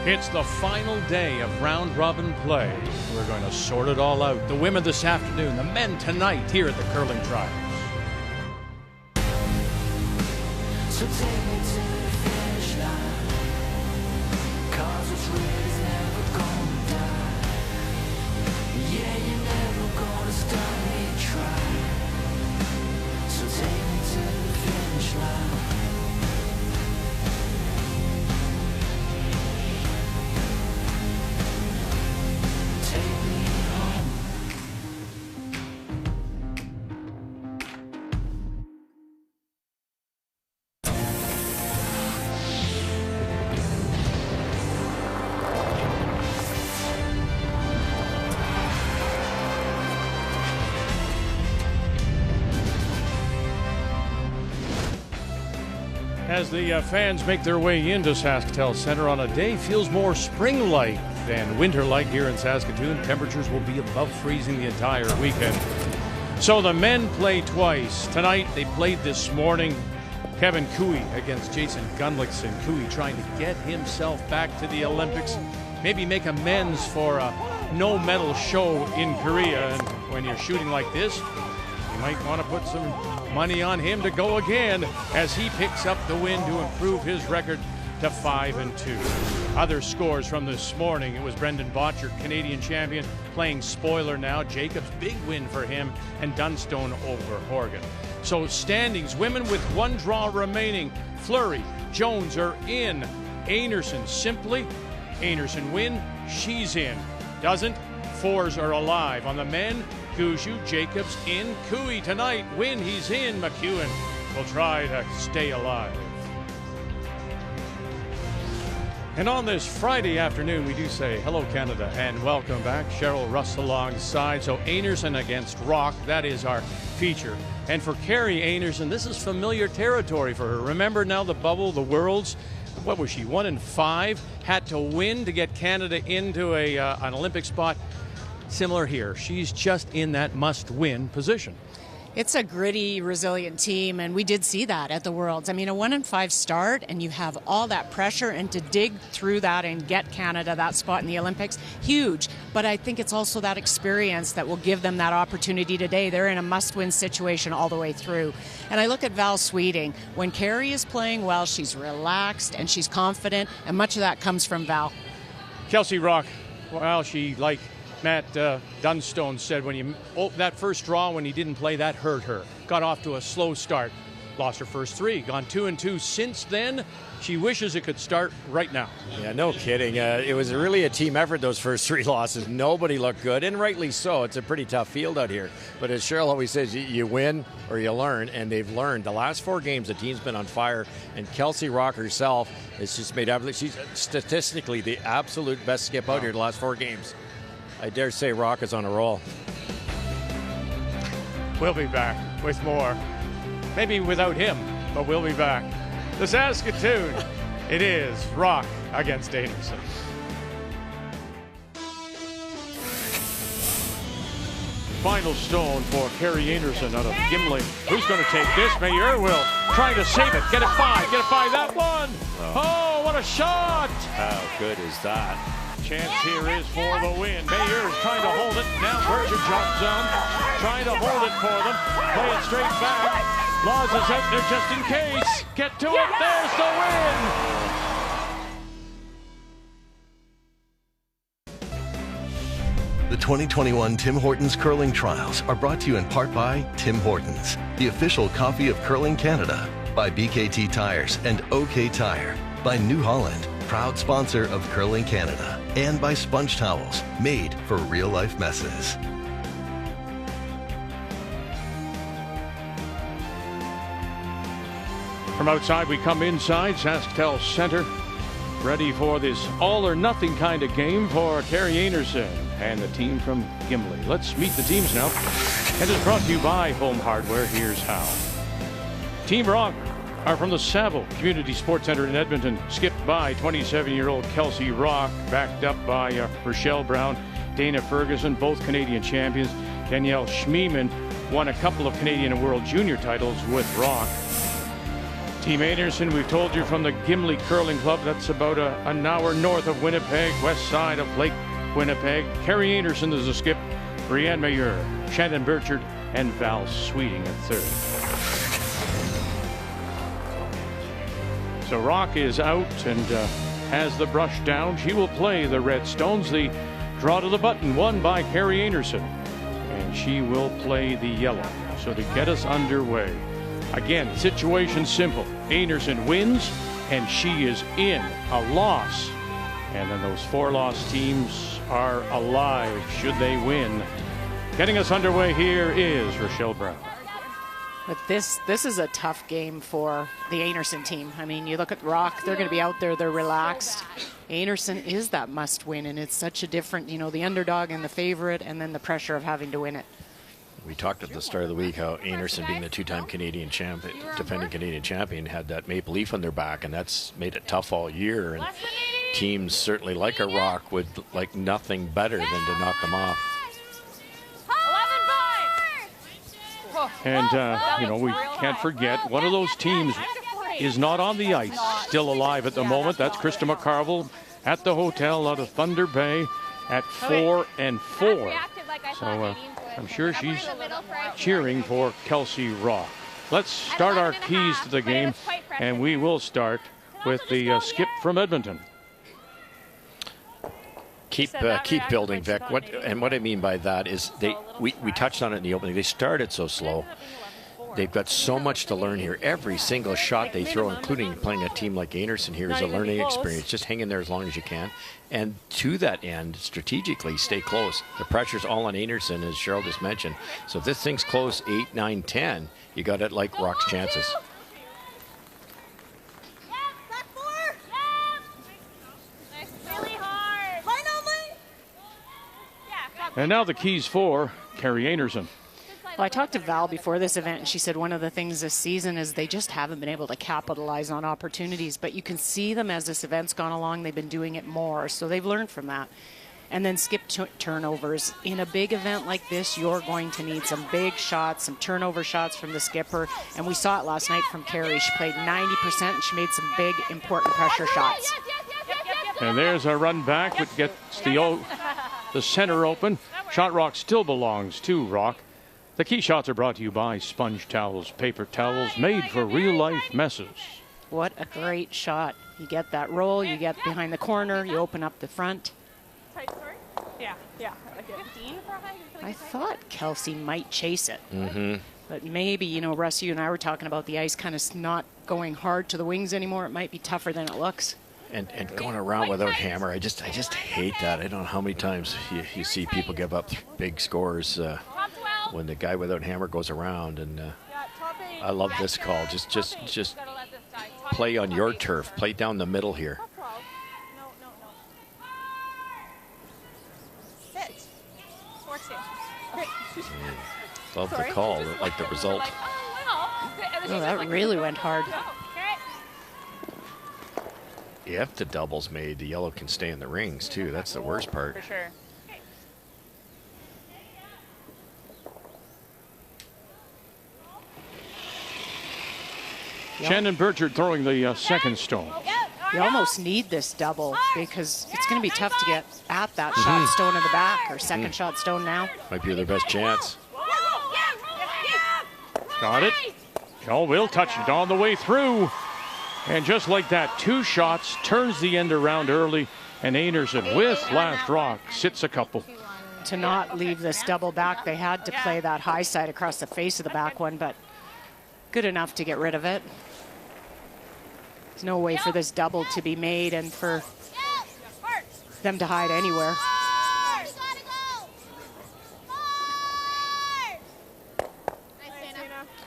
It's the final day of round-robin play. We're going to sort it all out. The women this afternoon, the men tonight here at the curling trials. So take me to the finish line, 'cause what's real is never gonna die. Yeah, you're never gonna stop me trying. So take me to the finish line. As the fans make their way into SaskTel Center on a day feels more spring-like than winter-like here in Saskatoon. Temperatures will be above freezing the entire weekend. So the men play twice. Tonight they played this morning. Kevin Cooey against Jason Gunlickson. Cooey trying to get himself back to the Olympics. Maybe make amends for a no-medal show in Korea. And when you're shooting like this, you might want to put some money on him to go again as he picks up the win to improve his record to 5-2. Other scores from this morning, it was Brendan Bottcher, Canadian champion, playing spoiler now. Jacobs, big win for him, and Dunstone over Horgan. So standings, women with one draw remaining. Fleury, Jones are in. Einarson simply. Einarson win, she's in. Doesn't, fours are alive. On the men, Gushue, Jacobs in. Cooey tonight, win, he's in. McEwen will try to stay alive. And on this Friday afternoon, we do say hello, Canada, and welcome back. Cheryl Russ alongside. So Einarson against Rocque, that is our feature. And for Carrie Einarson, this is familiar territory for her. Remember now the bubble, the Worlds, what was she, 1-5? Had to win to get Canada into an Olympic spot. Similar here. She's just in that must-win position. It's a gritty, resilient team, and we did see that at the Worlds. I mean, a 1-5 start, and you have all that pressure, and to dig through that and get Canada that spot in the Olympics, huge. But I think it's also that experience that will give them that opportunity today. They're in a must-win situation all the way through. And I look at Val Sweeting. When Carrie is playing well, she's relaxed and she's confident, and much of that comes from Val. Kelsey Rocque, well, she, like Matt Dunstone said, that first draw when he didn't play, that hurt her. Got off to a slow start. Lost her first three. Gone 2-2 since then. She wishes it could start right now. Yeah, no kidding. It was really a team effort, those first three losses. Nobody looked good, and rightly so. It's a pretty tough field out here. But as Cheryl always says, you win or you learn, and they've learned. The last 4 games, the team's been on fire, and Kelsey Rocque herself has just made she's statistically the absolute best skip out here the last 4 games. I dare say Rocque is on a roll. We'll be back with more. Maybe without him, but we'll be back. The Saskatoon, it is Rocque against Einarson. Final stone for Carrie Einarson out of Gimli. Who's going to take this? Mayer will try to save it. Get it 5. Get it 5. That one. Oh, what a shot. How good is that? Chance here is for the win. Mayer is trying to hold it. Now where's your jump zone? Trying to hold it for them. Play it straight back. Laws is out there just in case. Get to it. There's the win. The 2021 Tim Hortons Curling Trials are brought to you in part by Tim Hortons, the official coffee of Curling Canada, by BKT Tires and OK Tire, by New Holland, proud sponsor of Curling Canada, and by Sponge Towels, made for real-life messes. From outside, we come inside SaskTel Center, ready for this all-or-nothing kind of game for Carrie Einarson and the team from Gimli. Let's meet the teams now. And it's brought to you by Home Hardware. Here's how. Team Rocque are from the Saville Community Sports Center in Edmonton, skipped by 27-year-old Kelsey Rocque, backed up by Rochelle Brown, Dana Ferguson, both Canadian champions. Danielle Schmiemann won a couple of Canadian and World Junior titles with Rocque. Team Einarson, we've told you, from the Gimli Curling Club. That's about an hour north of Winnipeg, west side of Lake Winnipeg. Carrie Einarson is the skip. Brianne Mayer, Shannon Burchard, and Val Sweeting at third. So Rocque is out and has the brush down. She will play the Redstones. The draw to the button won by Carrie Einarson. And she will play the yellow. So to get us underway, again, situation simple. Einarson wins, and she is in. A loss. And then those 4 loss teams are alive should they win. Getting us underway here is Rochelle Brown. But this is a tough game for the Einarson team. I mean, you look at Rocque, they're going to be out there, they're relaxed. Einarson is that must win, and it's such a different, the underdog and the favorite, and then the pressure of having to win it. We talked at the start of the week how Einarson, being the 2-time Canadian champion, defending Canadian champion, had that maple leaf on their back, and that's made it tough all year. And teams certainly like a Rocque would like nothing better than to knock them off. And, we can't forget, one of those teams is not on the ice, still alive at the moment. That's Krista McCarville at the hotel out of Thunder Bay at 4-4. So I'm sure she's cheering for Kelsey Rocque. Let's start our keys to the game, and we will start with the skip from Edmonton. Keep building, Vic. What I mean by that is we touched on it in the opening. They started so slow. They've got so much to learn here. Every single shot they throw, including playing a team like Einarson here, is a learning experience. Just hang in there as long as you can. And to that end, strategically, stay close. The pressure's all on Einarson, as Cheryl just mentioned. So if this thing's close, 8, 9, 10, you got it like Rocque's chances. And now the keys for Carrie Einarson. Well, I talked to Val before this event, and she said one of the things this season is they just haven't been able to capitalize on opportunities. But you can see them as this event's gone along. They've been doing it more, so they've learned from that. And then skip turnovers. In a big event like this, you're going to need some big shots, some turnover shots from the skipper. And we saw it last night from Carrie. She played 90%, and she made some big, important pressure shots. And there's a run back, which gets the center open. Shot rock still belongs to Rocque. The key shots are brought to you by Sponge Towels, paper towels made for real-life messes. What a great shot. You get that roll, you get behind the corner, you open up the front. Yeah. I thought Kelsey might chase it. But maybe, Russ, you and I were talking about the ice kind of not going hard to the wings anymore. It might be tougher than it looks. And going around without hammer, I just hate that. I don't know how many times you see people give up big scores when the guy without hammer goes around. And I love this call. Just play on your turf. Play down the middle here. Love the call. Like the result. Oh, that really went hard. If the double's made, the yellow can stay in the rings, too. That's the worst part. For sure. Shannon Burchard throwing the second stone. You almost need this double because it's going to be tough to get at that shot stone in the back or second shot stone now. Might be their best chance. Got it. Oh, will touch it on the way through. And just like that, 2 shots, turns the end around early, and Einarson with last rock sits a couple. To not leave this double back, they had to play that high side across the face of the back one, but good enough to get rid of it. There's no way for this double to be made and for them to hide anywhere.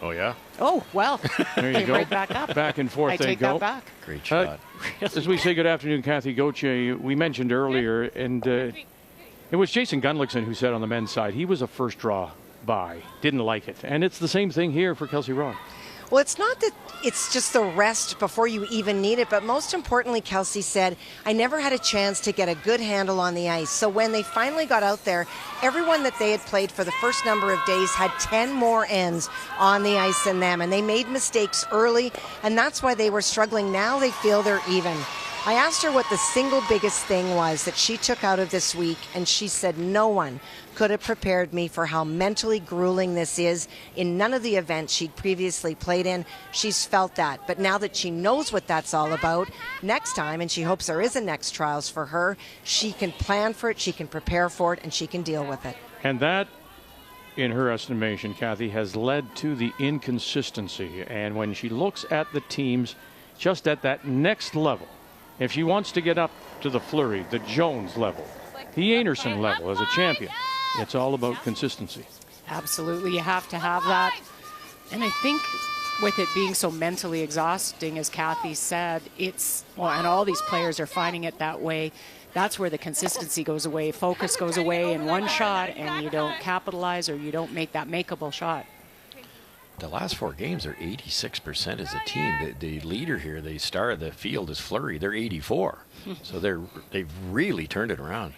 Oh, yeah? Oh, well, There you go. right back up. Back and forth I they take go. that back. Great shot. As we say good afternoon, Kathy Gauthier, we mentioned earlier, and it was Jason Gunlickson who said on the men's side, he was a first draw buy, didn't like it. And it's the same thing here for Kelsey Rocque. Well, it's not that it's just the rest before you even need it, but most importantly, Kelsey said, I never had a chance to get a good handle on the ice. So when they finally got out there, everyone that they had played for the first number of days had 10 more ends on the ice than them, and they made mistakes early, and that's why they were struggling. Now they feel they're even. I asked her what the single biggest thing was that she took out of this week, and she said no one could have prepared me for how mentally grueling this is. In none of the events she'd previously played in, she's felt that. But now that she knows what that's all about, next time, and she hopes there is a next trials for her, she can plan for it, she can prepare for it, and she can deal with it. And that, in her estimation, Kathy, has led to the inconsistency. And when she looks at the teams just at that next level, if she wants to get up to the Fleury, the Jones level, the Einarson level as a champion, it's all about consistency. Absolutely, you have to have that. And I think with it being so mentally exhausting, as Kathy said, it's, well, and all these players are finding it that way, that's where the consistency goes away. Focus goes away in one shot, and you don't capitalize or you don't make that makeable shot. The last 4 games are 86% as a team. The leader here, the star of the field, is Fleury. They're 84. So they've really turned it around.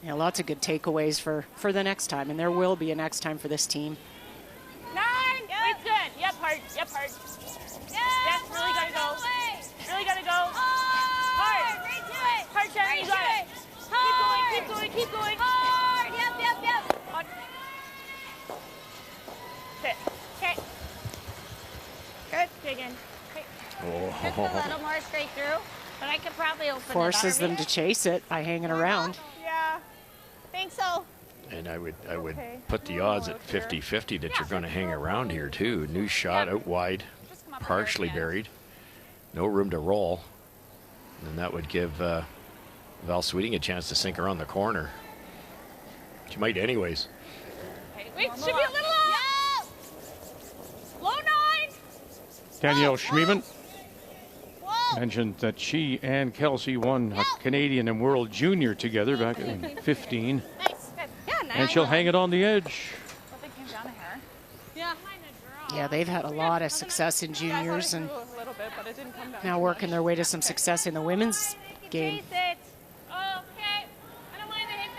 Yeah, lots of good takeaways for the next time, and there will be a next time for this team. 9. It's good. Yep, hard. Yep, hard. Yes, really gotta go. Really gotta go. Hard. Hard, Shannon, you got it. Keep going, keep going, keep going. Hard. Yep. Hard. Sit. Okay. Good. Dig in. Okay. Just a little more straight through, but I could probably open Forces them to chase it by hanging around. Yeah. Think so. And I would put the odds at 50-50 that you're going to hang around here too. New shot out wide, partially buried, no room to roll, and that would give Val Sweeting a chance to sink around the corner. She might anyways. Wait, should be a little off. Low 9. Danielle Schmiemann mentioned that she and Kelsey won a Canadian and World Junior together back in 15. Nice. Good. Yeah, nice. And she'll hang it on the edge. Yeah, they've had a lot of success in juniors and now working their way to some success in the women's game. Chase it. Okay. I don't mind the hit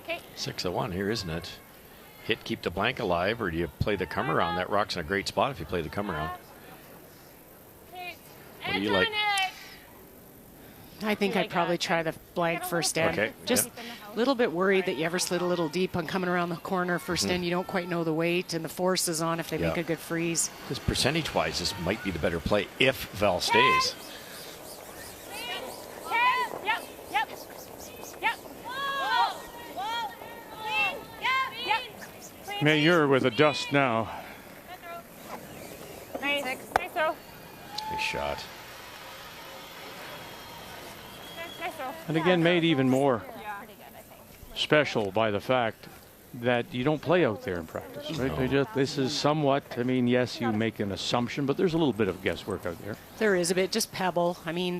then. Okay. 6-1 here, isn't it? Hit, keep the blank alive, or do you play the come around? That Rock's in a great spot if you play the come around. What do you like? I think I'd probably try the blank first end. Okay. Just a little bit worried that you ever slid a little deep on coming around the corner first end. You don't quite know the weight and the force is on if they make a good freeze. Because percentage-wise, this might be the better play if Val stays. Mayer with a dust now. Nice. Nice throw. Nice shot. Nice throw. And again, made even more special by the fact that you don't play out there in practice, right? No. This is somewhat, I mean, yes, you make an assumption, but there's a little bit of guesswork out there. There is a bit, just pebble. I mean,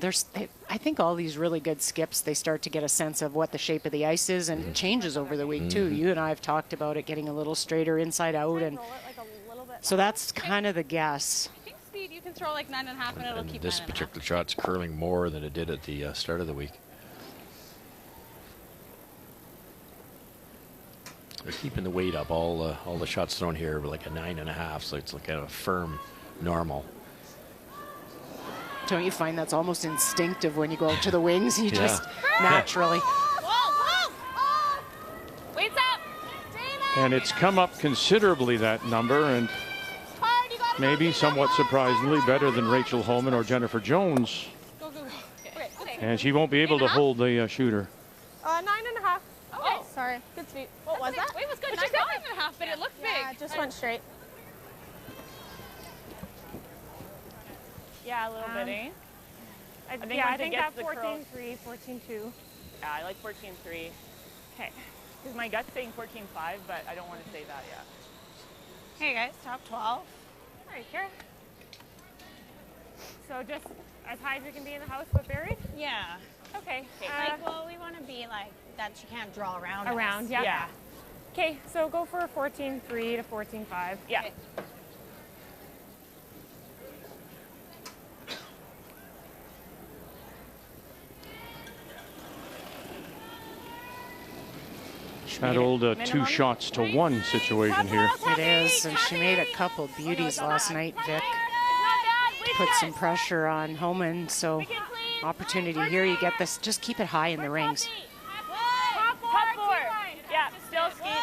I think all these really good skips, they start to get a sense of what the shape of the ice is, and it changes over the week too. You and I have talked about it getting a little straighter inside out, and so that's kind of the guess. I think speed, you can throw like 9.5 and it'll keep This particular shot's curling more than it did at the start of the week. They're keeping the weight up. All the shots thrown here were like a 9.5, so it's like a firm normal. Don't you find that's almost instinctive when you go out to the wings? You just naturally. Waits up. And it's come up considerably, that number, and maybe somewhat surprisingly better than Rachel Homan or Jennifer Jones. And she won't be able to hold the shooter. 9.5. Oh, sorry. Good speed. What was that? Wait, it was good. 9.5, but it looked big. Yeah, it just went straight. Yeah, a little bit, eh? I think that 14.3, 14.2. Yeah, I like 14.3. Okay. Because my gut's saying 14.5, but I don't want to say that yet. Hey guys, top 12. All right, here. So just as high as you can be in the house but buried? Yeah. Okay. Like, well, we want to be like that you can't draw around Around, us. yeah. Yeah. Okay, so go for 14-3 to 14-5. Yeah. Okay. That old 2 shots to 1 situation here. It is, and she made a couple beauties last night, Vic. Put some pressure on Homan, so opportunity here. You get this. Just keep it high in the rings. Top 4. Yeah, still skating.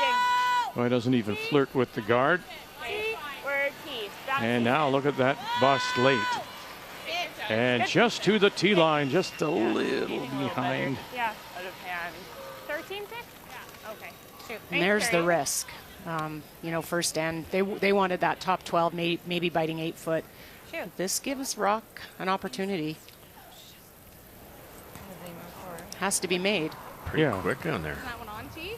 Well, he doesn't even flirt with the guard. Word T. And now look at that bust late. And just to the T line, just a little behind. Yeah, out of hand. 13-6? Yeah. Okay. Shoot. And there's the risk. You know, first end, they wanted that top 12, maybe biting 8 foot. Shoot. This gives Rocque an opportunity. Has to be made. Pretty quick down there. That one on T?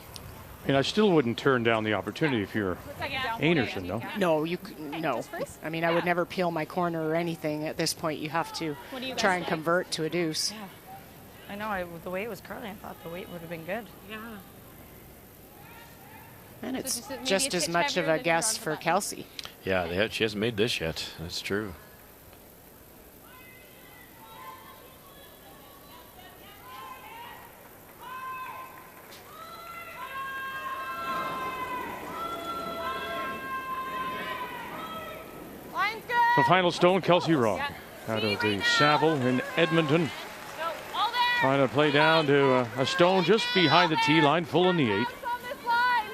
And I still wouldn't turn down the opportunity if you're Einarson, though. No, no. I mean, I would never peel my corner or anything. At this point, you have to try and convert to a deuce. Yeah. I know, the way it was curling, I thought the weight would have been good. Yeah. And it's maybe just a as titch much of heavier a than guess you're for on the Kelsey. Yeah, she hasn't made this yet. That's true. Line's good. So final stone, Kelsey Rocque out of the Saville in Edmonton. All there. Trying to play down to a stone just behind the T line, full in the 8. On this line.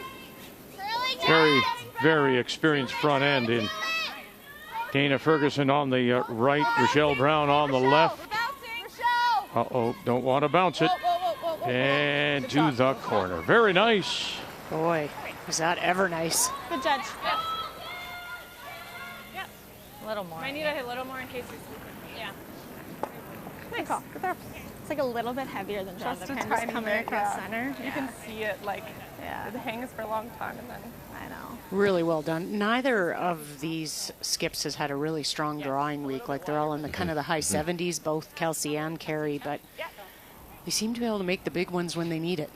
Very, very experienced front end in Dana Ferguson on the right, Rochelle Brown on the left. Uh-oh, don't want to bounce it. And to the corner. Very nice. Boy, is that ever nice. Good judge. A little more. I need to hit a little more in case you're sleeping. Yeah. Good call. Good throw. It's like a little bit heavier than just a tiny coming across center. You can see it like Yeah. it hangs for a long time and then. I know. Really well done. Neither of these skips has had a really strong drawing week. Like they're all in the kind of the high 70s, both Kelsey and Carey, but they seem to be able to make the big ones when they need it.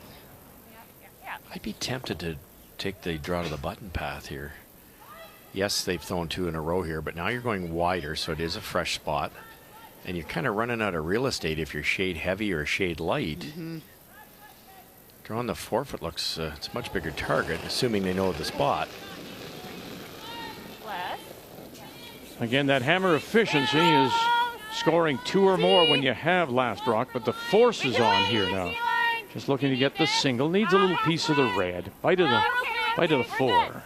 I'd be tempted to take the draw to the button path here. Yes, they've thrown 2 in a row here, but now you're going wider, so it is a fresh spot. And you're kind of running out of real estate if you're shade heavy or shade light. Drawing the 4-foot looks, it's a much bigger target, assuming they know the spot. Again, that hammer efficiency is scoring 2 or more when you have last rock, but the force is on here now. Just looking to get the single. Needs a little piece of the red. Bite of the 4.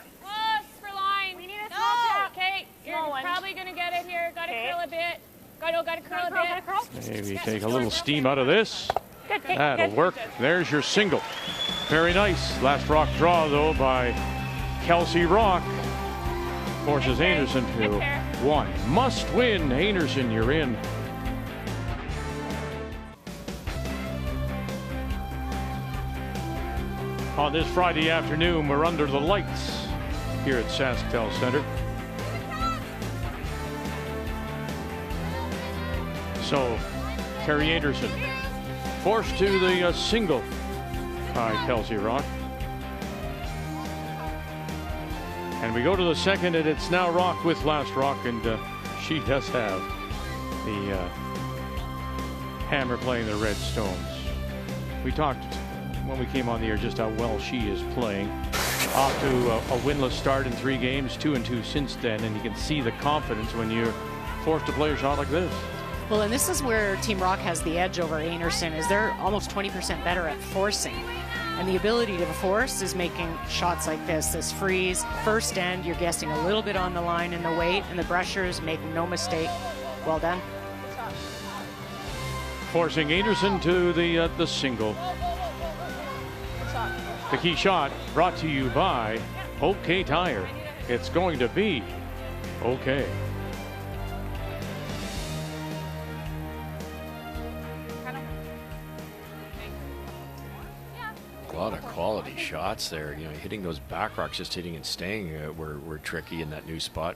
Probably gonna get it here. Gotta curl a bit. Gotta curl a bit. Maybe take a little steam out of this. That'll work. There's your single. Very nice. Last rock draw, though, by Kelsey Rocque. Forces Einarson to 1. Must win. Einarson, you're in. On this Friday afternoon, we're under the lights here at SaskTel Center. So, Carey Einarson forced to the single by Kelsey Rocque. And we go to the second, and it's now Rocque with last rock, and she does have the hammer playing the red stones. We talked when we came on the air just how well she is playing. Off to a winless start in 3 games, 2-2 since then, and you can see the confidence when you're forced to play a shot like this. Well, and this is where Team Rocque has the edge over Einarson, is they're almost 20% better at forcing. And the ability to force is making shots like this freeze. First end, you're guessing a little bit on the line and the weight, and the brushers make no mistake. Well done. Forcing Einarson to the single. The key shot brought to you by OK Tire. It's going to be okay. A lot of quality shots there. You know, hitting those back rocks, just hitting and staying were tricky in that new spot.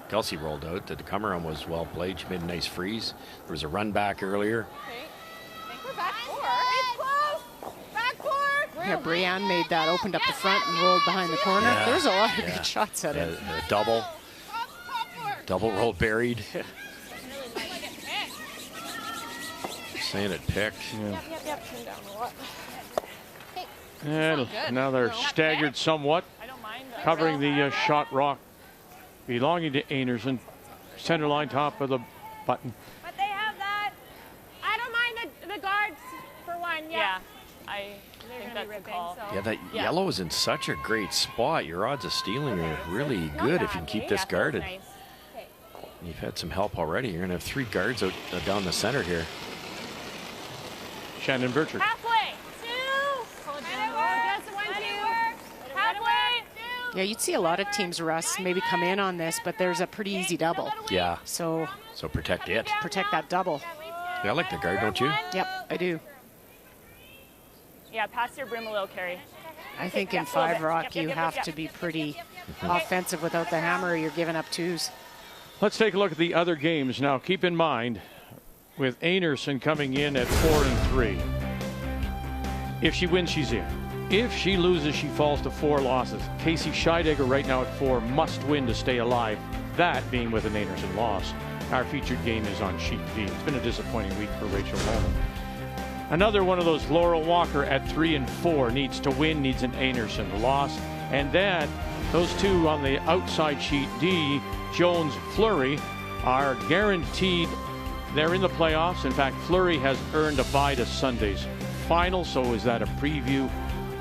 Kelsey rolled out. The Cameron was well played. She made a nice freeze. There was a run back earlier. Okay. I think we're back 4. It's close. Back 4. Yeah, Brianne made that, opened up the front and rolled behind the corner. Yeah. There's a lot of good shots at it. A double roll buried. Saying it picked. Yeah. Yep. Turn down a lot. And now they're staggered somewhat, I don't mind that. covering the shot rock belonging to Einarson. Center line, top of the button. But they have that. I don't mind the guards for one. Yeah, I think that's a call. Yeah, that yellow is in such a great spot. Your odds of stealing are really good if you can keep this guarded. Nice. You've had some help already. You're going to have 3 guards out down the center here. Shannon Burchard. Halfway. 2. Halfway. Yeah, you'd see a lot of teams, Russ, maybe come in on this, but there's a pretty easy double. Yeah. So So protect it. protect that double. Yeah, I like the guard, don't you? Yep, I do. Yeah, pass your broom a little, Carrie. I think in Yeah, a little 5 bit. rock, Yep, you yep, have yep. to be pretty offensive without the hammer, or you're giving up 2s. Let's take a look at the other games. Now, keep in mind, with Einarson coming in at 4-3, if she wins, she's in. If she loses, she falls to 4 losses. Casey Scheidegger right now at 4 must win to stay alive, that being with an Einarson loss. Our featured game is on sheet B. It's been a disappointing week for Rachel Mohlman. Another one of those, Laurel Walker at 3-4, needs to win, needs an Einarson loss. And then those 2 on the outside sheet D, Jones, Fleury, are guaranteed. They're in the playoffs. In fact, Fleury has earned a bye to Sunday's final. So is that a preview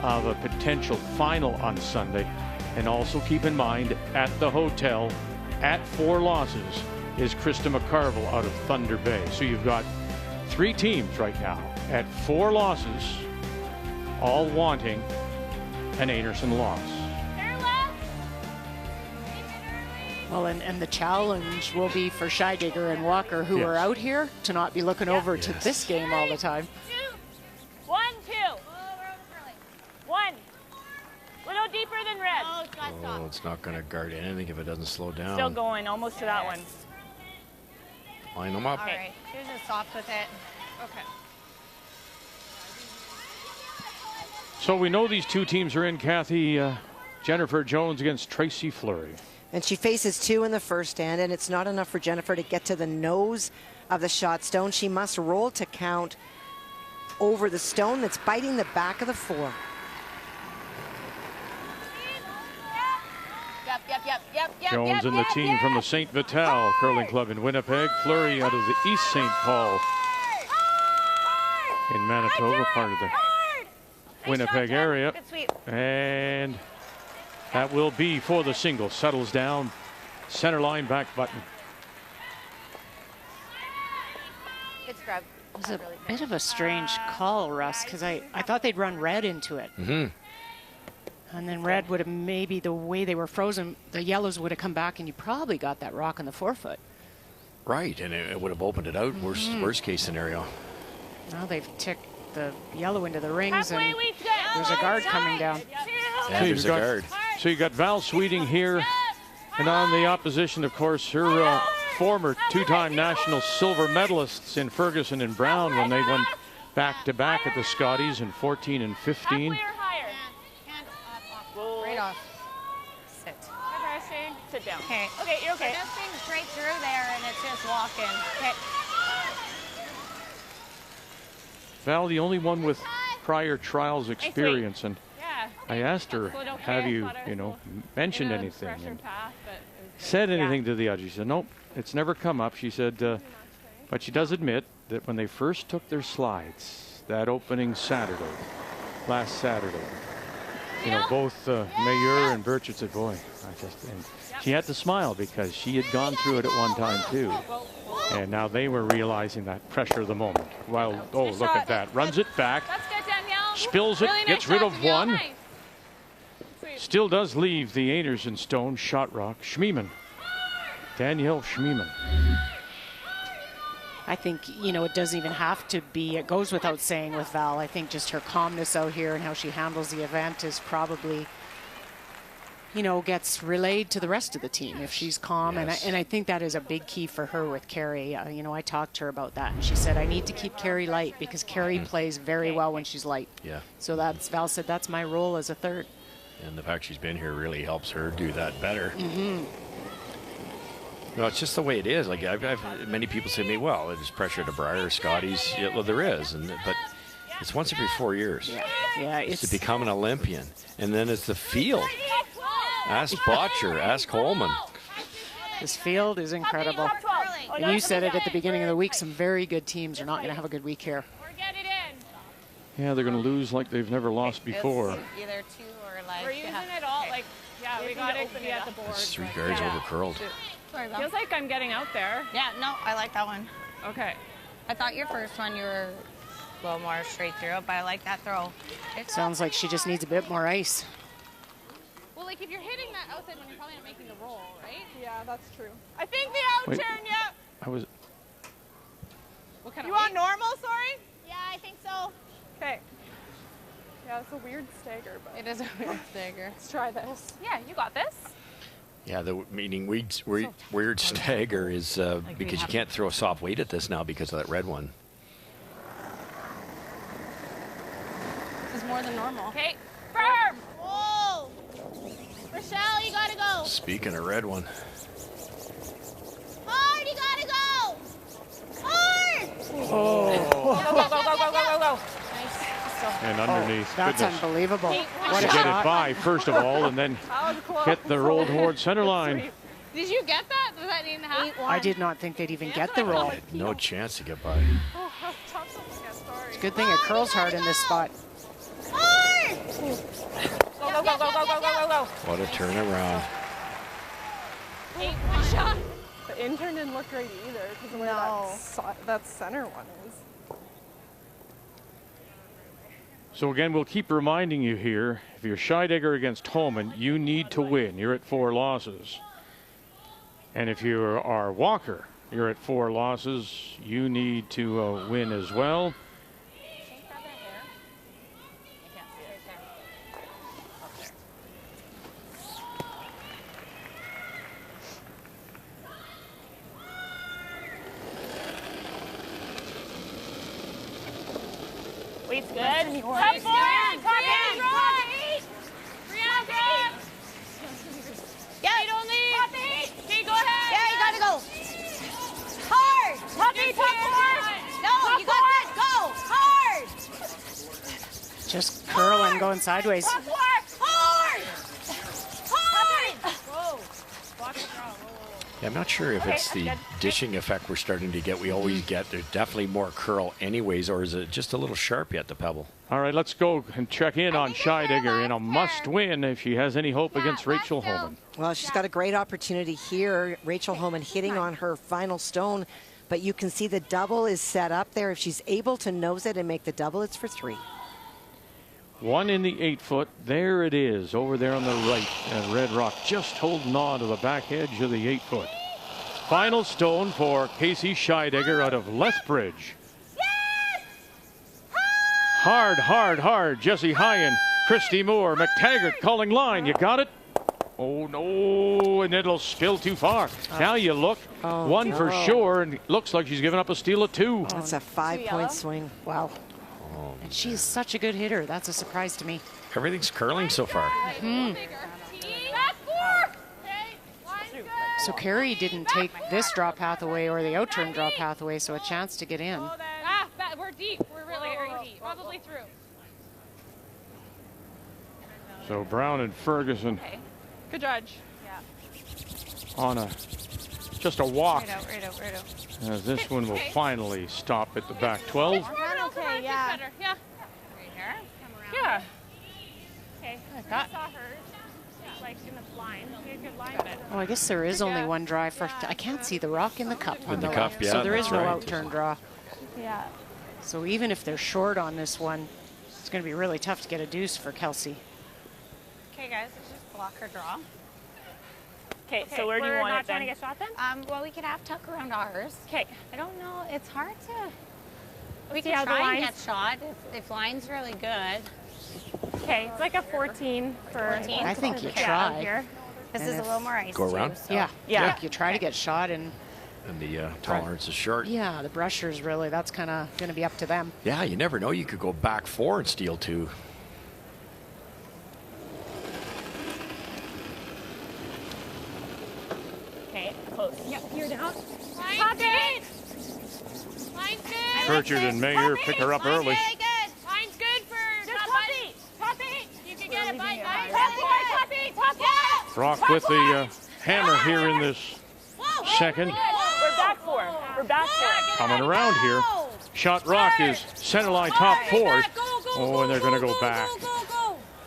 of a potential final on Sunday? And also keep in mind, at the hotel, at 4 losses, is Krista McCarville out of Thunder Bay. So you've got 3 teams right now at 4 losses, all wanting an Einarson loss. Well, and the challenge will be for Scheidegger and Walker, who are out here, to not be looking over to this game all the time. 1, 2. 1. Little deeper than red. Oh, it's not going to guard anything if it doesn't slow down. Still going, almost to that one. Line them up. All right. Here's a soft with it. Okay. So we know these 2 teams are in, Kathy. Jennifer Jones against Tracy Fleury. And she faces 2 in the first hand, and it's not enough for Jennifer to get to the nose of the shot stone. She must roll to count over the stone that's biting the back of the 4. Jones and the team from the St. Vital Curling Club in Winnipeg. Fleury out of the East St. Paul in Manitoba, part of the Winnipeg area. And that will be for the single. Settles down. Center line, back button. Good scrub. It was a bit of a strange call, Russ, because I thought they'd run red into it. And then red would have, maybe the way they were frozen, the yellows would have come back, and you probably got that rock on the 4-foot. Right, and it would have opened it out. Worst case scenario. Now they've ticked the yellow into the rings, Halfway, and we there's a guard coming down. Yeah, there's a guard. So you got Val Sweeting here, and on the opposition, of course, her former 2-time national silver medalists in Ferguson and Brown when they went back-to-back at the Scotties in 14 and 15. Halfway or higher. Hand off. Right off. Sit. Sit down. Okay. Okay, you're okay. Just being straight through there, and it's just walking. Okay. Val, the only one with prior trials experience, and Yeah. I asked her, Good, okay. have you, Thought I you know, was mentioned in a anything? fresher And path, but it was said anything to the judge? She said, nope, it's never come up. She said, but she does admit that when they first took their slides, that opening Saturday, last Saturday, you know, both Mayer and Burchard said, boy, and she had to smile because she had gone through it at one time too. And now they were realizing that pressure of the moment. Well, oh, look at that. Runs it back, That's good, Danielle. spills it, Really nice gets rid shot, of Danielle. one. Nice. Still does leave the Einarson stone shot rock. Schmiemann. Danielle Schmiemann. I think, you know, it doesn't even have to be, it goes without saying with Val. I think just her calmness out here and how she handles the event is probably you know, gets relayed to the rest of the team if she's calm. Yes. And I think that is a big key for her with Carrie. You know, I talked to her about that, and she said, I need to keep Carrie light because Carrie plays very well when she's light. Yeah. So that's, Val said, that's my role as a third. And the fact she's been here really helps her do that better. No, it's just the way it is. Like I've many people say to me, well, there's pressure to Briar, Scotty's. Yeah, well, there is, but it's once every 4 years. Yeah, It's to become an Olympian, and then it's the field. Ask Botcher, ask Holman. This field is incredible. And you said it at the beginning of the week, some very good teams are not going to have a good week here. Yeah, they're going to lose like they've never lost before. Either two or like. We're using it all, like, yeah, we got to be at the board. It's 3 guards over curled. Sorry, Val. Feels like I'm getting out there. Yeah, no, I like that one. Okay. I thought your first one you were a little more straight through it, but I like that throw. Sounds like she just needs a bit more ice. Well, like if you're hitting that outside one, you're probably not making the roll, right? Yeah, that's true. I think the out Wait. turn, yeah. I was. What kind You of want normal, sorry? Yeah, I think so. Okay. Yeah, it's a weird stagger, but It is a weird stagger. let's try this. Yeah, you got this. Yeah, the meaning weird stagger is because you can't throw a soft weight at this now because of that red one. This is more than normal. Okay, firm. Whoa! Rochelle, you gotta go. Speaking of red one. Hard, you gotta go. Hard! Go. And underneath. That's Goodness. unbelievable. What To a get it shot. by, first of all, and then That was close. hit the roll towards center line. Did you get that? Was that 8.5? I did not think they'd even get the roll. No chance to get by. Oh, that's tough. Yeah, sorry. Good thing it curls hard in this spot. Hard! Go. What a turnaround. Shot. The intern didn't look great either because of where that center one is. So again, we'll keep reminding you here, if you're Scheidegger against Holman, you need to win. You're at 4 losses. And if you are Walker, you're at 4 losses. You need to win as well. Weight's good. Come forward. Come in. Right. Yeah, you don't need. Okay, go ahead. Yeah, you gotta go. Hard! Puppy, No, you got this. Go! Hard! Just curling, going sideways. Hard! Hard! Whoa. Watch it draw. Yeah, I'm not sure if it's the dishing effect we're starting to get. We always get. There's definitely more curl anyways, or is it just a little sharp yet, the pebble? All right, let's go and check in on Scheidegger in a must-win if she has any hope against Rachel Holman. Well, she's got a great opportunity here. Rachel Holman hitting on her final stone, but you can see the double is set up there. If she's able to nose it and make the double, it's for 3. 1 in the 8-foot. There it is, over there on the right. And Red Rock just holding on to the back edge of the 8-foot. Final stone for Casey Scheidegger out of Lethbridge. Hard. Jesse Hyen, Christy Moore, McTaggart calling line. You got it? Oh, no, and it'll spill too far. Now you look. 1 for sure, and it looks like she's giving up a steal of 2. That's a 5-point swing. Wow. And she's such a good hitter. That's a surprise to me. Everything's curling so far. Back 4. So Carrie didn't take this draw path away or the out-turn draw path away, so a chance to get in. We're deep. We're really very deep. Probably through. So Brown and Ferguson Good judge. on just a walk. Right out. As this one will finally stop at the back 12. Okay, yeah. Better. Yeah. Right here. Come around. Yeah. Okay. I saw hers. Like in the line. She had good line. Oh, I guess there is only one drive for. I can't see the rock in the cup on the the cup, left, yeah, so there is that's no right. out-turn draw. Yeah. So even if they're short on this one, it's going to be really tough to get a deuce for Kelsey. Okay, guys, let's just block her draw. Okay, so where do you want it then? Get shot then? Well, we could have tuck around ours. Okay. I don't know. It's hard to. We see can how the try and lines- get shot if line's really good. Okay, it's like a 14 for. 14? I think you Yeah, try. here. This And is a if- little more ice. Go too, around? so- Yeah, Yeah. yeah. You try to get shot, and And the tolerance is short. yeah, the brushers really. That's kind of going to be up to them. Yeah, you never know. You could go back 4 and steal 2. Okay, close. Yep, you're down. Line's good. Line's good. Pritchard and Mayer pick her up early. Really good. Line's good for Just top top eight. eight. Top eight. You can get it by Top nine. eight. Top eight. Rocque with the hammer here in this second. We're back 4. We're back 4. Coming around here. Shot Rocque is center line top 4. Oh, and they're going to go back.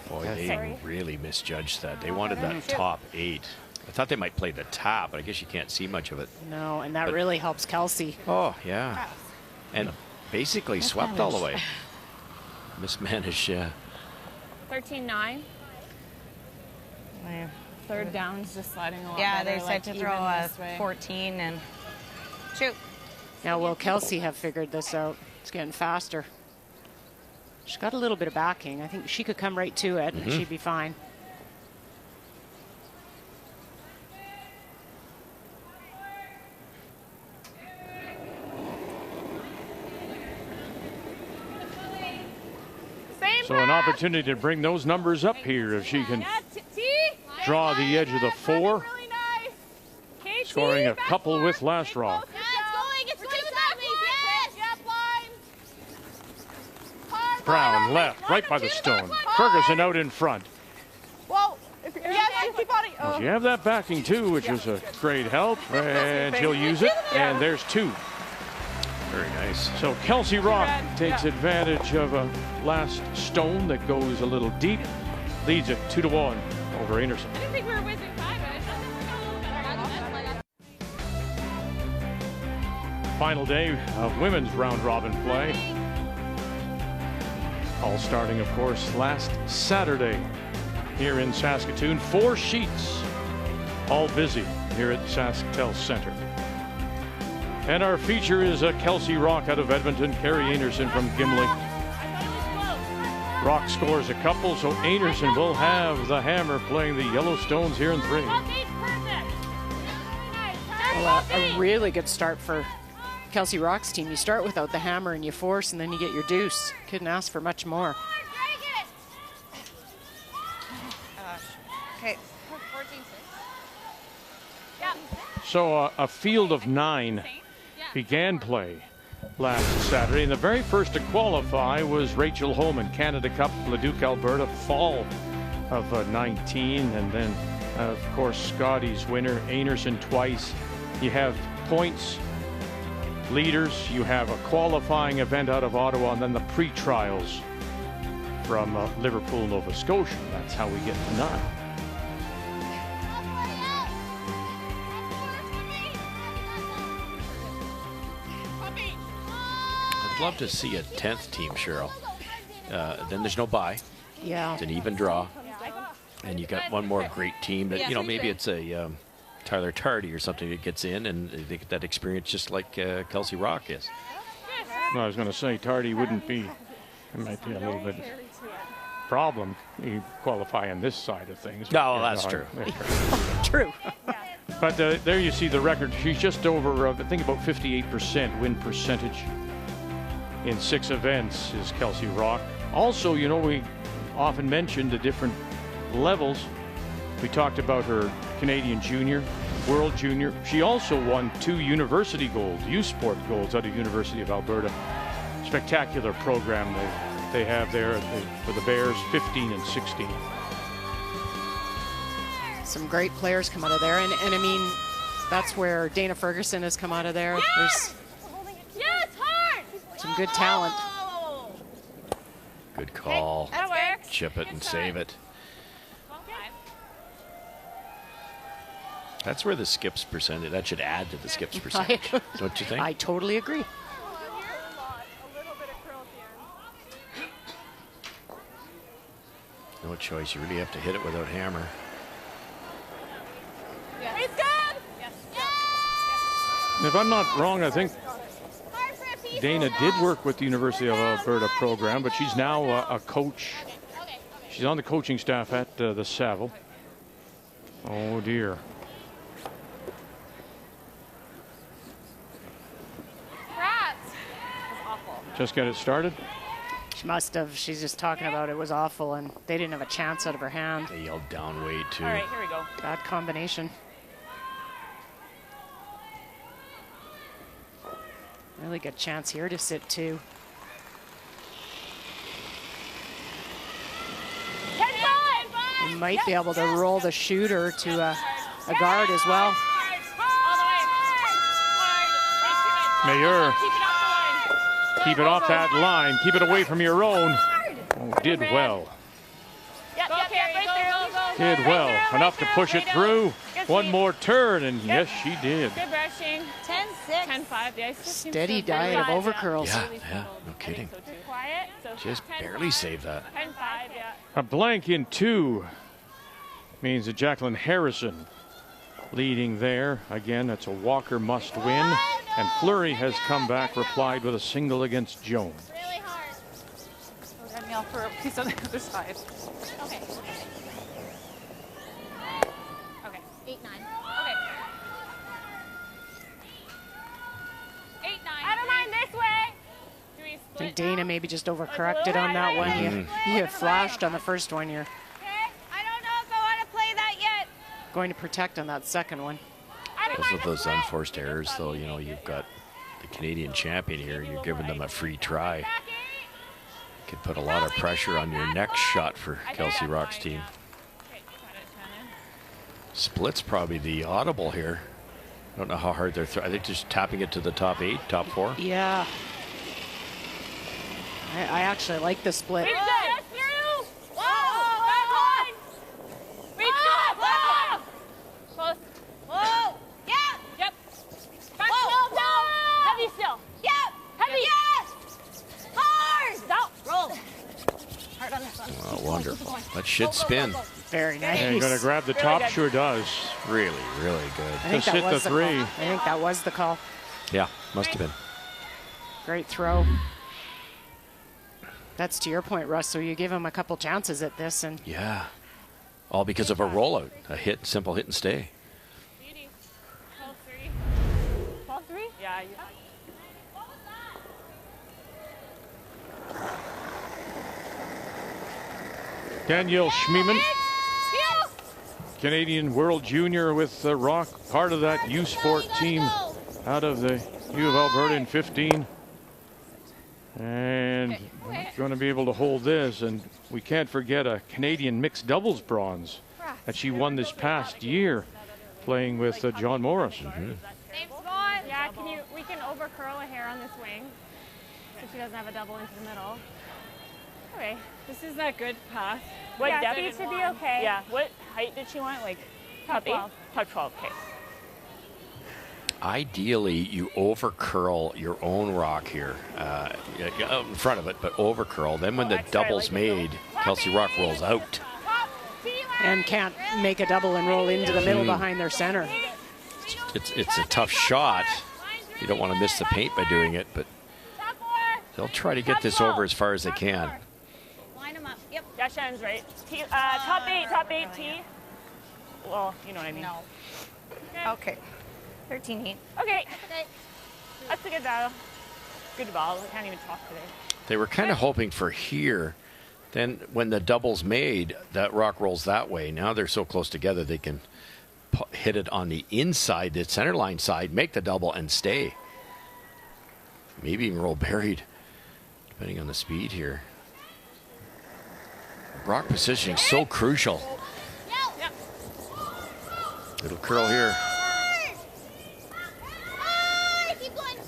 Boy, they really misjudged that. They wanted that top 8. I thought they might play the top, but I guess you can't see much of it. No, and that But- really helps Kelsey. Oh, yeah. And basically swept all the way. Mismanaged, yeah. 13-9. Yeah. Third down's just sliding a lot Yeah, better, they said like to even throw a this way. 14 and shoot. Now, will Kelsey have figured this out? It's getting faster. She's got a little bit of backing. I think she could come right to it, and she'd be fine. Same So an opportunity to bring those numbers up here if she can draw the edge of the 4, Really nice. KT, scoring a back couple four. with last Rocque. Yeah, it's going to me. Yes. Yep, line. Brown left, right by the stone. Ferguson out in front. Whoa. Yes, keep on it. Oh. You have that backing too, which is a great help, and she'll use it, and there's 2. Very nice. So Kelsey Rocque takes advantage of a last stone that goes a little deep, leads it 2-1 over Einarson. I didn't think we were whizzing 5, but I thought we were going a little better. Final day of women's round robin play. All starting, of course, last Saturday here in Saskatoon. 4 sheets, all busy here at the SaskTel Center. And our feature is Kelsey Rocque out of Edmonton, Carrie Einarson from Gimli. Rocque scores a couple, so Einarson will have the hammer playing the Yellowstones here in 3. Well, a really good start for Kelsey Rocque's team. You start without the hammer and you force, and then you get your deuce. Couldn't ask for much more. Okay. So a field of 9 began play last Saturday, and the very first to qualify was Rachel Holman, Canada Cup, Leduc, Alberta, fall of 19, and then of course Scotty's winner, Einarson twice. You have points leaders, you have a qualifying event out of Ottawa, and then the pre-trials from Liverpool, Nova Scotia. That's how we get to 9. I'd love to see a 10th team, Cheryl. Then there's no bye. Yeah. It's an even draw. And you got one more great team that, you know, maybe it's a Tyler Tardy or something that gets in and they get that experience just like Kelsey Rocque is. Well, I was going to say Tardy wouldn't be, it might be a little bit problem. You qualify on this side of things. No, that's true. True. But there you see the record. She's just over, I think, about 58% win percentage in 6 events is Kelsey Rocque. Also, you know, we often mention the different levels. We talked about her Canadian Junior, World Junior. She also won 2 university golds, youth sport golds out of University of Alberta. Spectacular program they have there for the Bears, 15 and 16. Some great players come out of there, and I mean, that's where Dana Ferguson has come out of there. There's some good talent. Good call. That works. Chip it and save it. That's where the skips percentage, that should add to the skips percentage. Don't you think? I totally agree. No choice. You really have to hit it without hammer. It's good. If I'm not wrong, I think Dana did work with the University of Alberta program, but she's now a coach. She's on the coaching staff at the Saville. Oh dear. Just get it started. She must have. She's just talking about it was awful, and they didn't have a chance out of her hand. They yelled down weight too. All right, here we go. Bad combination. Really good chance here to sit two. You might be able to roll the shooter to a guard as well. Mayer. Keep it off that line. Keep it away from your own. Oh, did well. Did well. Enough to push it through. One more turn, and yes, she did. Good brushing. 10-6. 10-5. Yeah, steady diet of overcurls. Yeah, no kidding. Just barely saved that. 10-5, yeah. A blank in two means that Jacqueline Harrison leading there. Again, that's a Walker must win. And Fleury has come back, replied with a single against Jones. Really hard. We're going to yell for a piece on the other side. Okay. Okay. 8-9. Okay. 8-9. I don't mind this way. Do we I split think Dana maybe just overcorrected on that one. You have flashed on the first one. You're I don't know if I want to play that yet. going to protect on that second one. Those are those unforced errors, though. You know, you've got the Canadian champion here, and you're giving them a free try. Could put a lot of pressure on your next shot for Kelsey Rocque's team. Split's probably the audible here. I don't know how hard they're throwing. I think just tapping it to the top 8, top 4. Yeah. I actually like the split. Oh, wonderful. That should spin. Very nice. And going to grab the top. Sure does. Really, really good. I think Just hit the three. I think that was the call. Yeah, must have been. Great throw. That's to your point, Russ. So you give him a couple chances at this, and Yeah. All because of a rollout. A hit, simple hit and stay. 12-3. 12-3? Yeah. Danielle Schmiemann, Canadian World Junior with Rocque, part of that U Sport team out of the U of Alberta in 15. And going to be able to hold this. And we can't forget a Canadian mixed doubles bronze that she won this past year playing with John Morris. Yeah, we can over curl a hair on this wing so she doesn't have a double into the middle. Okay, this is a good path. What Yeah, depth? speed should be okay. Yeah. What height did she want? Like top 8? 12. Top 12. Okay. Ideally, you over curl your own rock here, out in front of it, but over curl. Then when the double's made, Kelsey Rocque rolls out. and can't make a double and roll into the middle behind their center. It's a tough shot. You don't want to miss the paint by doing it, but they'll try to get this over as far as they can. Line them up. Yep. Yeah, Shannon's right. T, top 8, T. Well, you know what I mean. No. Okay. 13-8. Okay. That's a good battle. Good ball. I can't even talk today. They were kind of hoping for here. Then when the double's made, that rock rolls that way. Now they're so close together they can hit it on the inside, the center line side, make the double and stay. Maybe even roll buried, depending on the speed here. Rock positioning so crucial. Little curl here.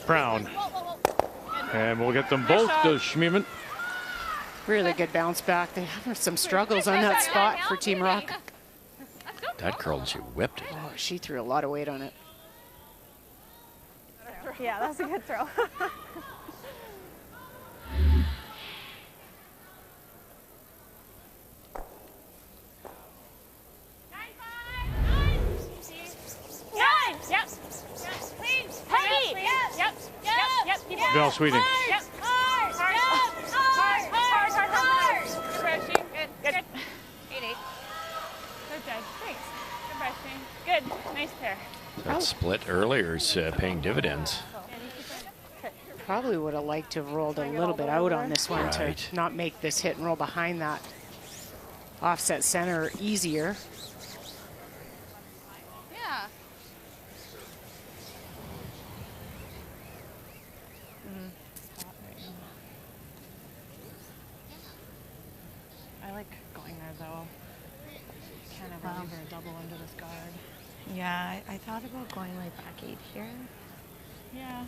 Brown. And we'll get them both to Schmiemann. Really good bounce back. They have some struggles on that spot for Team Rocque. That curl, she whipped it. Oh, she threw a lot of weight on it. Yeah, that was a good throw. Bell Sweeting. Hard. Good. refreshing. Good. Nice pair. That split earlier is paying dividends. Probably would have liked to have rolled a little bit out on this one Right. to not make this hit and roll behind that offset center easier. Yeah. I like going there though. Can't ever leave her a double under this guard. Yeah, I thought about going like back 8 here. Yeah.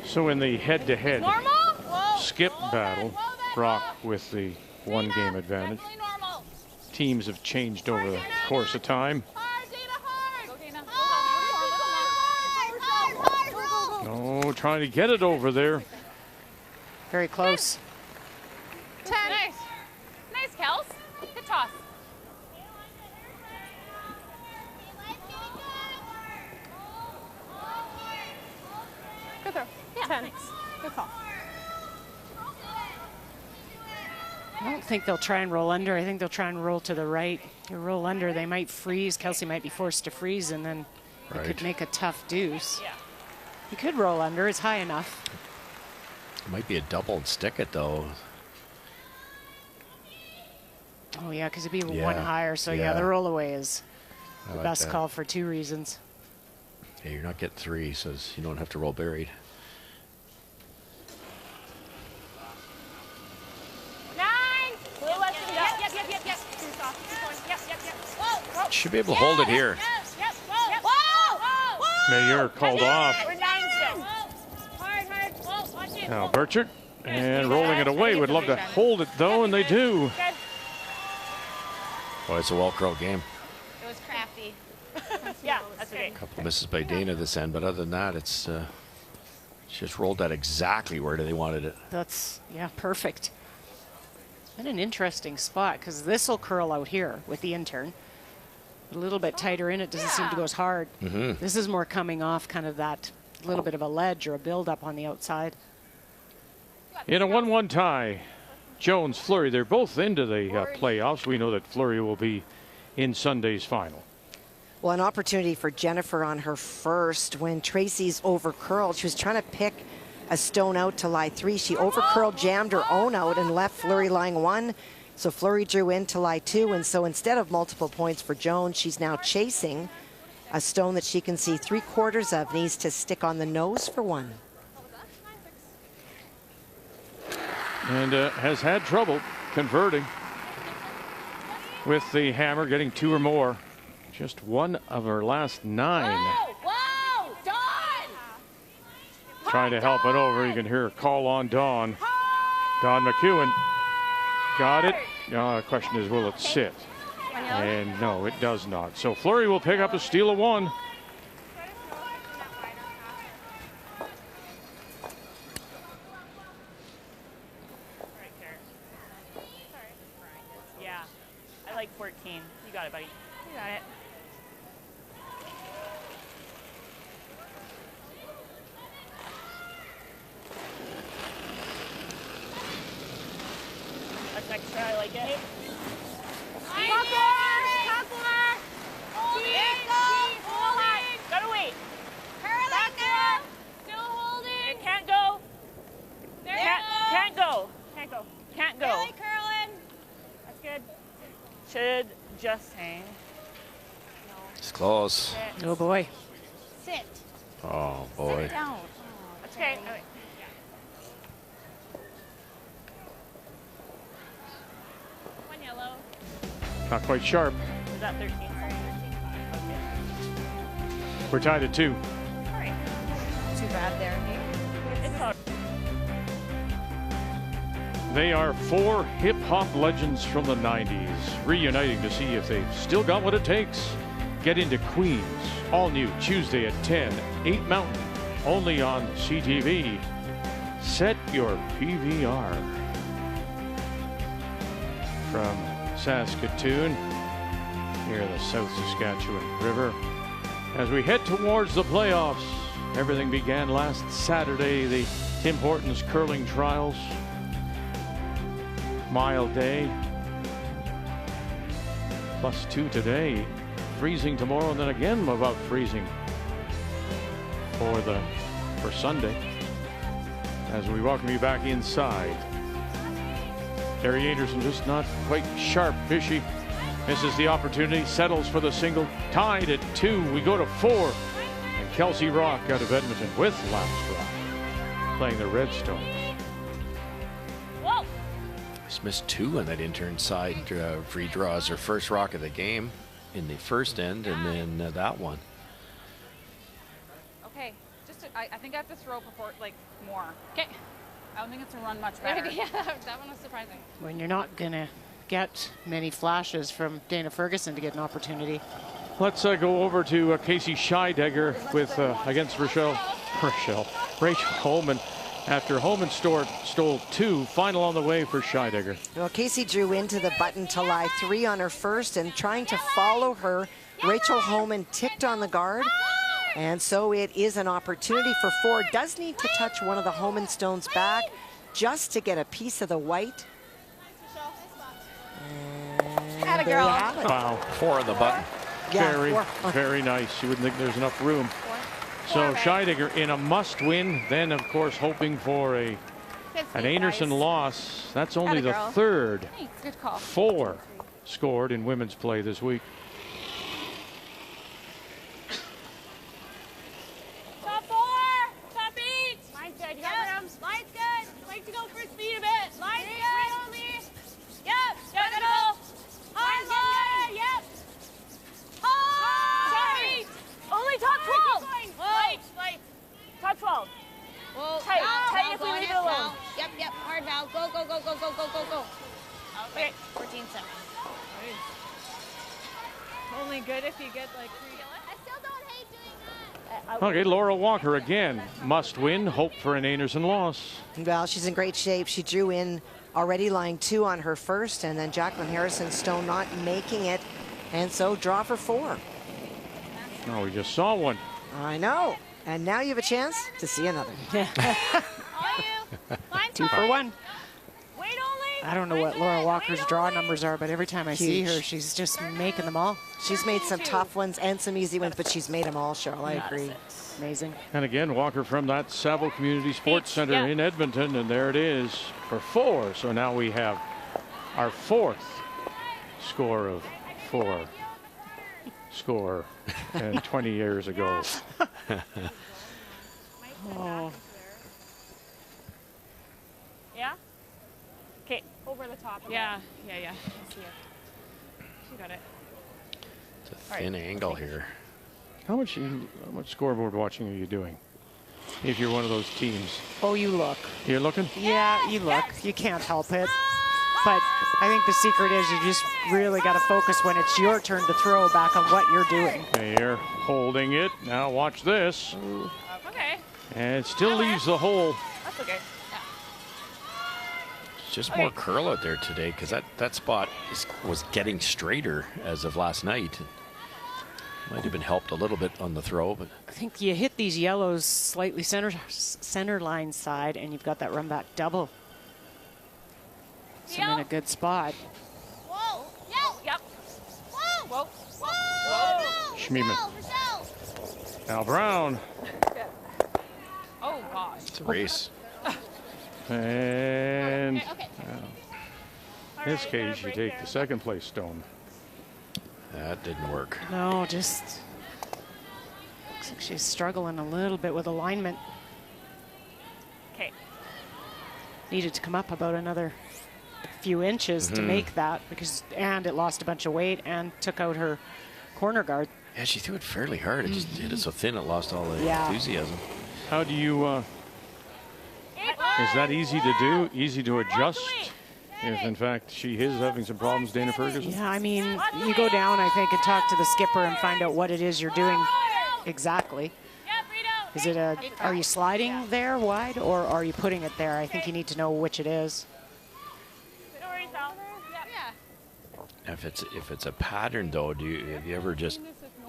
So in the head-to-head Normal? Whoa. skip battle, Rocque with the one-game advantage. Definitely normal. Teams have changed over the course of time. Hard, Dana, hard. Go, Dana. Oh, trying to get it over there. Very close. 10. Nice. Nice, Kels. Good toss. Good throw. Yeah, 10. Thanks. Good call. I don't think they'll try and roll under. I think they'll try and roll to the right. You roll under, they might freeze. Kelsey might be forced to freeze, and then it could make a tough deuce. Yeah. You could roll under. It's high enough. It might be a double and stick it though. Oh, yeah, because it'd be one Yeah, higher. So, yeah, yeah. the roll away is I the like best that. call for 2 reasons. Hey, you're not getting 3, so you don't have to roll buried. 9. Blue left and go. Yep. Too soft. Keep going. Yep. Whoa. Should be able to hold it here. Yep. Whoa. Mayer called off. We're 9 still. Hard. Whoa, watch it. Now Burchard, and rolling it away. Would love to hold it though, and they do. Good. Boy, it's a well-curled game. It was crafty. Yeah, that's okay. Couple misses by Dana this end, but other than that, it's she just rolled that exactly where they wanted it. That's, yeah, perfect. And an interesting spot, because this will curl out here with the intern. A little bit tighter in, it doesn't seem to go as hard. This is more coming off kind of that little bit of a ledge or a build-up on the outside. In a 1-1 tie, Jones, Fleury, they're both into the playoffs. We know that Fleury will be in Sunday's final. Well, an opportunity for Jennifer on her first when Tracy's over curled. She was trying to pick a stone out to lie 3. She over curled, jammed her own out, and left Fleury lying 1. So Fleury drew in to lie 2. And so instead of multiple points for Jones, she's now chasing a stone that she can see 3/4 of, needs to stick on the nose for 1. And has had trouble converting with the hammer, getting 2 or more. Just one of her last 9. Whoa, Dawn! Trying to help it over. You can hear her call on Dawn. Dawn McEwen got it. The question is, will it sit? And no, it does not. So Fleury will pick up a steal of 1. Yeah, I like 14. You got it, buddy. You got it. That's extra. I like it. Gotta wait. Still holding. It can't go. Can't go. Can't go. That's good. Should just hang. It's close. Oh, boy. Sit. Oh, boy. Down. That's okay. All right. One yellow. Not quite sharp. Is that 13? Okay. We're tied at 2. All right. Too bad there. It's all right. They are 4 hip-hop legends from the 90s, reuniting to see if they've still got what it takes. Get into Queens, all new Tuesday at 10, 8 Mountain, only on CTV. Set your PVR. From Saskatoon, near the South Saskatchewan River, as we head towards the playoffs Everything began last Saturday, the Tim Hortons curling trials. Mild day. +2 today. Freezing tomorrow, and then again about freezing for Sunday. As we welcome you back inside. Terry Einarson just not quite sharp, is she? Misses the opportunity, settles for the single, tied at 2. We go to 4. And Kelsey Rocque out of Edmonton with last rock, playing the Redstones. Whoa! Just missed 2 on that intern side free draws. Her first rock of the game in the first end, and then that one. Okay, I think I have to throw before, like, more. Okay. I don't think it's a run much better. Yeah, that one was surprising. When you're not going to get many flashes from Dana Ferguson to get an opportunity. Let's go over to Casey Scheidegger with against Rachel Holman. After Holman stole 2, final on the way for Scheidegger. Well, Casey drew into the button to lie 3 on her first, and trying to follow her, Rachel Holman ticked on the guard. And so it is an opportunity for 4. Does need to touch one of the Holman stones back just to get a piece of the white. And there you have it. Wow. 4 on the button. Yeah, Very nice. You wouldn't think there's enough room. So Scheidegger in a must-win, then of course hoping for an Einarson loss. That's only the 3rd. Good call. 4 scored in women's play this week. Top 4! Top 8! Line's good. You got room? Line's good. Like to go for speed a bit. Line's good. Only. Yep. Yep. Go. Hard line. Yep. Top 8. Only top 12. Light. Top 12. Whoa, Tight. valve, Tight if we valve, leave it valve. alone. Yep, hard valve. Go. Okay. 14-7. Only good if you get, like, 3. I still don't hate doing that. Okay, Laura Walker again. Must win. Hope for an Einarson loss. Well, she's in great shape. She drew in already lying 2 on her first, and then Jacqueline Harrison Stone not making it. And so draw for 4. Oh, we just saw one. I know. And now you have a chance to see another. 2 for 1. Wait only. I don't know what Laura Walker's draw numbers are, but every time I see her, she's just making them all. She's made some tough ones and some easy ones, but she's made them all, Cheryl. I agree. Amazing. And again, Walker from that Saville Community Sports Center in Edmonton, and there it is for 4. So now we have our 4th score of 4 score and 20 years ago. Oh. Yeah? Okay, over the top. Yeah. I see it. She got it. It's a thin angle here. How much scoreboard watching are you doing? If you're one of those teams. Oh, you look. You're looking? Yeah, you look. You can't help it. But I think the secret is you just really got to focus when it's your turn to throw back on what you're doing. They're holding it. Now watch this. Okay. And it still leaves the hole. That's okay. It's just more curl out there today, because that spot was getting straighter as of last night. Might have been helped a little bit on the throw, but I think you hit these yellows slightly center line side, and you've got that run back double. So I'm in a good spot. Whoa. Yep. Whoa. Schmeeman. Al Brown. Oh, gosh. it's a race. And Okay. in this case, you take the 2nd place stone. That didn't work. No, just looks like she's struggling a little bit with alignment. Okay. Needed to come up about another few inches to make that, and it lost a bunch of weight and took out her corner guard. Yeah, she threw it fairly hard. It just hit it so thin it lost all the enthusiasm. How do you, is that easy to do? Easy to adjust? If in fact she is having some problems, Dana Ferguson? Yeah, I mean, you go down, I think, and talk to the skipper and find out what it is you're doing exactly. Is it are you sliding there wide, or are you putting it there? I think you need to know which it is. If it's a pattern, though, have you ever just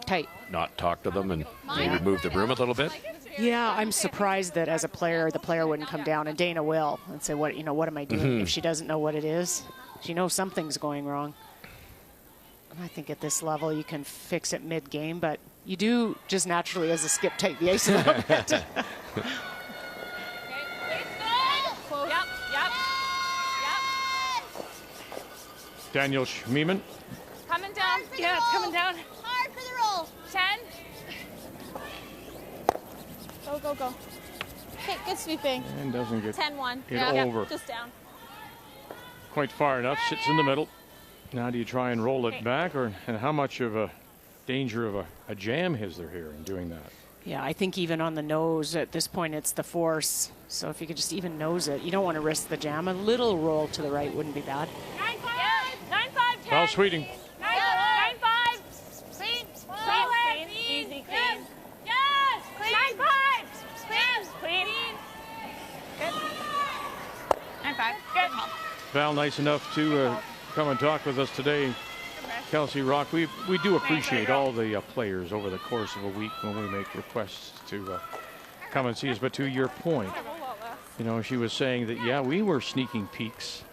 Tight. not talk to them and maybe move the broom a little bit? Yeah, I'm surprised that as a player, the player wouldn't come down, and Dana will, and say, "What am I doing?" If she doesn't know what it is, she knows something's going wrong. And I think at this level, you can fix it mid-game, but you do just naturally, as a skip, take the ice a little bit. Daniel Schmiemann. Coming down. Yeah, it's coming down. Hard for the roll. 10. Go, go, go. Okay, good sweeping. And doesn't get 10-1. it over. Just down. Quite far enough, sits in the middle. Now do you try and roll it back, and how much of a danger of a jam is there here in doing that? Yeah, I think even on the nose, at this point, it's the force. So if you could just even nose it, you don't want to risk the jam. A little roll to the right wouldn't be bad. 9-5. 9-5. Foul Sweeting. 9-5. Clean. Clean. Easy, clean. Yes. Clean. 9-5. Clean. Clean. Good. 9-5. Good. Val, nice enough to come and talk with us today. Kelsey, Rocque, we do appreciate all the players over the course of a week when we make requests to come and see us. But to your point, you know, she was saying that, yeah, we were sneaking peeks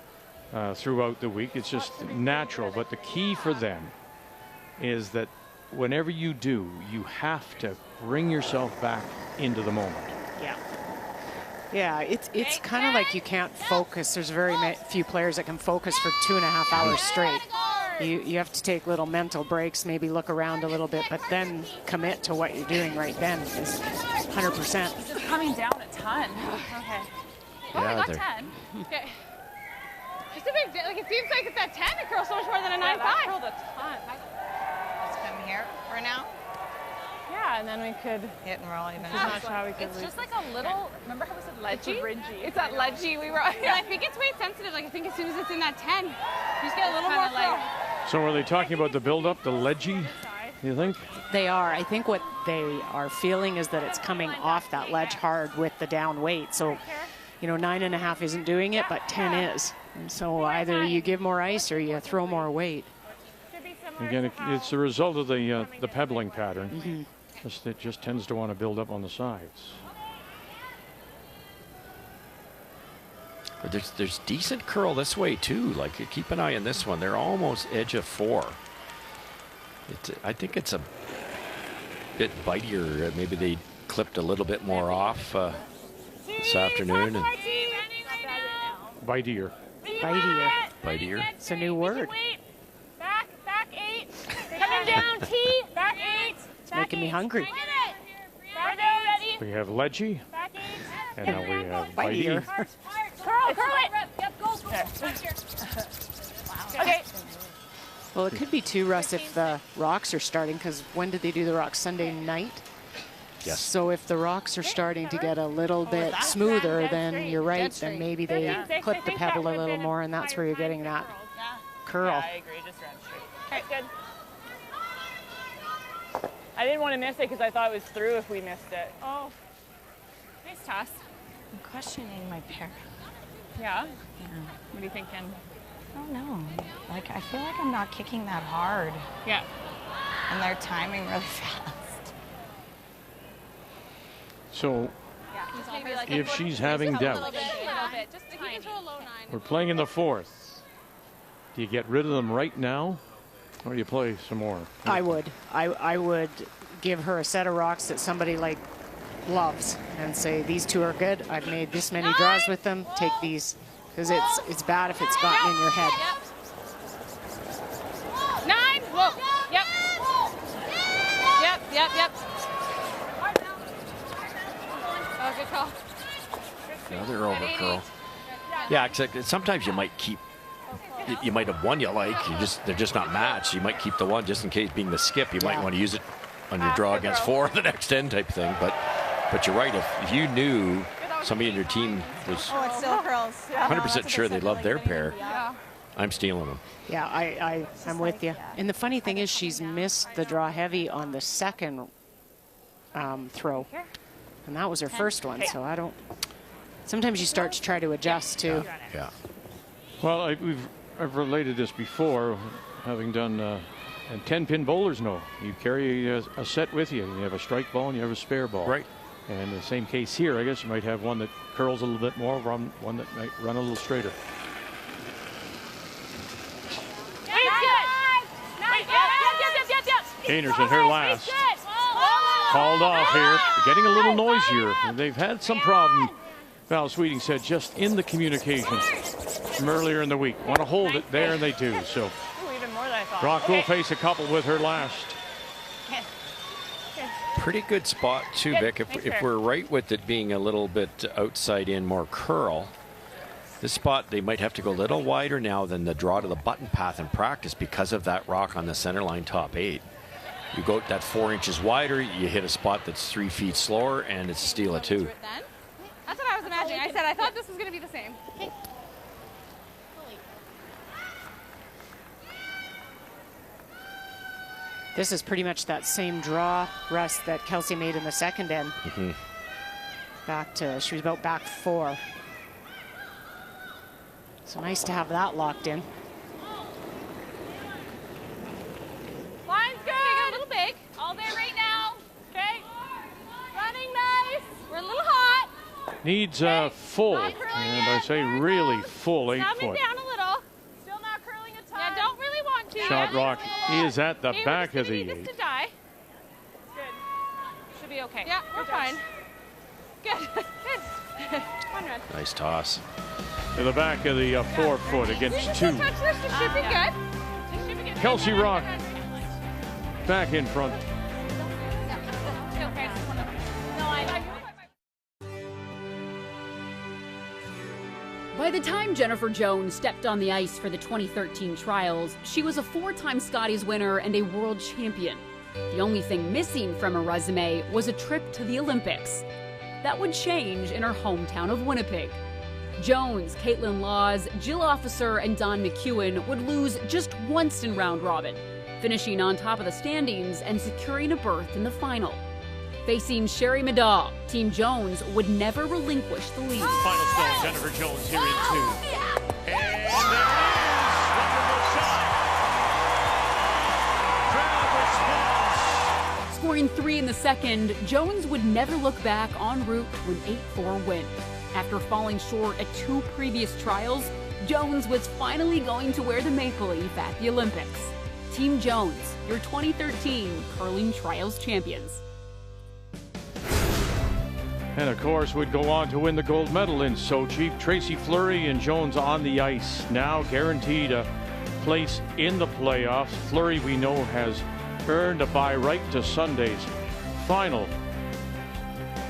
throughout the week. It's just natural. But the key for them is that whenever you do, you have to bring yourself back into the moment. Yeah. Yeah, it's kind of like you can't focus. There's very few players that can focus for 2.5 hours straight. You have to take little mental breaks, maybe look around a little bit, but then commit to what you're doing right then is 100%. This is coming down a ton. Okay. Oh, Yeah, I got they're- 10. Okay. Just a big, like, it seems like it's that 10 it curls so much more than a 9-5. That curled a ton. Let's come here for now. Yeah, and then we could Hit and roll even. I'm not sure how we could It's just like a little, remember how we said ledgy? ridgy. It's that ledgy. And I think it's weight sensitive. Like, I think as soon as it's in that 10, you just get a little more curl. So are they talking about the build-up, the ledgy, you think? They are. I think what they are feeling is that it's coming off that ledge hard with the down weight. So, you know, 9.5 isn't doing it, but 10 is. And so either you give more ice or you throw more weight. Again, it's the result of the pebbling pattern. It just tends to want to build up on the sides. But there's decent curl this way too. Like, keep an eye on this one. They're almost edge of 4. I think it's a bit bitier. Maybe they clipped a little bit more off this afternoon. And Bitier. Bitier. bitier. It's a new word. Back 8. Coming down, T. Back 8. It's making me hungry. Back 8. We have ledgy, Back 8. and now we have Bitier. bitey. Curl it. Yep, go. Okay. Well, it could be too, Russ, if the Rocks are starting, because when did they do the Rocks? Sunday night? Yes. So if the Rocks are starting to get a little bit smoother, then you're right, then maybe they clip the pebble a little more, and that's where you're getting that curl. I agree, just run straight. Okay, good. I didn't want to miss it because I thought it was through if we missed it. Oh, nice toss. I'm questioning my pair. Yeah? Yeah. What are you thinking? I don't know. Like, I feel like I'm not kicking that hard, Yeah. and they're timing really fast. So Maybe like if she's having doubts, Just he can throw a low 9. we're playing in the 4th. Do you get rid of them right now, or do you play some more? I would. I would give her a set of rocks that somebody like loves and say, these two are good. I've made this many draws with them. Take these. Because it's bad if it's gotten in your head. 9. Whoa. Yep. Oh, good call. Another over curl. Yeah, except sometimes you might keep. You might have one you like. They're just not matched. You might keep the one just in case, being the skip. You might want to use it on your draw against 4 the next 10 type thing. But you're right. If you knew somebody in your team was Oh, it still curls. 100% sure they love their pair, Yeah. I'm stealing them. Yeah, I'm with you. And the funny thing is she's missed the draw heavy on the second throw. And that was her first one, so I don't... Sometimes you start to try to adjust, too. Yeah. Well, I've related this before, having done, and 10-pin bowlers know. You carry a set with you. You have a strike ball and you have a spare ball. Right. And the same case here, I guess you might have one that curls a little bit more, one that might run a little straighter. Einarson, her last. Called off here, getting a little noisier. And they've had some problem, Val Sweeting said, just in the communication from earlier in the week. Want to hold it there, and they do. So Rocque will face a couple with her last. Pretty good spot too, Vic. If we're right with it being a little bit outside in, more curl, this spot they might have to go a little wider now than the draw to the button path in practice because of that rock on the center line top 8. You go that 4 inches wider, you hit a spot that's 3 feet slower, and it's a steal of 2. That's what I was imagining. I said I thought this was going to be the same. This is pretty much that same draw, Russ, that Kelsey made in the second end. Back to, she was about back 4. So nice to have that locked in. Line's good. Okay, a little big. All day right now. Okay. Running nice. We're a little hot. Needs a full, and I say really full 8 foot. Down a little. Still not curling a ton. Yeah, don't really want to. Shot Rocque is at the back of the 8. Good. Should be okay. Yeah, we're fine. Good. Good. One run. Nice toss. To the back of the 4 foot against 2. Touch this. It should be good. Kelsey Rocque back in front. By the time Jennifer Jones stepped on the ice for the 2013 trials, she was a 4-time Scotties winner and a world champion. The only thing missing from her resume was a trip to the Olympics. That would change in her hometown of Winnipeg. Jones, Caitlin Laws, Jill Officer, and Don McEwen would lose just once in round robin, finishing on top of the standings and securing a berth in the final. Facing Sherry Middaugh, Team Jones would never relinquish the lead. Final stone, Jennifer Jones here in 2. And there it is! Wonderful shot! Crowd response! Scoring 3 in the second, Jones would never look back en route to an 8-4 win. After falling short at 2 previous trials, Jones was finally going to wear the maple leaf at the Olympics. Team Jones, your 2013 curling trials champions. And of course would go on to win the gold medal in Sochi. Tracy Fleury and Jones on the ice, now guaranteed a place in the playoffs. Fleury, we know, has earned a bye right to Sunday's final.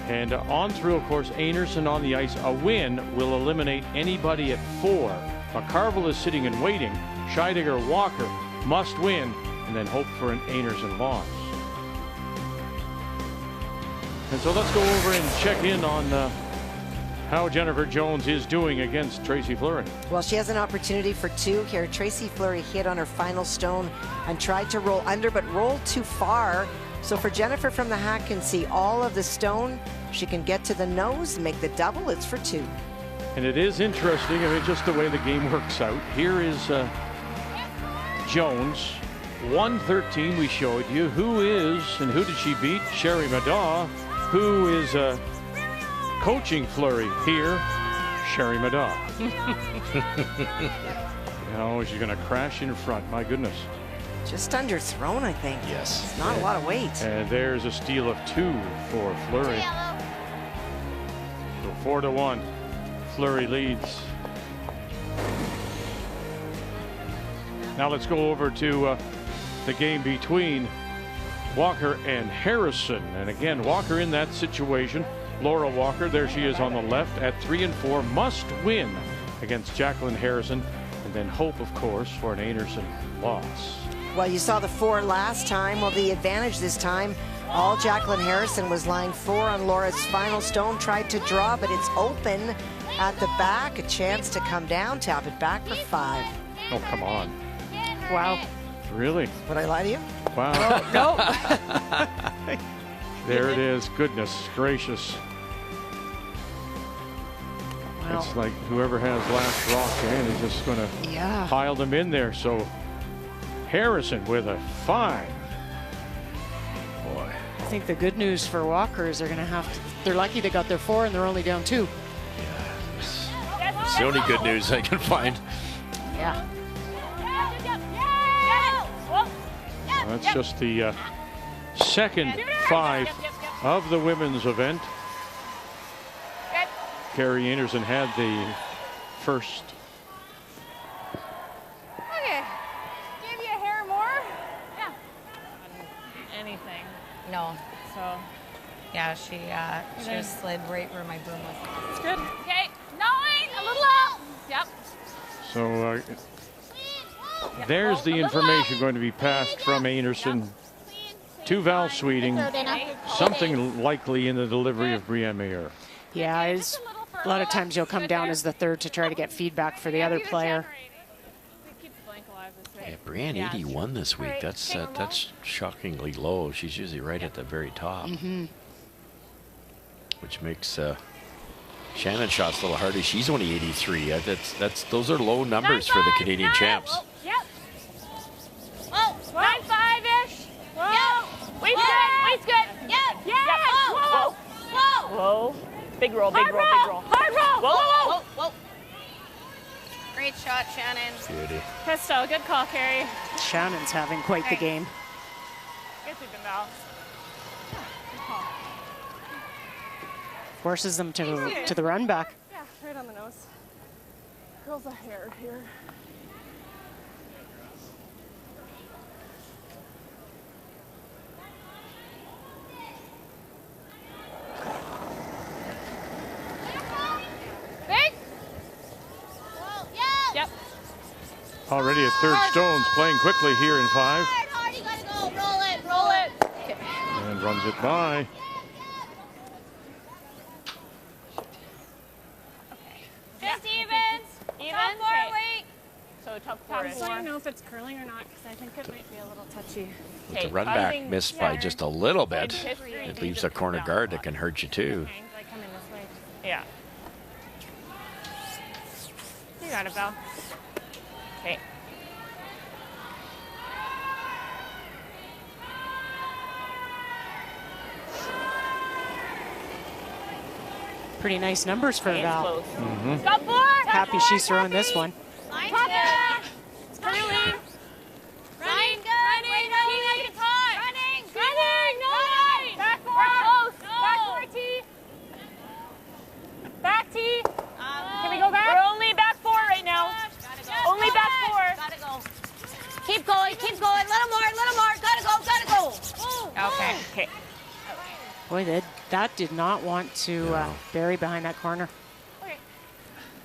And on through, of course, Einarson on the ice. A win will eliminate anybody at 4. McCarville is sitting and waiting. Scheidegger, Walker must win and then hope for an Einarson loss. And so let's go over and check in on how Jennifer Jones is doing against Tracy Fleury. Well, she has an opportunity for 2 here. Tracy Fleury hit on her final stone and tried to roll under, but rolled too far. So for Jennifer from the hack can see all of the stone. She can get to the nose and make the double. It's for 2. And it is interesting, I mean, just the way the game works out. Here is Jones, 113 we showed you. Who is, and who did she beat? Sherry Middaugh. Who is coaching Fleury here? Sherry Middaugh. Oh, she's going to crash in front. My goodness. Just underthrown, I think. Yes. It's not a lot of weight. And there's a steal of 2 for Fleury. So 4-1. Fleury leads. Now let's go over to the game between Walker and Harrison. And again, Walker in that situation. Laura Walker, there she is on the left at 3-4, must win against Jacqueline Harrison, and then hope, of course, for an Einarson loss. Well, you saw the 4 last time. Well, the advantage this time, all Jacqueline Harrison was line 4 on Laura's final stone, tried to draw, but it's open at the back. A chance to come down, tap it back for 5. Oh, come on. Wow. Really? Would I lie to you? Wow. No. There it is. Goodness gracious. Wow. It's like whoever has last rock is just going to pile them in there. So Harrison with a 5. Boy. I think the good news for Walkers are going to have to, they're lucky they got their 4 and they're only down 2. It's the only good news I can find. Yeah. That's just the second 5 of the women's event. Carrie Einarson had the first. Okay. Give you a hair more? Yeah. Anything. No. So. Yeah, she just slid right where my broom was. It's good. Okay. 9. A little up. Yep. So there's the information going to be passed from Einarson to Val Sweeting. Something likely in the delivery of Brienne Mayer. Yeah, a lot of times you'll come down as the third to try to get feedback for the other player. Yeah, Brienne 81 this week. That's shockingly low. She's usually right at the very top, which makes Shannon shots a little harder. She's only 83. Those are low numbers for the Canadian champs. Yep. Oh, 9-5-ish. Whoa. Waist good. Waist good. Yep. Yeah. Whoa. Whoa. Whoa. Big roll, big roll, big roll. Hard roll. Whoa, whoa, whoa. Great shot, Shannon. Beauty. Pistol, good call, Carrie. Shannon's having quite the game. Guess we've been Val. Good call. Forces them to the run back. Yeah, right on the nose. Girls a hair here. Big. Yep. Already at third stones, playing quickly here in 5. Hard, you gotta go. Roll it. Roll it. And runs it by. Just evens. Top 4 Okay. weight. So top 4. Just so you know if it's curling or not, because I think it might be a little touchy. With the run back missed by just a little bit, it leaves a corner guard that can hurt you too. Like coming this way. Yeah. You got it, Val. Okay. Pretty nice numbers for Val. Top 4. Happy she's throwing this one. Line good. It's curling. Running good. Wait, no, it's hot. Running. No line. Back 4. We're close. Back 4 T. Back T. Can we go back? We're only back 4 right now. Only back 4. Gotta go. Keep going. Keep going. Little more. Gotta go. Gotta go. Okay. Okay. Boy, that did not want to bury behind that corner. Okay.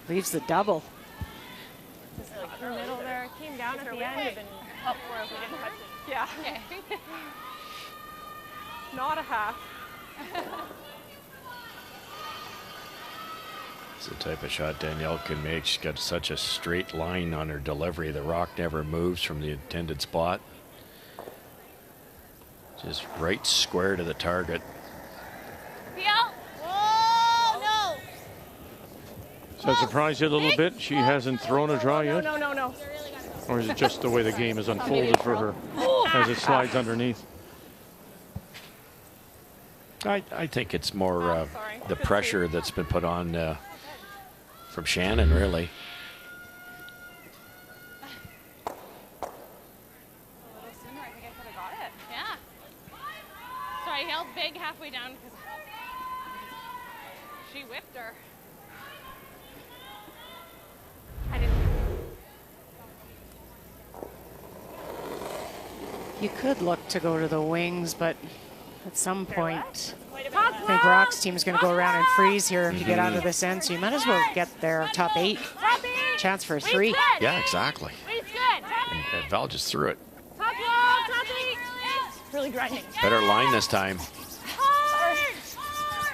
Leaves the double. Just like the middle there. Came down at the end and up 4 if we didn't touch it. Yeah. Okay. Not a half. It's the type of shot Danielle can make. She's got such a straight line on her delivery. The rock never moves from the intended spot. Just right square to the target. Whoa, no. Does that surprise you a little bit? She hasn't thrown a draw yet? No. Or is it just the way the game is unfolded for her as it slides underneath? I think it's more the pressure that's been put on from Shannon, really. A little sooner, I think I could have got it. Yeah. So I held big halfway down because she whipped her. I didn't. You could look to go to the wings, but at some point, I think Rocque's team is going to go around and freeze here if you get out of this end, so you might as well get their top 8. Chance for a 3. Yeah, exactly. And Val just threw it. Top 8. Really grinding. Better line this time.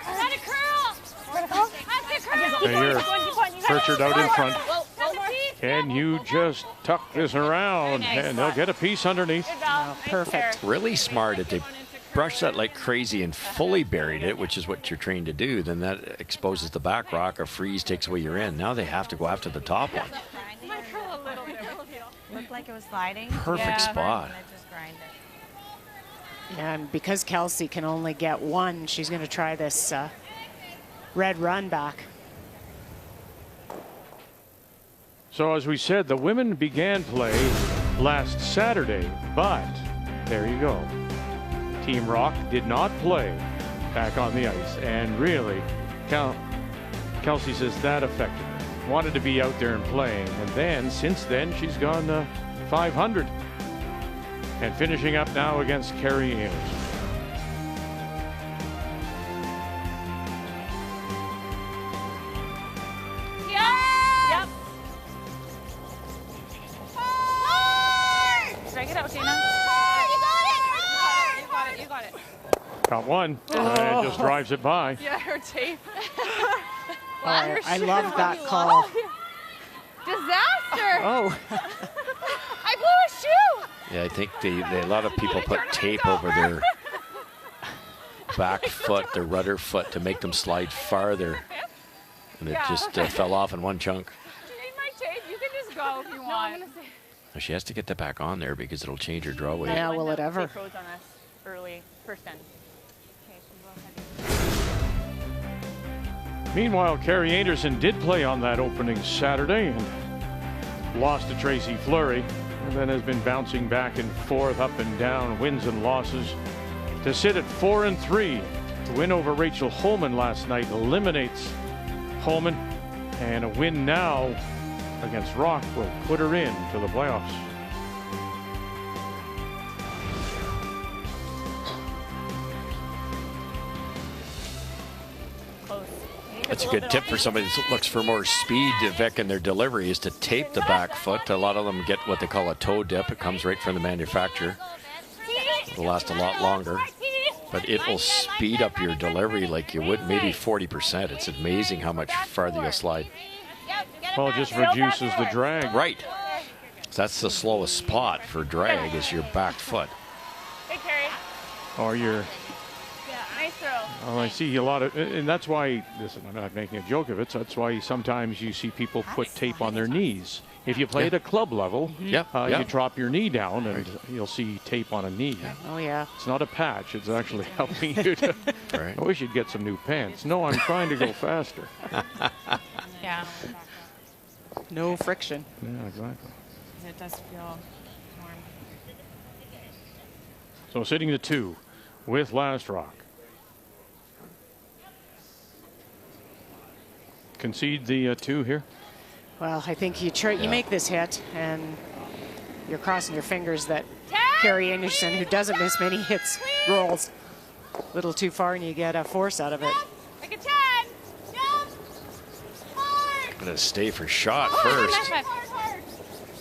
Let it curl. There you're Pritchard out in front. Can you just tuck this around? And they'll get a piece underneath. Oh, perfect. Really smart if they brush that like crazy and fully buried it, which is what you're trained to do, then that exposes the back rock or freeze takes away your end. Now they have to go after the top one. Looked like it was sliding. Perfect spot. And I just grind it. And because Kelsey can only get one, she's going to try this red run back. So as we said, the women began play last Saturday, but there you go. Team Rocque did not play back on the ice, and really, Kelsey says that affected her. Wanted to be out there and playing, and then since then she's gone 500 and finishing up now against Carrie Einarson. Yep. Drag it out, Dana. You got it. Got one, and just drives it by. Yeah, her tape. I love that call. Disaster! Oh. I blew a shoe! Yeah, I think a lot of people put tape over their back foot, their rudder foot, to make them slide farther. And it just fell off in one chunk. Do you need my tape? You can just go if you want. No, I'm gonna say. She has to get that back on there because it'll change her draw weight. Yeah, will it ever? Tape roads on us early, first end. Okay, so go ahead. Meanwhile, Carrie Einarson did play on that opening Saturday and lost to Tracy Fleury, and then has been bouncing back and forth, up and down, wins and losses, to sit at 4-3. The win over Rachel Holman last night eliminates Holman, and a win now against Rocque will put her into the playoffs. That's a good tip for somebody that looks for more speed, Vic, in their delivery, is to tape the back foot. A lot of them get what they call a toe dip. It comes right from the manufacturer. It'll last a lot longer, but it will speed up your delivery like you would, maybe 40%. It's amazing how much farther you'll slide. Well, it just reduces the drag. Right. That's the slowest spot for drag, is your back foot. Hey, Carrie. Or your... Nice throw. Oh, I see a lot of, and that's why, listen, I'm not making a joke of it, so that's why sometimes you see people put tape on their knees. If you play at a club level, you drop your knee down and you'll see tape on a knee. Oh, yeah. It's not a patch, it's actually helping you to, I wish you'd get some new pants. No, I'm trying to go faster. Yeah. No friction. Yeah, exactly. It does feel warm. So sitting to 2 with last Rocque. Concede the 2 here? Well, I think you make this hit, and you're crossing your fingers that Carrie Einarson, who doesn't miss many hits, rolls a little too far, and you get a force out of it. Like a 10. Gonna stay for shot first.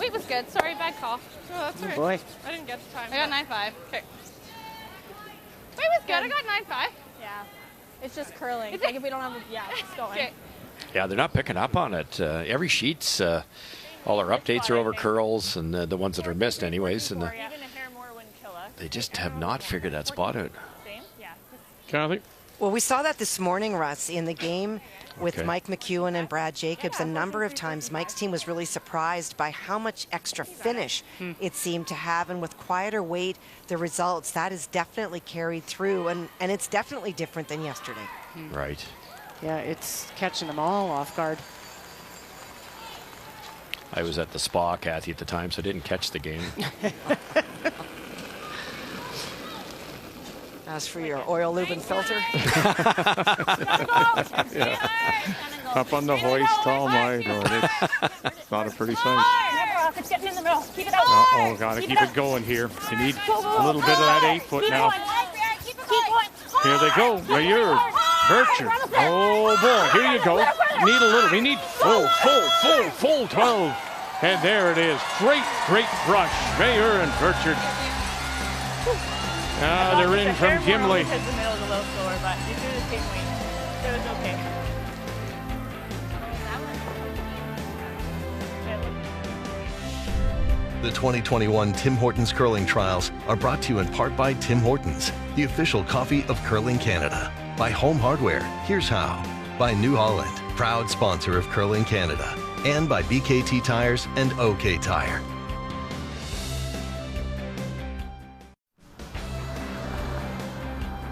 Wait was good. Sorry, bad call. Oh, that's all right. Boy. I didn't get the time. I got 9.5. Okay. Wait was good. I got 9.5. Yeah. It's just curling. Like if we don't have a, it's going. Okay. Yeah, they're not picking up on it. Every sheet's, all our updates are over curls, and the ones that are missed anyways. And they just have not figured that spot out. Kathy? Well, we saw that this morning, Russ, in the game with Mike McEwen and Brad Jacobs. A number of times Mike's team was really surprised by how much extra finish it seemed to have, and with quieter weight, the results, that is definitely carried through, and it's definitely different than yesterday. Right. Yeah, it's catching them all off guard. I was at the spa, Kathy, at the time, so I didn't catch the game. As for your oil, lube, and filter. Up on the hoist all night, or it's not a pretty sight. It's getting in the middle. Keep it out. Oh, gotta keep it going here. You need a little bit of that 8-foot now. Here they go. Mayer, Bircher. Oh boy, here you go. Need a little. We need full 12. And there it is. Great brush. Mayer and Bircher. Now they're in from Gimli. Because the middle is a little slower, but you do the same weight. So it's okay. The 2021 Tim Hortons Curling Trials are brought to you in part by Tim Hortons, the official coffee of Curling Canada. By Home Hardware, here's how. By New Holland, proud sponsor of Curling Canada. And by BKT Tires and OK Tire.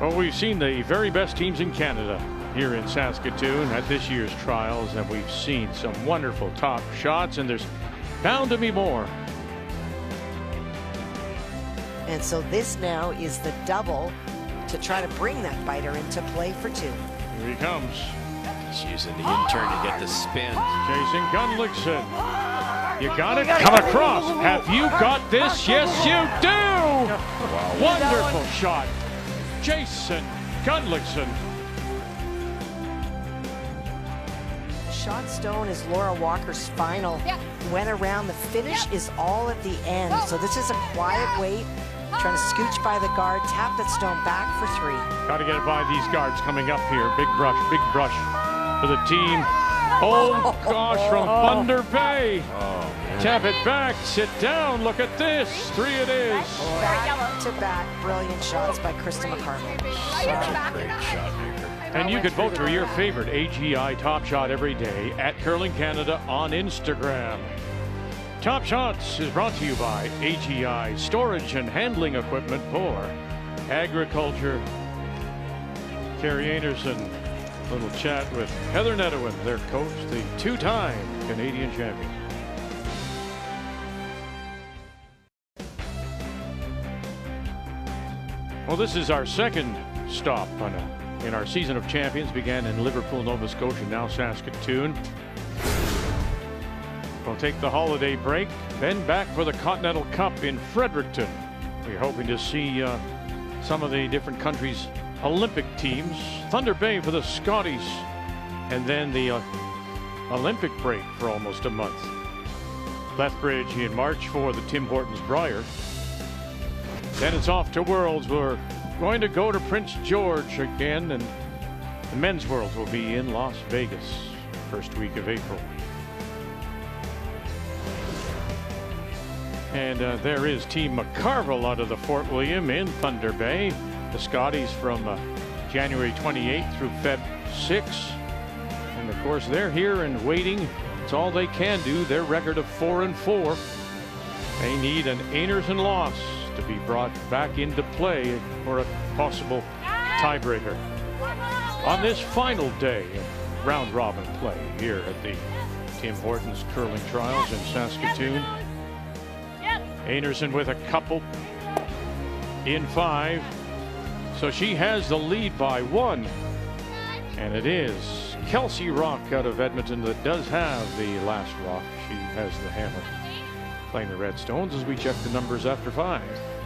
Well, we've seen the very best teams in Canada here in Saskatoon at this year's trials, and we've seen some wonderful top shots, and there's bound to be more. And so this now is the double to try to bring that biter into play for two. Here he comes. He's using the in-turn to get the spin. Jason Gunlickson. You got it? Come across. Have you got this? Yes, you do! Wow. Wonderful shot. Jason Gunlickson. Shot stone is Laura Walker's final. Went around. The finish is all at the end. So this is a quiet wait. Trying to scooch by the guard, tap that stone back for three. Got to get it by these guards coming up here. Big brush for the team. Oh gosh, from Thunder Bay. Tap it back, sit down, look at this. Three it is. Back to back, brilliant shots by Krista McCarville. Such a great shot maker. And you can vote for your favorite AGI Top Shot every day at Curling Canada on Instagram. Top Shots is brought to you by AGI, storage and handling equipment for agriculture. Carrie Einarson, little chat with Heather Nedowin, their coach, the two-time Canadian champion. Well, this is our second stop in our season of champions. Began in Liverpool, Nova Scotia, now Saskatoon. We'll take the holiday break, then back for the Continental Cup in Fredericton. We're hoping to see some of the different countries' Olympic teams. Thunder Bay for the Scotties, and then the Olympic break for almost a month. Lethbridge in March for the Tim Hortons Brier. Then it's off to Worlds. We're going to go to Prince George again, and the men's Worlds will be in Las Vegas first week of April. And there is Team McCarville out of the Fort William in Thunder Bay. The Scotties from January 28th through Feb 6th. And of course, they're here and waiting. It's all they can do. Their record of 4-4. They need an Einarson loss to be brought back into play for a possible tiebreaker. On this final day of round robin play here at the Tim Hortons Curling Trials in Saskatoon. Einarson with a couple in 5. So she has the lead by 1. And it is Kelsey Rocque out of Edmonton that does have the last rock. She has the hammer playing the Red Stones as we check the numbers after 5.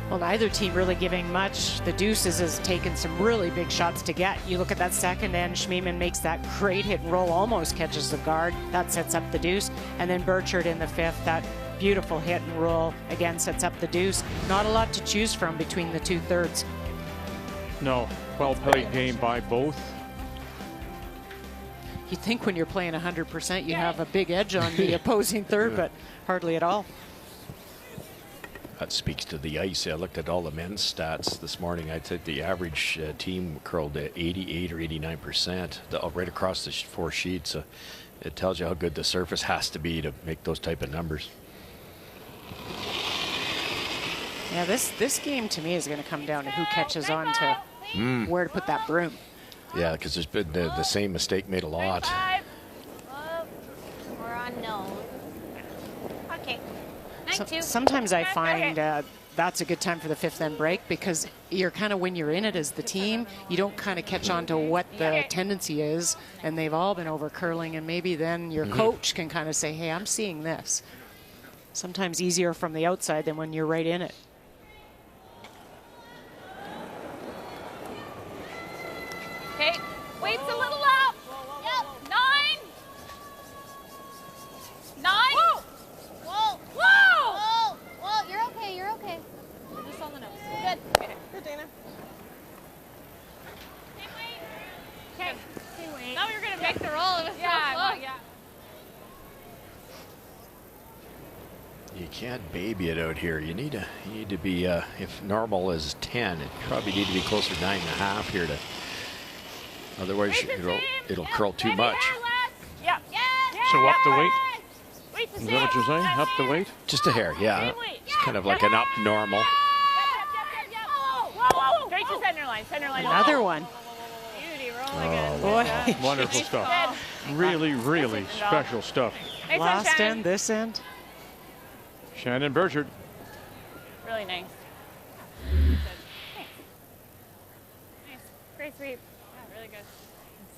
Well, neither team really giving much. The Deuces has taken some really big shots to get. You look at that second end, Schmeeman makes that great hit and roll, almost catches the guard. That sets up the deuce. And then Burchard in the 5th, that beautiful hit and roll again sets up the deuce. Not a lot to choose from between the two thirds. No, well-played game by both. You'd think when you're playing 100%, you have a big edge on the opposing third, but hardly at all. That speaks to the ice. I looked at all the men's stats this morning. I'd say the average team curled at 88 or 89% right across the 4 sheets. It tells you how good the surface has to be to make those type of numbers. Yeah, this game to me is going to come down to who catches on to where to put that broom. Yeah, because there's been the same mistake made a lot. We're on no. Okay. Sometimes I find that's a good time for the 5th end break, because you're kind of, when you're in it as the team, you don't kind of catch on to what the tendency is, and they've all been over curling, and maybe then your coach can kind of say, hey, I'm seeing this. Sometimes easier from the outside than when you're right in it. Okay, weights a little up. Yep. 9. 9. Whoa. Whoa. Whoa. Whoa. Whoa. You're okay. You're okay. Just on the nose. Good. Okay. Good, Dana. Okay. Now you're gonna make the roll. It was so close. You can't baby it out here. You need to be if normal is 10, it probably need to be closer to 9.5 here to. Otherwise, it'll curl too much. Yeah. So up the weight? Is that what you're saying? Up the weight? Just a hair, yeah. It's kind of like an up normal. Whoa. Straight to center line, center line. Another one. Beauty, roll again. Boy. Wonderful stuff. Really, really special stuff. Nice one, Last Shannon. end, this end. Shannon Burchard. Really nice. Nice. Great sweep. Yeah, really good.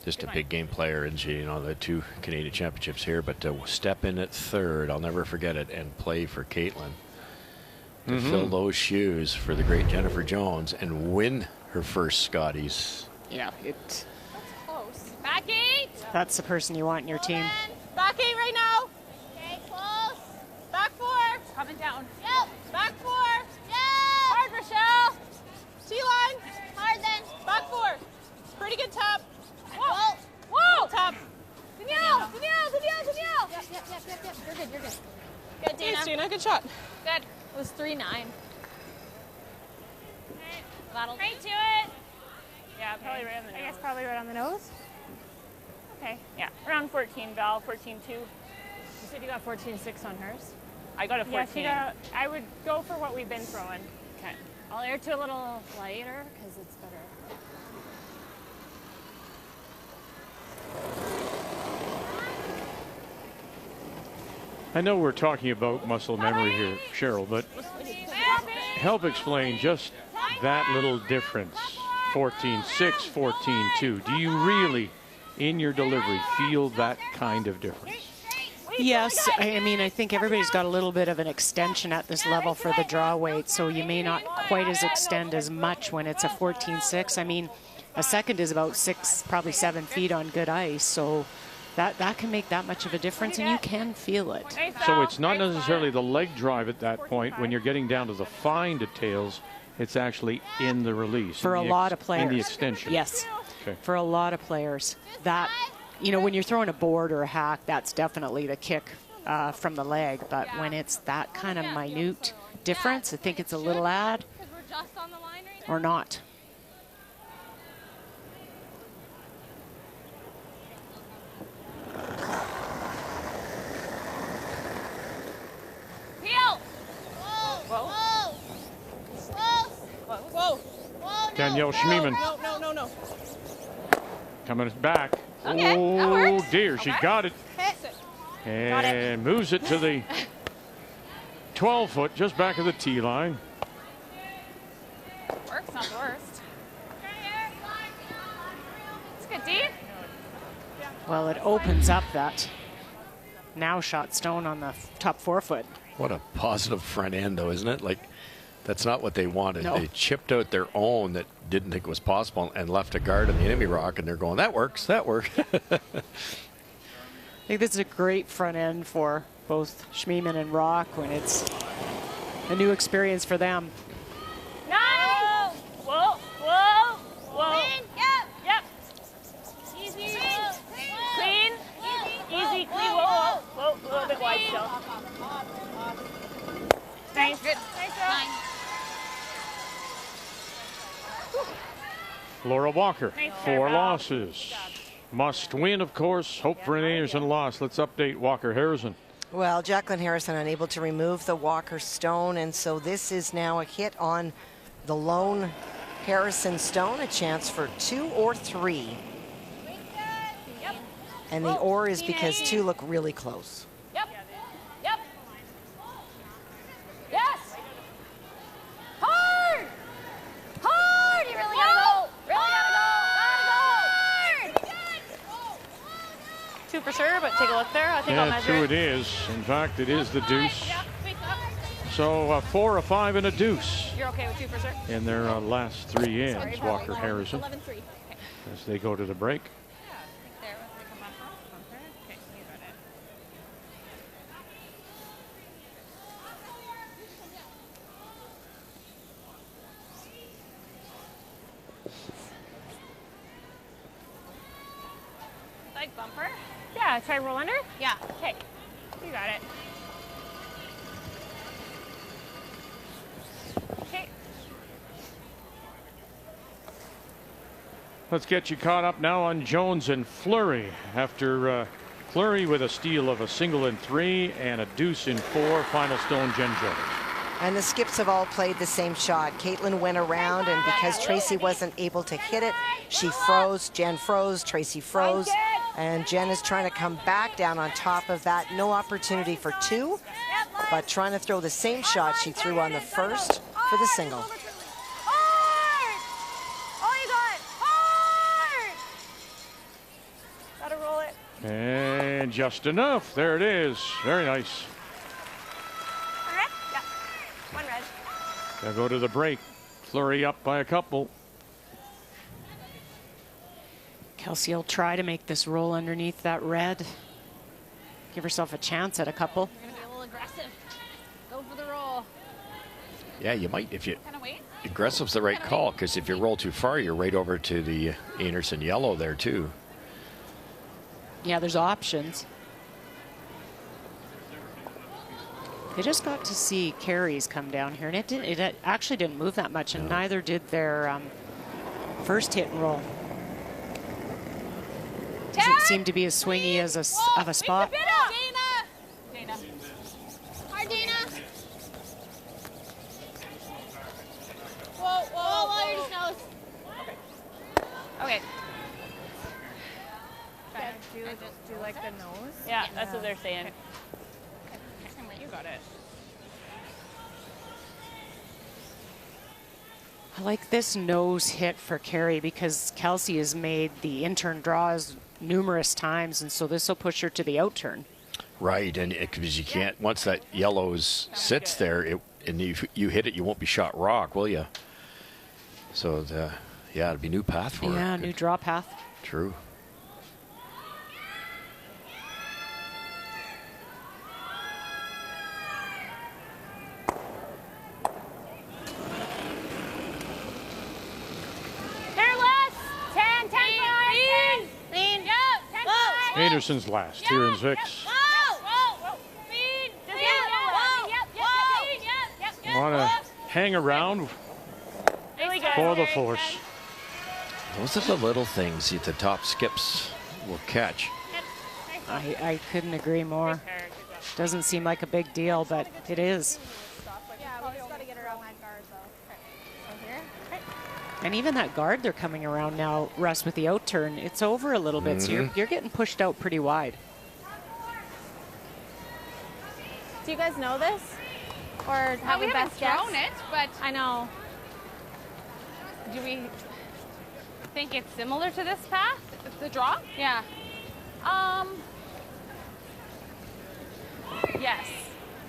Just a big game player, and she, you know, the 2 Canadian championships here, but to step in at third, I'll never forget it, and play for Caitlin. To fill those shoes for the great Jennifer Jones and win her first Scotties. Yeah, That's close. Back 8. that's the person you want in your team. Back 8 right now. Okay, close. Back 4. Coming down. Yep. Back 4. Yep. Hard, Rochelle. T-line. Hard then. Back 4. Pretty good top. Whoa. Whoa. Top. Danielle. Yep. You're good. Good, Dana. Thanks, Gina. Good shot. Good. It was 3-9. That'll right to it. Yeah, probably right on the nose. I guess probably right on the nose. Okay. Yeah, around 14, Val, 14-2. You said you got 14-6 on hers? I got a 14. Yeah, I would go for what we've been throwing. Okay. I'll air to a little lighter because it's better. I know we're talking about muscle memory here, Cheryl, but help explain just that little difference. 14-6, 14-2. Do you really, in your delivery, feel that kind of difference? Yes, I mean, I think everybody's got a little bit of an extension at this level for the draw weight, so you may not quite as extend as much when it's a 14-6. I mean, a second is about 6, probably 7 feet on good ice, so that can make that much of a difference, and you can feel it. So it's not necessarily the leg drive at that point. When you're getting down to the fine details, it's actually in the release. For a lot of players. In the extension. Yes. Okay. For a lot of players. That, you know, when you're throwing a board or a hack, that's definitely the kick from the leg. But when it's that kind of minute difference, I think it's a little add or not. Danielle Schmiemann. No. Coming back. Okay, that Oh, works. dear. She got it. And moves it to the 12-foot, just back of the tee line. Works, not the worst. It's good, D. Well, it opens up that now shot stone on the top 4 foot. What a positive front end, though, isn't it? Like, that's not what they wanted. No. They chipped out their own that didn't think it was possible and left a guard on the enemy rock, and they're going, that works, that works. I think this is a great front end for both Schmiemann and Rocque when it's a new experience for them. Nice! Whoa. Yep. Easy. Clean. Easy, clean. Whoa. A little bit wide still. Nice. Good. Nice job. Laura Walker, Nice 4 job. losses. Must win, of course. Hope for an Einarson loss. Let's update Walker Harrison. Well, Jacqueline Harrison unable to remove the Walker stone, and so this is now a hit on the lone Harrison stone, a chance for 2 or 3. Yep. And the or is because 2 look really close. Yep. Yes. Hard. You really gotta go. Gotta go. 2 for sure, but take a look there. I think I'll Yeah, measure 2 it. it is. In fact, it is the deuce. So a 4, a 5, and a deuce You're okay with 2 for sure? in their last 3 ends, Walker Harrison, 11-3. Okay. as they go to the break. Like bumper? Yeah, try roll under? Yeah. Okay. You got it. Okay. Let's get you caught up now on Jones and Fleury. After Fleury with a steal of a single in 3 and a deuce in 4, final stone Jen Jones. And the skips have all played the same shot. Caitlin went around, and because Tracy wasn't able to hit it, she froze. Jen froze, Tracy froze, and Jen is trying to come back down on top of that. No opportunity for two, but trying to throw the same shot she threw on the first for the single. Gotta roll it. And just enough. There it is. Very nice. One red. They'll go to the break. Flurry up by a couple. Kelsey will try to make this roll underneath that red. Give herself a chance at a couple. You're gonna be a little aggressive. Go for the roll. Yeah, you might if you. Kind of wait. Aggressive's the right call, because if you roll too far, you're right over to the Einarson yellow there too. Yeah, there's options. They just got to see Carey's come down here, and it actually didn't move that much, and neither did their first hit and roll. Doesn't seem to be as swingy as of a spot. Dana. Hard, Dana. Whoa, your nose. Okay. Do like the nose? Yeah, that's what they're saying. You got it. I like this nose hit for Carey because Kelsey has made the in-turn draws numerous times, and so this will push her to the out-turn. Right, and because you can't, once that yellows sits there, and you hit it, you won't be shot rock, will you? So, yeah, it'll be new path for her. Yeah, new draw path. True. Einarsson's last, here in 6. Want to hang around for the force. Those are the little things that the top skips will catch. I couldn't agree more. Doesn't seem like a big deal, but it is. And even that guard they're coming around now, Russ, with the out turn, it's over a little bit, so you're getting pushed out pretty wide. Do you guys know this? Or have we a haven't best guess? thrown it, but I know. do we think it's similar to this path? The draw? Yeah. Yes.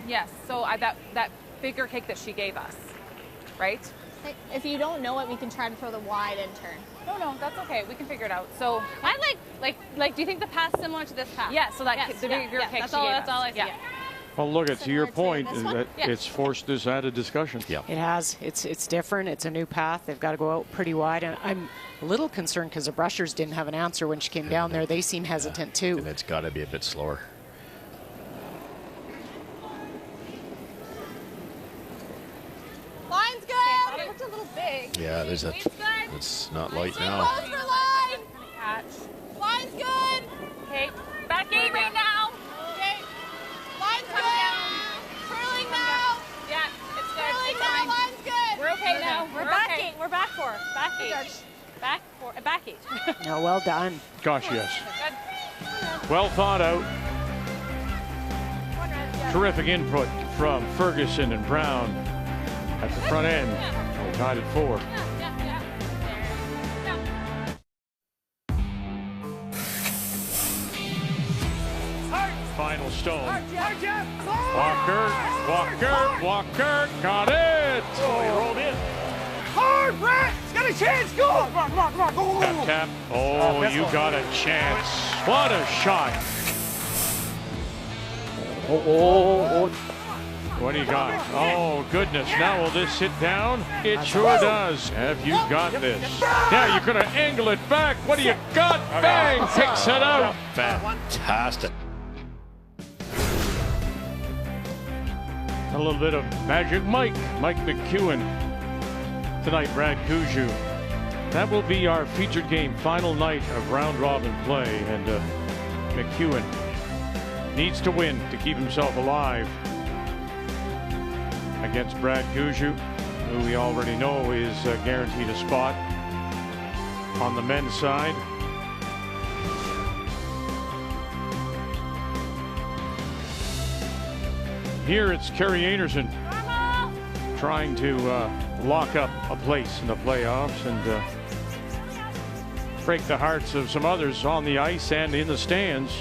Yes. So that bigger kick that she gave us, right? If you don't know it, we can try to throw the wide and turn. No, that's okay. We can figure it out. So I like. Do you think the path's similar to this path? yeah, so that the bigger kick That's she all. gave That's us. all I see. Yeah. Well, look, to your point, this is one? that Yeah. it's forced this added discussion. Yeah. It has. It's different. It's a new path. They've got to go out pretty wide. And I'm a little concerned because the brushers didn't have an answer when she came down there. They seem hesitant too. And it's got to be a bit slower. Line's good. It looked a little big. Yeah, there's a. It's not light now. Close for line. Catch. Line's good. Okay. Back 8 right now. Okay. Line's good. Curling now. Yeah, it's good. Curling It's now. fine. Line's good. We're okay now. We're back okay. 8. We're back 4. Back Good 8. George. Back 8. No, well done. Gosh, yes. Good. Well thought out. One red. Yeah. Terrific input from Ferguson and Brown at the front end. They tied at 4. Yeah. Final stone. Walker, got it. Oh, he rolled in. Hard, Brett! He's got a chance. Go! Come on, go! Tap. Oh, you got a chance. What a shot. Oh. What do you got? Oh, goodness. Now will this hit down? It sure does. Have you got this? Now you're going to angle it back. What do you got? Bang! Takes it out. Fantastic. A little bit of Magic Mike McEwen. Tonight, Brad Kuju. That will be our featured game, final night of round robin play. And McEwen needs to win to keep himself alive. against Brad Gushue, who we already know is guaranteed a spot on the men's side. Here it's Kerry Einarson trying to lock up a place in the playoffs and break the hearts of some others on the ice and in the stands.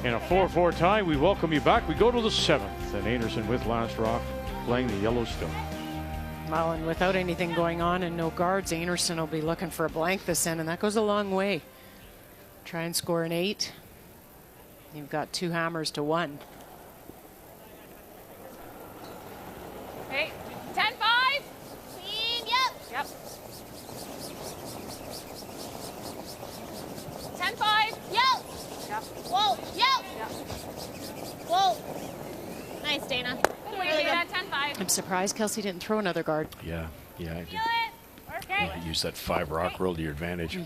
In a 4-4 tie, we welcome you back. We go to the 7th, and Einarson with last Rocque playing the Yellowstone. Well, and without anything going on and no guards, Einarson will be looking for a blank this end, and that goes a long way. Try and score an 8. You've got 2 hammers to 1. Okay, 10-5. Team, yep. Yep. 10-5. Yep. Yep. Whoa, yep. Yep. Whoa. Nice, Dana. Good way to do that, 10-5. I'm surprised Kelsey didn't throw another guard. Yeah. Feel it. Okay. Use that 5 Rocque rule to your advantage.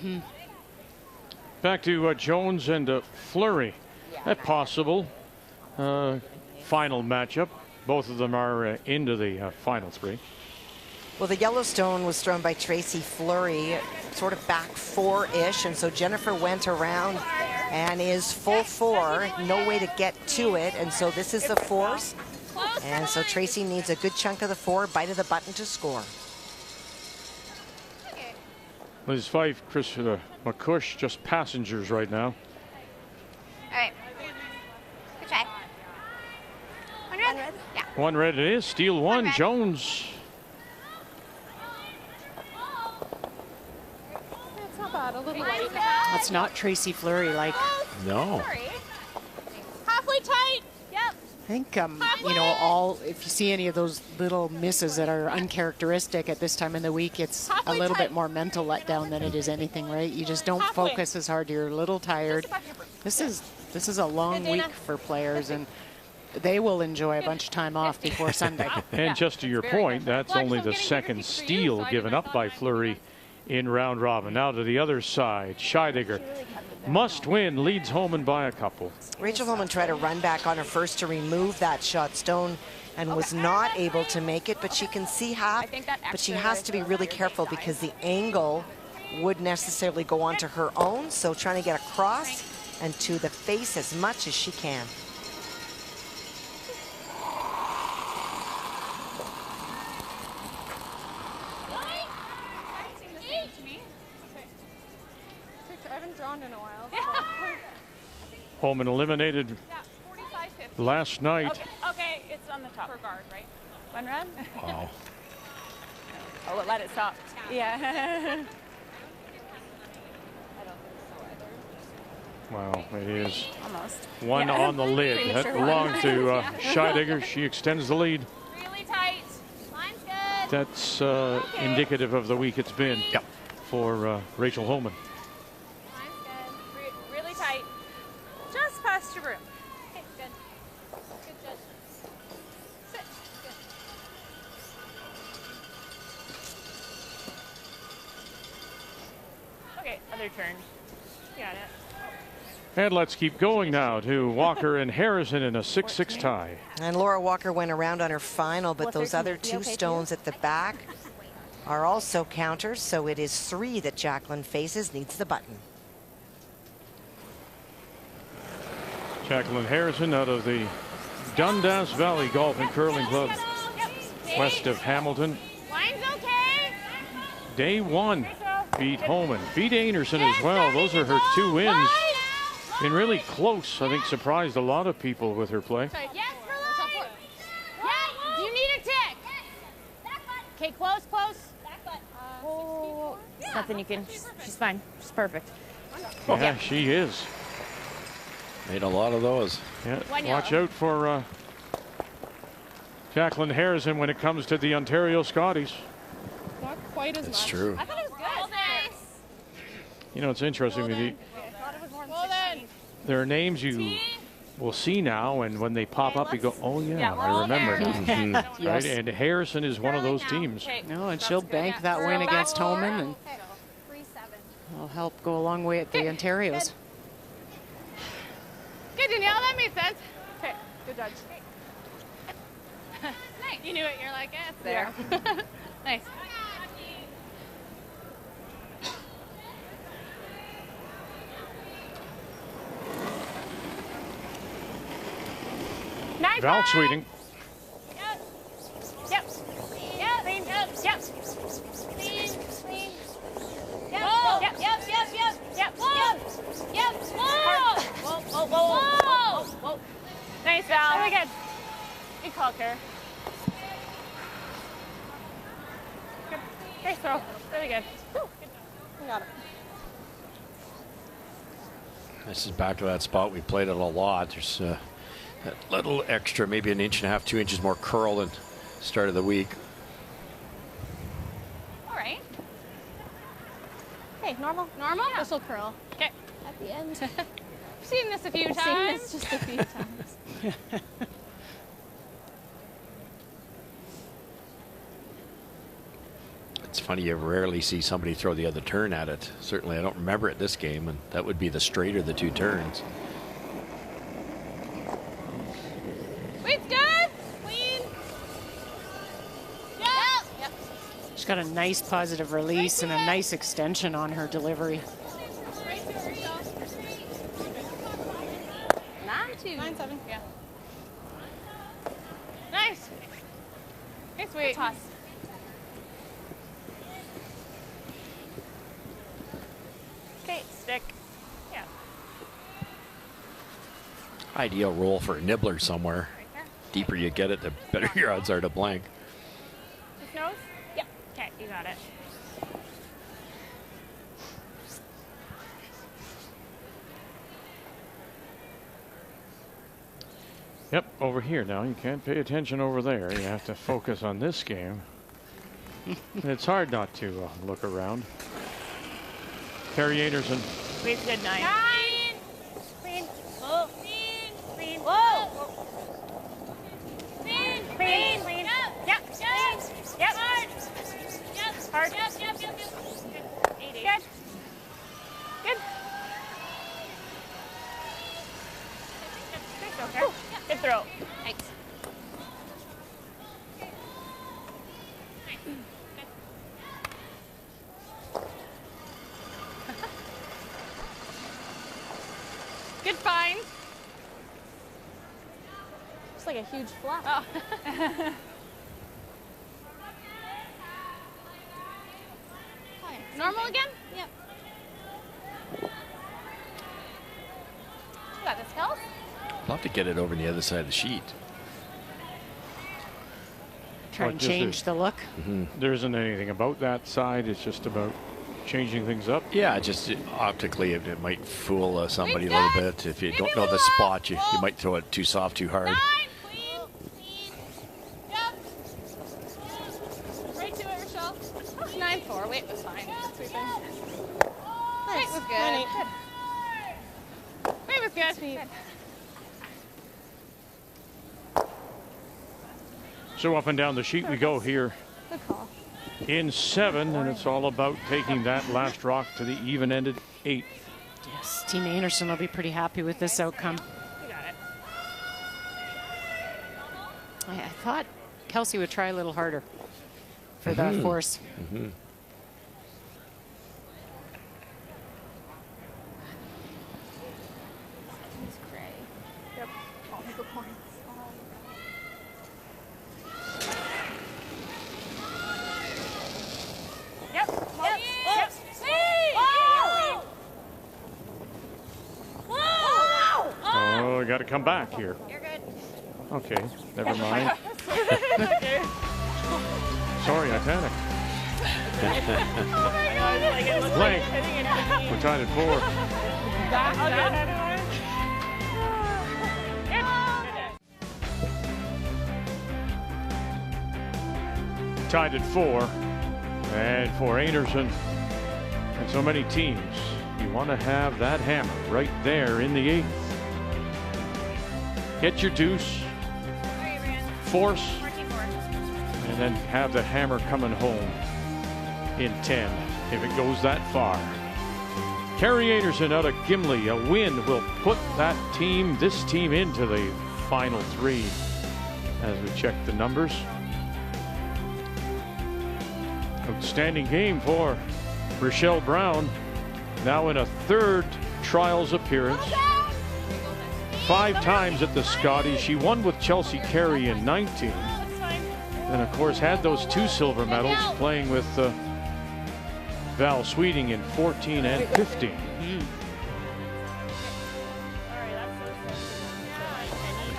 Back to Jones and Fleury. A possible final matchup. Both of them are into the final 3. Well, the Yellowstone was thrown by Tracy Fleury, sort of back 4-ish, and so Jennifer went around and is full 4, no way to get to it, and so this is the force, and so Tracy needs a good chunk of the 4, bite of the button to score. Liz Fife, Chris McCush, just passengers right now. All right. Good try. 100? Yeah. 1 red it is. Steal 1. Jones. It's not bad. A little light. That's not Tracy Fleury like. No. Halfway tight. Yep. I think, you know, if you see any of those little misses that are uncharacteristic at this time in the week, it's a little bit more mental letdown than it is anything, right? You just don't focus as hard. You're a little tired. This is a long week for players, and they will enjoy a bunch of time off before Sunday. And just to your point, that's only the 2nd steal given up by Fleury in round robin. Now to the other side, Scheidegger must win, leads Homan by a couple. Rachel Homan tried a run back on her first to remove that shot stone and was not able to make it, but she can see half, but she has to be really careful because the angle would necessarily go onto her own, so trying to get across and to the face as much as she can. I haven't drawn in a while. Homan eliminated last night. Okay, it's on the top. For guard, right? 1 red? Wow. Oh, let it stop. Yeah. Wow, it is Almost. 1 on the lid. That belonged to Scheidegger. She extends the lead. Really tight. Line's good. That's indicative of the week it's been for Rachel Homan. Line's good. Really tight. Just past your broom. Okay, good. Good judge. Sit. Good. Okay, other turn. Got it. And let's keep going now to Walker and Harrison in a 6-6 tie. And Laura Walker went around on her final, but those other 2 stones at the back are also counters, so it is 3 that Jacqueline faces, needs the button. Jacqueline Harrison out of the Dundas Valley Golf and Curling Club west of Hamilton. Line's okay. Day 1 beat Homan, beat Einarson as well. Those are her 2 wins. Been really close. I think surprised a lot of people with her play. Yes, for line. Yeah, you need a tick. Okay, close, close. Oh, nothing you can. She's fine. She's perfect. Yeah, she is. Made a lot of those. Yeah, watch out for Jacqueline Harrison when it comes to the Ontario Scotties. Not quite as much. That's true. I thought it was good. You know, it's interesting with you. There are names you will see now, and when they pop up, you go, "Oh yeah, I remember." Now. Yes. Right? And Harrison is one of those teams. No, and she'll bank that win against Homan, and will help go a long way at the Ontarios. Good, Danielle. That made sense. Okay, good judge. Nice. You knew it. You're like, it's there. Nice. Nice. Val Sweeting. Yep. Yep. Yep. Clean. Yep. Yep. Clean. Clean. Yep. Whoa. Yep. Yep. Yep. Yep. Yep. Whoa. Yep. Whoa. Whoa. Whoa. Whoa. Whoa. Whoa. Nice, Val. Very good. Good call, Kerr. Good. Nice throw. Really good. Woo. Good. Got it. This is back to that spot we played it a lot. There's that little extra, maybe 1.5 inches, 2 inches more curl than start of the week. All right. Okay, normal. Normal? Yeah. This will curl. Okay. At the end. I've seen this a few times. Seen this just a few times. It's funny, you rarely see somebody throw the other turn at it. Certainly, I don't remember it this game, and that would be the straighter the 2 turns. Weight's good. Clean. Yep. Yep. She's got a nice positive release and a nice extension on her delivery. Right to her, Rachel. 9-2. 9-7. Yeah. Nice. Nice weight. Toss. Okay, stick. Yeah. Ideal roll for a nibbler somewhere. Right there. Deeper you get it, the better your odds are to blank. Just nose? Yep. Okay, you got it. Yep, over here now. You can't pay attention over there. You have to focus on this game. It's hard not to look around. Carrie Einarson. Weight's good. 9. 9. Clean. Whoa. Clean. Clean. Whoa. Clean. Clean. Clean. Yep. Yep. Clean. Yep. Hard. Yep. Hard. Yep. Yep. Yep. Yep. Good. 8. Good. Good. Good throw, Kerr. Good throw. Thanks. Good find. It's like a huge flop. Oh. Normal again? Yep. You got this, Kels? I'll have to get it over the other side of the sheet. Try and change the look. There isn't anything about that side. It's just about changing things up. Yeah, just optically it might fool somebody a little bit. If you don't know the spot, you might throw it too soft, too hard. 9, clean, clean. Yep. Right to it, Rochelle. 9-4. Weight was fine. Sweeping. Weight was good. Weight was good. Good. So up and down the sheet we go here. Good call. In 7, and it's all about taking that last rock to the even-ended 8. Yes, Team Einarson will be pretty happy with this outcome. You got it. I thought Kelsey would try a little harder for the force. Yep. All the points. Yep. Yep. Yep. Whoa! Whoa! Oh, we got to come back here. You're good. Okay, never mind. Okay. Sorry, I panicked. Oh my God! Like it looks Blank. like hitting it. We're tied at 4. Tied at 4. And for Einarson and so many teams, you want to have that hammer right there in the 8th. Get your deuce, force, and then have the hammer coming home in 10 if it goes that far. Carrie Einarson out of Gimli. A win will put that team, this team, into the final 3 as we check the numbers. Outstanding game for Rochelle Brown. Now in a third trials appearance. 5 times at the Scotties. She won with Chelsea Carey in 19. And of course had those 2 silver medals playing with Val Sweeting in 14 and 15.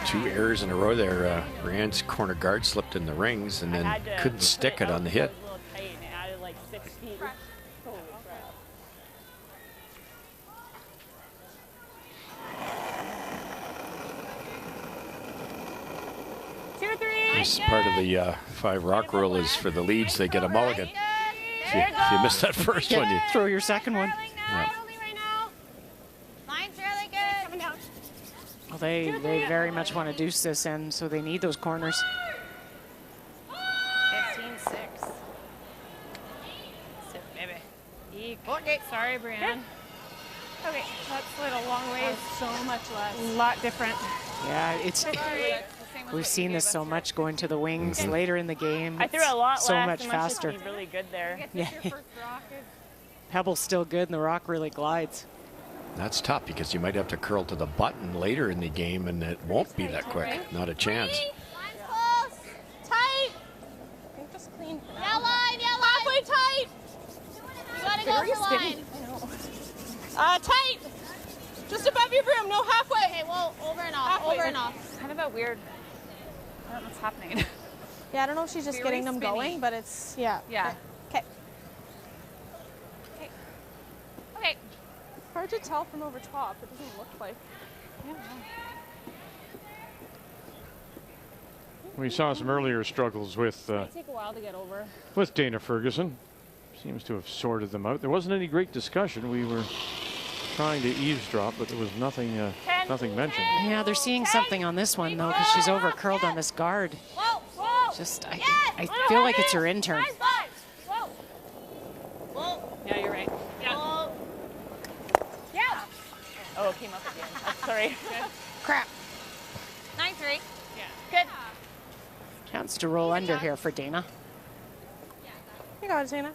2 errors in a row there. Brienne's corner guard slipped in the rings and then couldn't stick it on the hit. This part of the 5 Rocque rule is for the leads, they get a mulligan. If you missed that first one, you throw your second one. Yeah. Well, they very much want to deuce this end, so they need those corners. 15-6. Sit, baby. Okay, sorry, Brienne. Okay, that's slid a long way. So much less. A lot different. Yeah, it's. We've seen this so much going to the wings later in the game. I threw a lot so less. much faster. Be really good there. Yeah. Pebble's still good, and the Rocque really glides. That's tough because you might have to curl to the button later in the game, and it won't be that quick. Not a chance. Line's close. Tight. I think just clean. Yeah, line. Halfway tight. You gotta go for line. Tight. Just above your broom, no halfway. Okay, well, over and off. Over and off. It's kind of a weird. I don't know what's happening. Yeah, I don't know if she's just getting them going, but it's yeah. Okay. Okay. Hard to tell from over top. It doesn't look like. Yeah. We saw some earlier struggles with Take a while to get over. with Dana Ferguson. Seems to have sorted them out. There wasn't any great discussion. We were trying to eavesdrop, but there was nothing mentioned. Yeah, they're seeing something on this one though, because she's over curled on this guard. Just I feel like it's her intern. Yeah, you're right. Yeah. Yeah. Oh, it came up again. Sorry. Crap. 9-3. Yeah. Good. Chance to roll under here for Dana. You got it, Dana.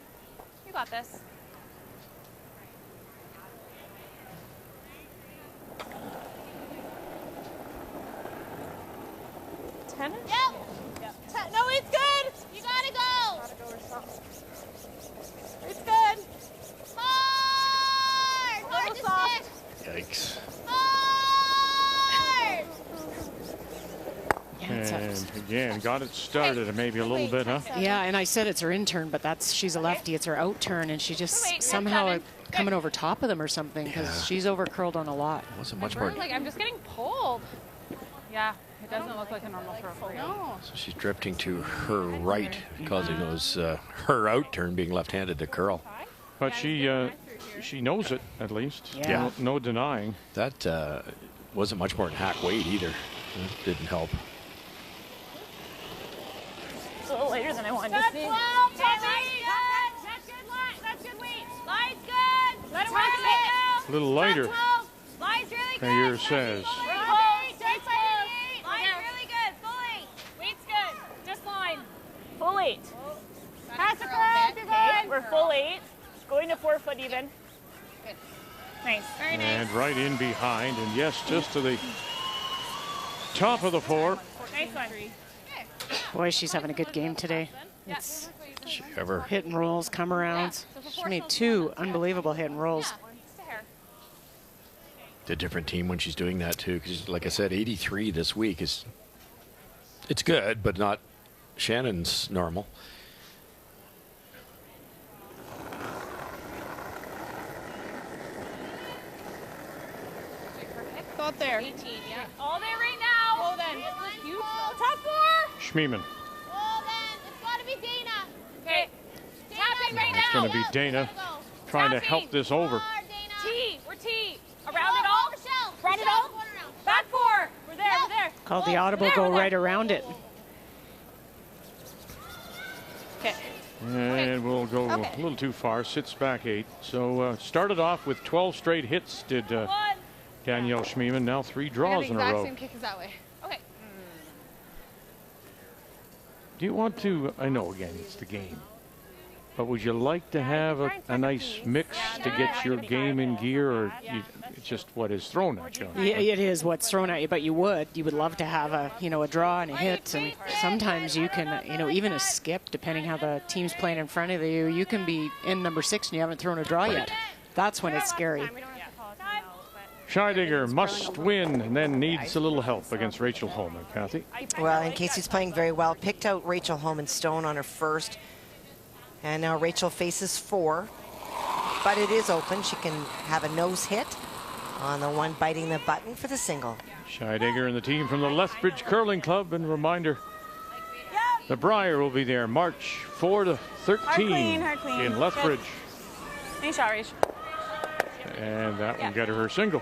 You got this. Tennis? Yep. No, it's good. You gotta go. It's good. Hard. Hard to soft. stick. Yikes. Hard. And again, got it started and maybe a little bit, huh? Yeah, and I said it's her intern, but she's a lefty. It's her out turn, and she just somehow coming over top of them or something because she's over curled on a lot. Wasn't much more. Like I'm just getting pulled. Yeah, it doesn't look like a normal throw for you. No. So she's drifting to her right, causing those her out turn being left-handed to curl. But she knows it at least. Yeah. No denying. That wasn't much more than hack weight either. That didn't help. It's a little later than I wanted to That's see. 12. That's good line. That's good weight. Line's good. Let her work it. A little lighter, Line's really good. Mayer says. We're close. Line's really good. Fully. Weight's good. Just line. Full 8. Pass it around. Okay, we're full 8. Going to 4 foot even. Good. Nice. Very nice. And right in behind, and yes, just to the top of the 4. Nice one. Boy, she's having a good game today. It's She ever hit and rolls, come arounds. She made 2 unbelievable hit and rolls. a different team when she's doing that too. Because like I said, 83 this week it's good, but not Shannon's normal. Go up there. 18, yeah. All there right now. Well then. Top 4. Schmeeman. Well then, it's got to be Dana. Okay. Tapping right It's now. going to be Dana trying to help this over. T. We're T. Around it all. Rochelle. Around it all. Back 4. We're there. We're there. Called the audible, go right around it. Okay. And we'll go a little too far. Sits back 8. So started off with 12 straight hits, did Danielle Schmeeman. Now 3 draws in a row. Same kick as that way. Okay. Do you want to? I know, again, it's the game. But would you like to have a nice mix to get your game in gear, or it's just what is thrown at you? Yeah, it is what's thrown at you, but you would love to have a draw and a hit, and sometimes you can even a skip, depending how the team's playing in front of you. You can be in number 6 and you haven't thrown a draw yet. That's when it's scary. Scheidegger must win and then needs a little help against Rachel Holman. Kathy? Well, and Casey's playing very well. Picked out Rachel Holman Stone on her first. And now Rachel faces 4. But it is open. She can have a nose hit on the one biting the button for the single. Scheidegger and the team from the Lethbridge Curling Club. And reminder, the Briar will be there March 4 to 13 in Lethbridge. Nice shot, Rach. And that will get her single.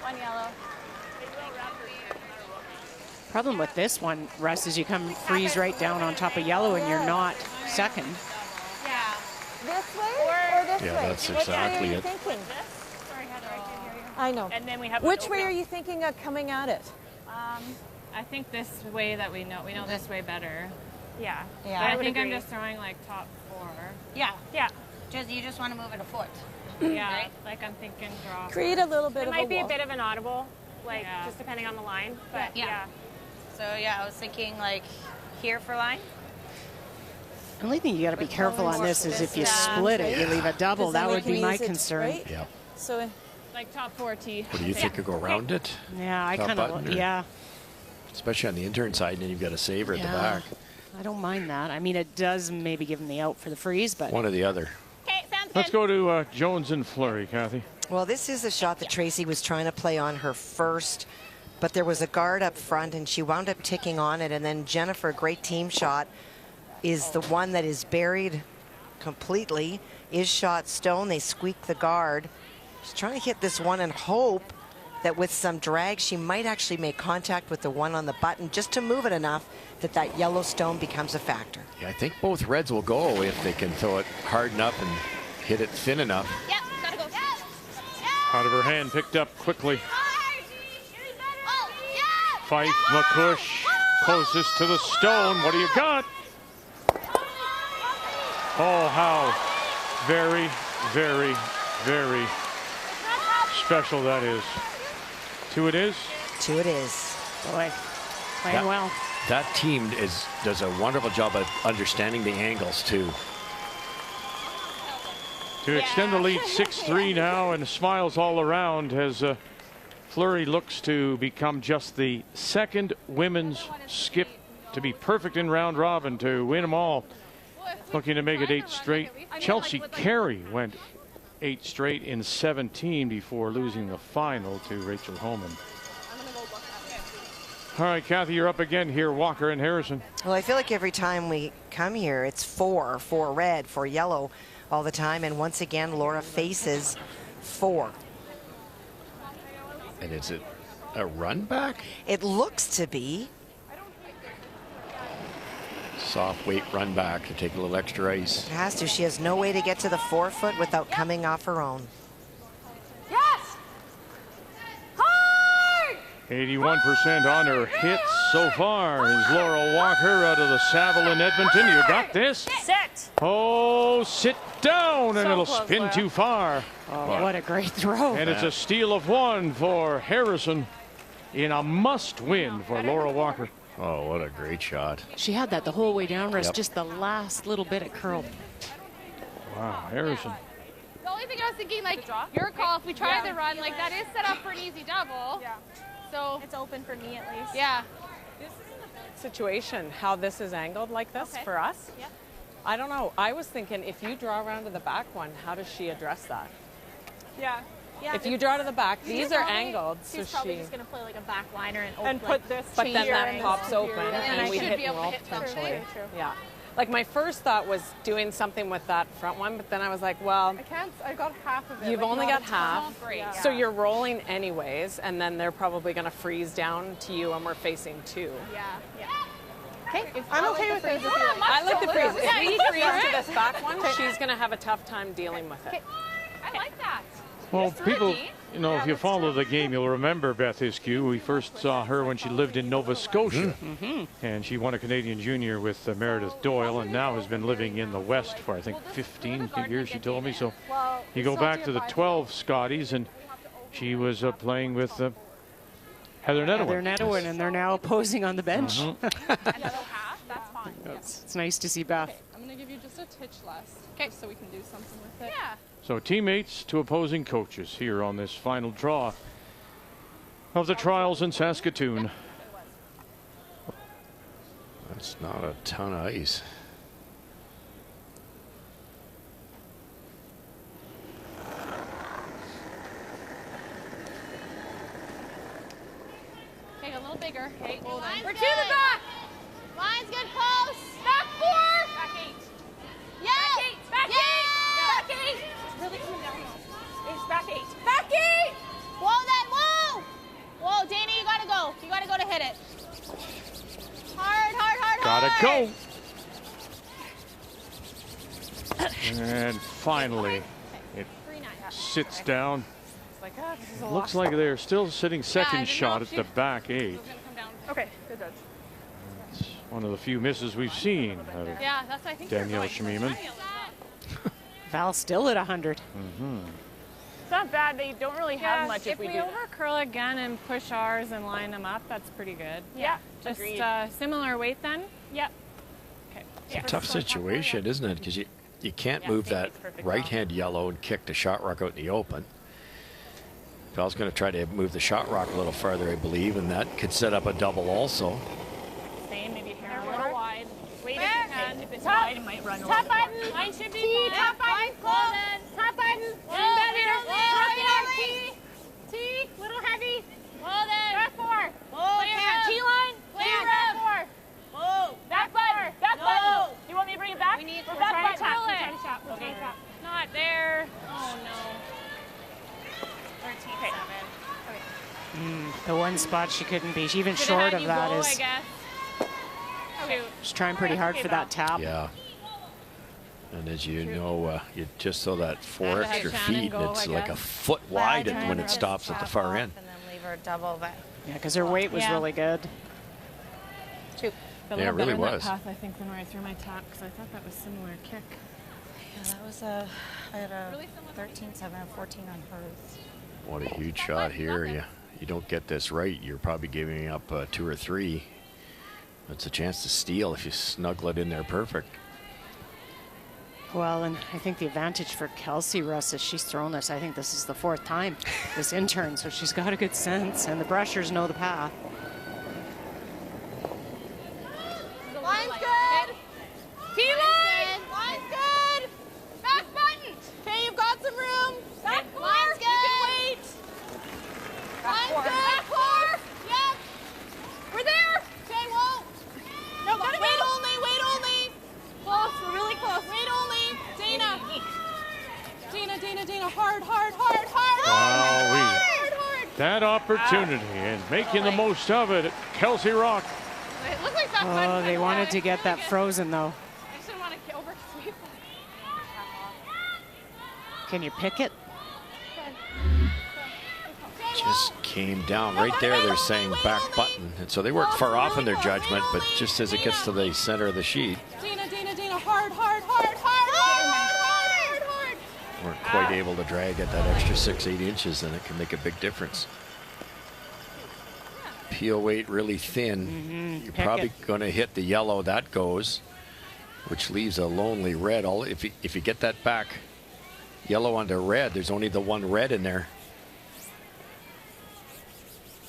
One yellow. Problem with this one, Russ, is you come freeze right down on top of yellow and you're not second. Yeah. This way or this way? Yeah, that's exactly it. I know. And then we have Which way are you thinking of coming at it? I think this way that we know this way better. Yeah. But I think I'm just throwing like top 4. Yeah. You just want to move it a foot. Yeah. Right? Like I'm thinking draw. Create a little bit It of might a be a wall. bit of an audible, like just depending on the line. But yeah. So I was thinking like here for line. The only thing you got to be careful on this is if you split it, you leave a double. That would be my concern. Right? Yeah. So Like top 4 T. What do you think? You go around it? Yeah, I Top kind button, of, or- yeah. Especially on the intern side, and then you've got a saver at the back. I don't mind that. I mean, it does maybe give them the out for the freeze, but One or the other. Okay, sounds Let's good. go to Jones and Fleury, Kathy. Well, this is a shot that Tracy was trying to play on her first, but there was a guard up front and she wound up ticking on it. And then Jennifer, a great team shot, is the one that is buried completely. Is shot Stone. They squeak the guard. She's trying to hit this one and hope that with some drag, she might actually make contact with the one on the button just to move it enough that that yellow stone becomes a factor. Yeah, I think both Reds will go if they can throw it hard enough and hit it thin enough. Yep, gotta go. Out of her hand, picked up quickly. Oh, yeah. Fife McCush closest to the stone. What do you got? Oh, how very, very, very special that is. 2 it is. 2 it is. boy, playing well. That team does a wonderful job of understanding the angles, too. To extend the lead 6-3 now, and smiles all around as Fleury looks to become just the second women's skip to be perfect in round robin, to win them all. Looking to make it 8 straight. Chelsea Carey went 8 straight in 17 before losing the final to Rachel Holman. All right, Kathy, you're up again here, Walker and Harrison. Well, I feel like every time we come here, it's 4 red, 4 yellow all the time. And once again, Laura faces 4. And is it a run back? It looks to be. Soft weight run back to take a little extra ice. It has to. She has no way to get to the forefoot without coming off her own. Yes! Hard! 81% on her hits so far is Laura Walker out of the Saville in Edmonton. You got this? Sit. Oh, sit down, and So it'll close, spin Laura. too far. Oh, what a great throw. And it's a steal of 1 for Harrison in a must-win for Laura Walker. Oh, what a great shot. She had that the whole way down, Russ, Yep. just the last little bit it curled. Wow, Harrison. The only thing I was thinking, like, your call, if we try the run, like, that is set up for an easy double. Yeah. So, It's open for me at least. yeah. Situation, how this is angled like this for us. Yeah. I don't know. I was thinking if you draw around to the back one, how does she address that? Yeah. Yeah. If you draw to the back, She's these are probably- angled, She's so probably she. just gonna play like a back liner and open, And put this, but then here that and pops here. open, And then and I we should hit be able to well hit them. potentially. Very true. Yeah. Like my first thought was doing something with that front one, but then I was like, well, I got half of it. you've like, only not got a ton. half, Yeah. so you're rolling anyways, and then they're probably going to freeze down to you, and we're facing 2. Yeah. Yeah. Okay, I'm okay with it. I like the freeze. If we Yeah, freeze to this back one, she's going to have a tough time dealing with it. I like that. Well, people, you know, if you follow the game, you'll remember Beth Iskew. We first saw her when she lived in Nova Scotia. And she won a Canadian Junior with Meredith Doyle, and now has been living in the West for, I think, 15 years, she told me. So you go back to the 12 Scotties, and she was playing with Heather Nettowin. Heather Nettowin, and they're now posing on the bench. That's fine. It's nice to see Beth. Okay, I'm going to give you just a titch less. Okay. So we can do something with it. Yeah. So teammates to opposing coaches here on this final draw of the trials in Saskatoon. That's not a ton of ice. Okay, a little bigger. Okay, We're to the back. Line's good, close. Back 4. Back 8. Yeah. Back 8. Back 8. Back 8. It's really coming down. It's back 8. Back 8. Whoa, then, whoa. Whoa, Dana, you gotta go. You gotta go to hit it. Hard, hard, hard, Gotta hard. go. And finally, it sits down. Looks like they're still sitting second shot at the back 8. Okay, good judge. It's one of the few misses we've seen out of Yeah, that's I think Danielle Schmiemann. Val still at 100. It's not bad. They don't really have much if we do that. overcurl again and push ours and line them up, that's pretty good. Yeah, Just agreed. similar weight then? Yep. Okay. It's a tough situation, isn't it? Because you can't move that right-hand yellow and kick the shot rock out in the open. Val's going to try to move the shot rock a little farther, I believe, and that could set up a double also. Same, maybe here a little wide. Wait if you Where? can. If it's wide, it might run a Top little bit. button. Mine should be T, fine. top button. Hold on. Top button. Lean back here. T. T. Little heavy. Whoa, then. Back 4. Whoa, Clear. Cam. T-line. Clear. Clear. Back 4. Whoa. Back button. Back No. button. You want me to bring it back? We need- We're we're back trying to button. tap. We're trying to tap. Okay. Not there. Oh no. 13-7. The one spot she couldn't be. Even Should've short had of you that go, is I guess. Okay. she's trying pretty hard for that tap. Yeah. And as you know, you just saw that 4 Had to have extra Shannon feet, go, and it's I like a guess. foot wide when it stops at the far end. And then leave her double that. Yeah, because her weight was really good. A Yeah, it little really better in that was. path, I think, than where I threw my tap, because I thought that was similar kick. Yeah, that was I had a 13-7 and 14 on hers. What a huge shot here. You don't get this right, you're probably giving up 2 or 3. It's a chance to steal if you snuggle it in there perfect. Well, and I think the advantage for Kelsey, Russ, is she's thrown this. I think this is the 4th time, this intern, so she's got a good sense, and the brushers know the path. Line's good. T-line. Line's good. Back button. Okay, you've got some room. Back 4. Line's good. You can wait. Line's good. Back 4. Yep. We're there. Okay, whoa. No, wait only. Close, we're really close. Wait only. Dana. Dana. Hard. That opportunity and making the most of it. Kelsey Rocque. It looked like that Oh, they wanted to get that frozen, though. I just didn't want to over sweep. Can you pick it? Just came down right there. They're saying back button, and so they weren't far off in their judgment, but just as it gets to the center of the sheet, Dana. Hard. weren't quite able to drag at that extra 6-8 inches, and it can make a big difference. Peel weight really thin. You're Pick probably going to hit the yellow. That goes, which leaves a lonely red. If you get that back yellow onto red, there's only the one red in there.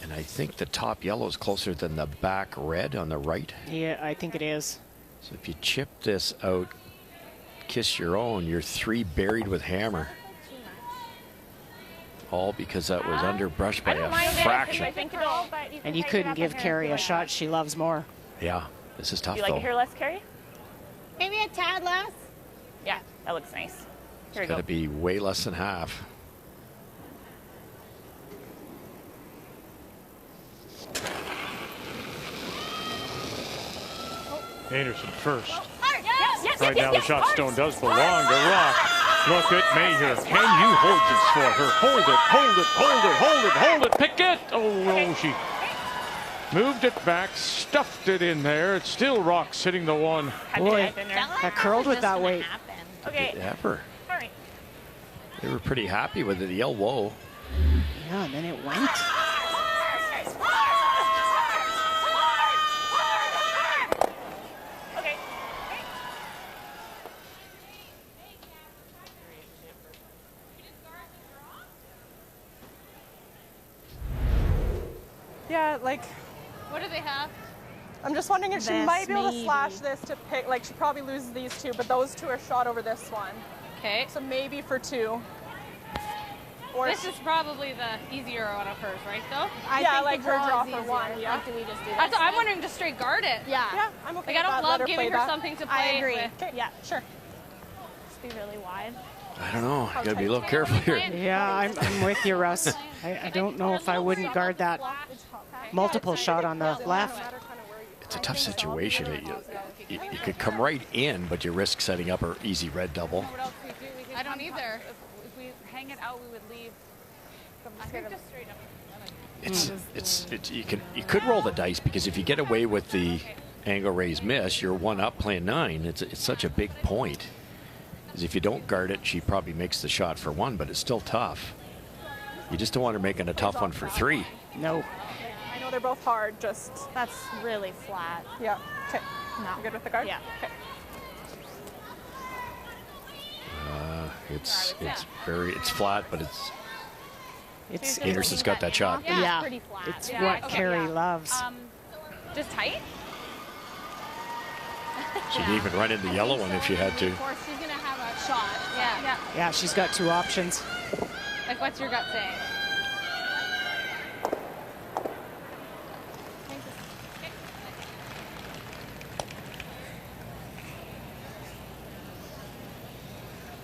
And I think the top yellow is closer than the back red on the right. Yeah, I think it is. So if you chip this out, kiss your own, you're 3 buried with hammer. All because that was underbrushed by a fraction. And you couldn't give Carrie a shot she loves more. Yeah, this is tough You like though. it here less, Carrie? Maybe a tad less. Yeah, that looks nice. Here we It's got go. to be way less than half. Einarson first. Yes. Right now the shot stone does belong to Rocque. Look at Mayer. Can you hold this for her? Hold it, hold it, hold it, hold it, hold it. Pick it. Oh, she moved it back, stuffed it in there. It's still Rocque sitting the one. Boy, that curled with that weight. Okay. Ever. All right. They were pretty happy with it. Yell, whoa. Yeah, and then it went. Okay. Yeah, like, What do they have? I'm just wondering if she This, might be able to maybe. slash this to pick, like she probably loses these two, but those two are shot over this one. Okay. So maybe for two. Or This is probably the easier one of hers, right, though? yeah, like her draw for one, yeah. Like, do we just do that? I'm wondering to straight guard it. Yeah, I'm okay Like, I with don't that. Let love play giving her that. something to play I agree. with. Okay, yeah, sure. Just be really wide. I don't know. You got to be a little careful here. Yeah, I'm with you, Russ. I don't know if I wouldn't guard that multiple shot on the left. It's a tough situation. You could come right in, but you risk setting up an easy red double. I don't either. If we hang it out, we would leave. I think just straight up. You could roll the dice, because if you get away with the angle raise miss, you're one up playing 9. It's such a big point. Because if you don't guard it, she probably makes the shot for 1, but it's still tough. You just don't want her making a tough one for 3. No. I know they're both hard, just. That's really flat. Yeah, okay. No. You good with the guard? Yeah. Okay. It's flat, but It's Einarson's got that shot. Yeah, Pretty flat. it's Yeah. what Okay, Carrie yeah. loves. Just tight? She'd even run in the yellow one if she had to. Of course, she's going to have a shot. Yeah. Yeah, she's got 2 options. Like, what's your gut saying?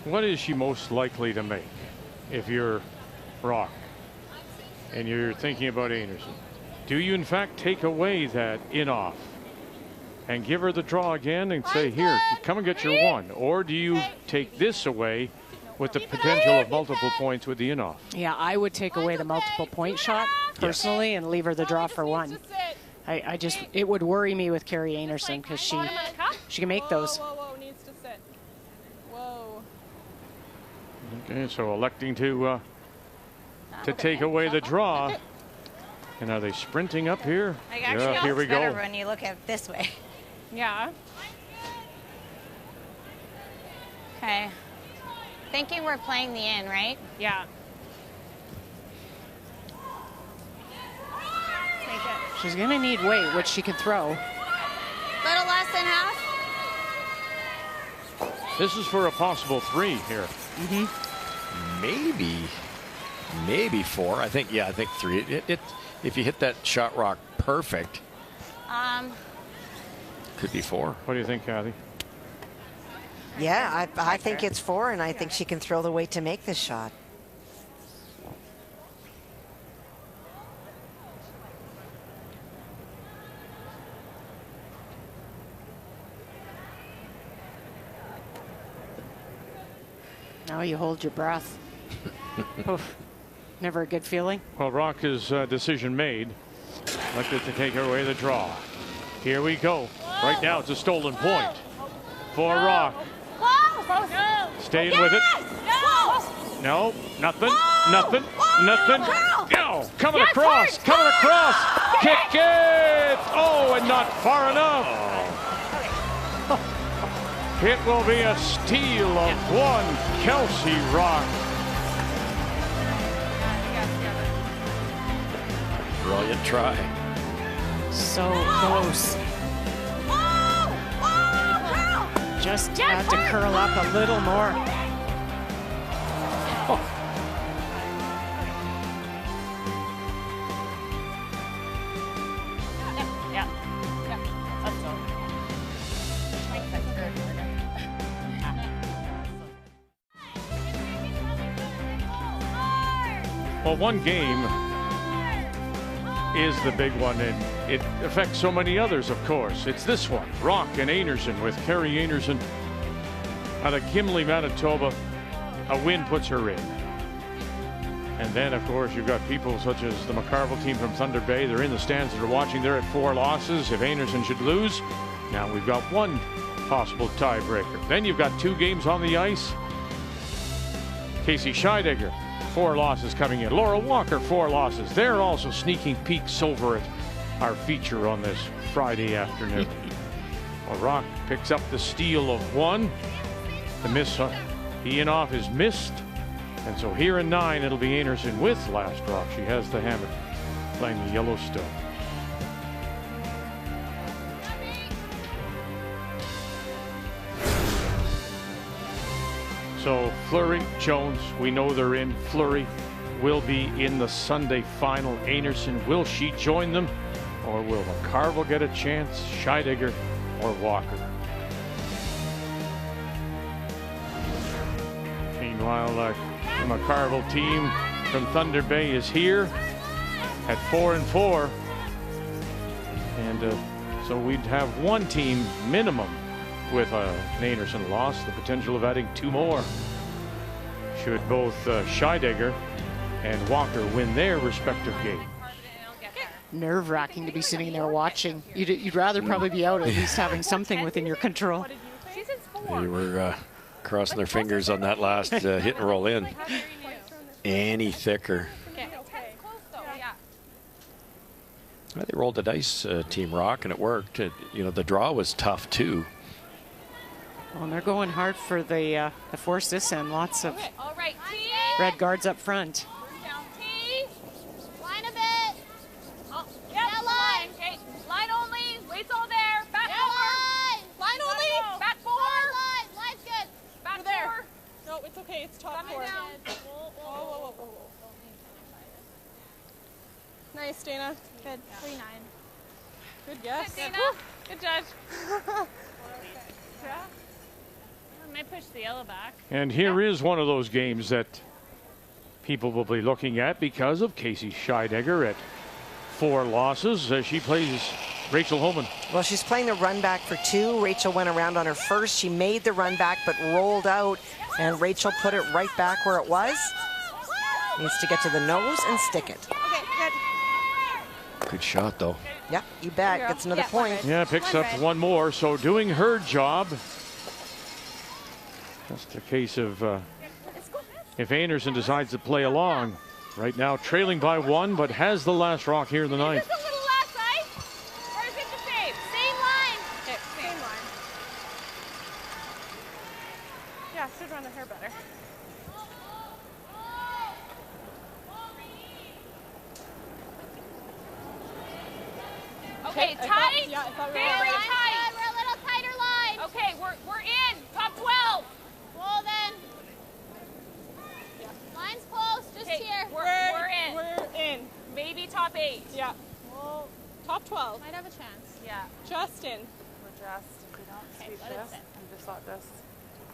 What is she most likely to make if you're Rocque and you're thinking about Einarson? Do you in fact take away that in-off and give her the draw again and say, here, come and get your 1? Or do you take this away with the potential of multiple points with the in-off? Yeah, I would take away the multiple point shot personally and leave her the draw for 1. I just, it would worry me with Carrie Einarson because she can make those. Whoa, needs to sit. Whoa. Okay, so electing to take away the draw. And are they sprinting up here? Like, actually, Yeah, here we it's better go. when you look at it this way. Yeah. Okay. Thinking we're playing the in, right? Yeah. She's going to need weight, which she can throw. Little less than half. This is for a possible 3 here. Maybe 4. I think 3. If you hit that shot Rocque perfect, could be 4. What do you think, Kathy? Yeah, I think it's 4, and I think she can throw the weight to make this shot. Now you hold your breath. Oof. Never a good feeling. Well, Rocque's decision made. Elected to take away the draw. Here we go. Right now it's a stolen point for Rocque. Staying with it. No, nothing, nothing, nothing. No, coming across, coming across. Kick it. Oh, and not far enough. It will be a steal of 1, Kelsey Rocque. Brilliant try. So close. Just had to curl up a little more. Yeah. That's so. Well, one game is the big one, and it affects so many others, of course. It's this one, Rocque and Einarson, with Carrie Einarson out of Gimli, Manitoba. A win puts her in. And then, of course, you've got people such as the McCarville team from Thunder Bay. They're in the stands that are watching. They're at 4 losses. If Einarson should lose, now we've got 1 possible tiebreaker. Then you've got 2 games on the ice. Casey Scheidegger, 4 losses coming in. Laura Walker, 4 losses. They're also sneaking peeks over at our feature on this Friday afternoon. Well, Rocque picks up the steal of 1. The miss, Ian off is missed. And so here in 9, it'll be Einarson with last rock. She has the hammer, playing the Yellowstone. So Fleury, Jones, we know they're in. Fleury will be in the Sunday final. Einarson, will she join them? Or will McCarville get a chance? Scheidegger or Walker? Meanwhile, the McCarville team from Thunder Bay is here at 4-4. And so we'd have 1 team minimum with an Einarson loss, the potential of adding 2 more should both Scheidegger and Walker win their respective game. Nerve-wracking to be sitting there watching. You'd rather probably be out, at least having something within your control. They were crossing their fingers on that last hit and roll in. Any thicker. Well, they rolled the dice, Team Rocque, and it worked. You know, the draw was tough too. Well, and they're going hard for the force this end. Lots of red guards up front. Line a bit. Oh, yeah, line. Okay. Line only. Weight's all there. Back 4. Line only. Back 4. Line. Line's good. Back 4. No, it's okay. It's top 4. Whoa, whoa, whoa. Nice, Dana. Good. 3-9. Good guess. Good, Dana. Good judge. Yeah. I might push the yellow back. And here is one of those games that people will be looking at because of Casey Scheidegger at 4 losses as she plays Rachel Homan. Well, she's playing the run back for 2. Rachel went around on her first. She made the run back but rolled out, and Rachel put it right back where it was. Needs to get to the nose and stick it. Okay, good. Good shot, though. Yeah, you bet. Gets another point. Yeah, picks up 1 more. So doing her job. Just a case of if Einarson decides to play along. Right now trailing by 1, but has the last rock here in the 9th. Just a little last side. Or is it the same? Same line. Okay, same line. Yeah, should run the hair better. Okay, tight. Yeah, I thought we were Very right. tight. We're a little tighter line. Okay, we're in. Top 12. Well then. Line's close. Just here. We're in. We're in. Maybe top 8. Yeah. Well, top 12. Might have a chance. Yeah. Just in. We're just, if we don't sweep let it this sit. and just let this.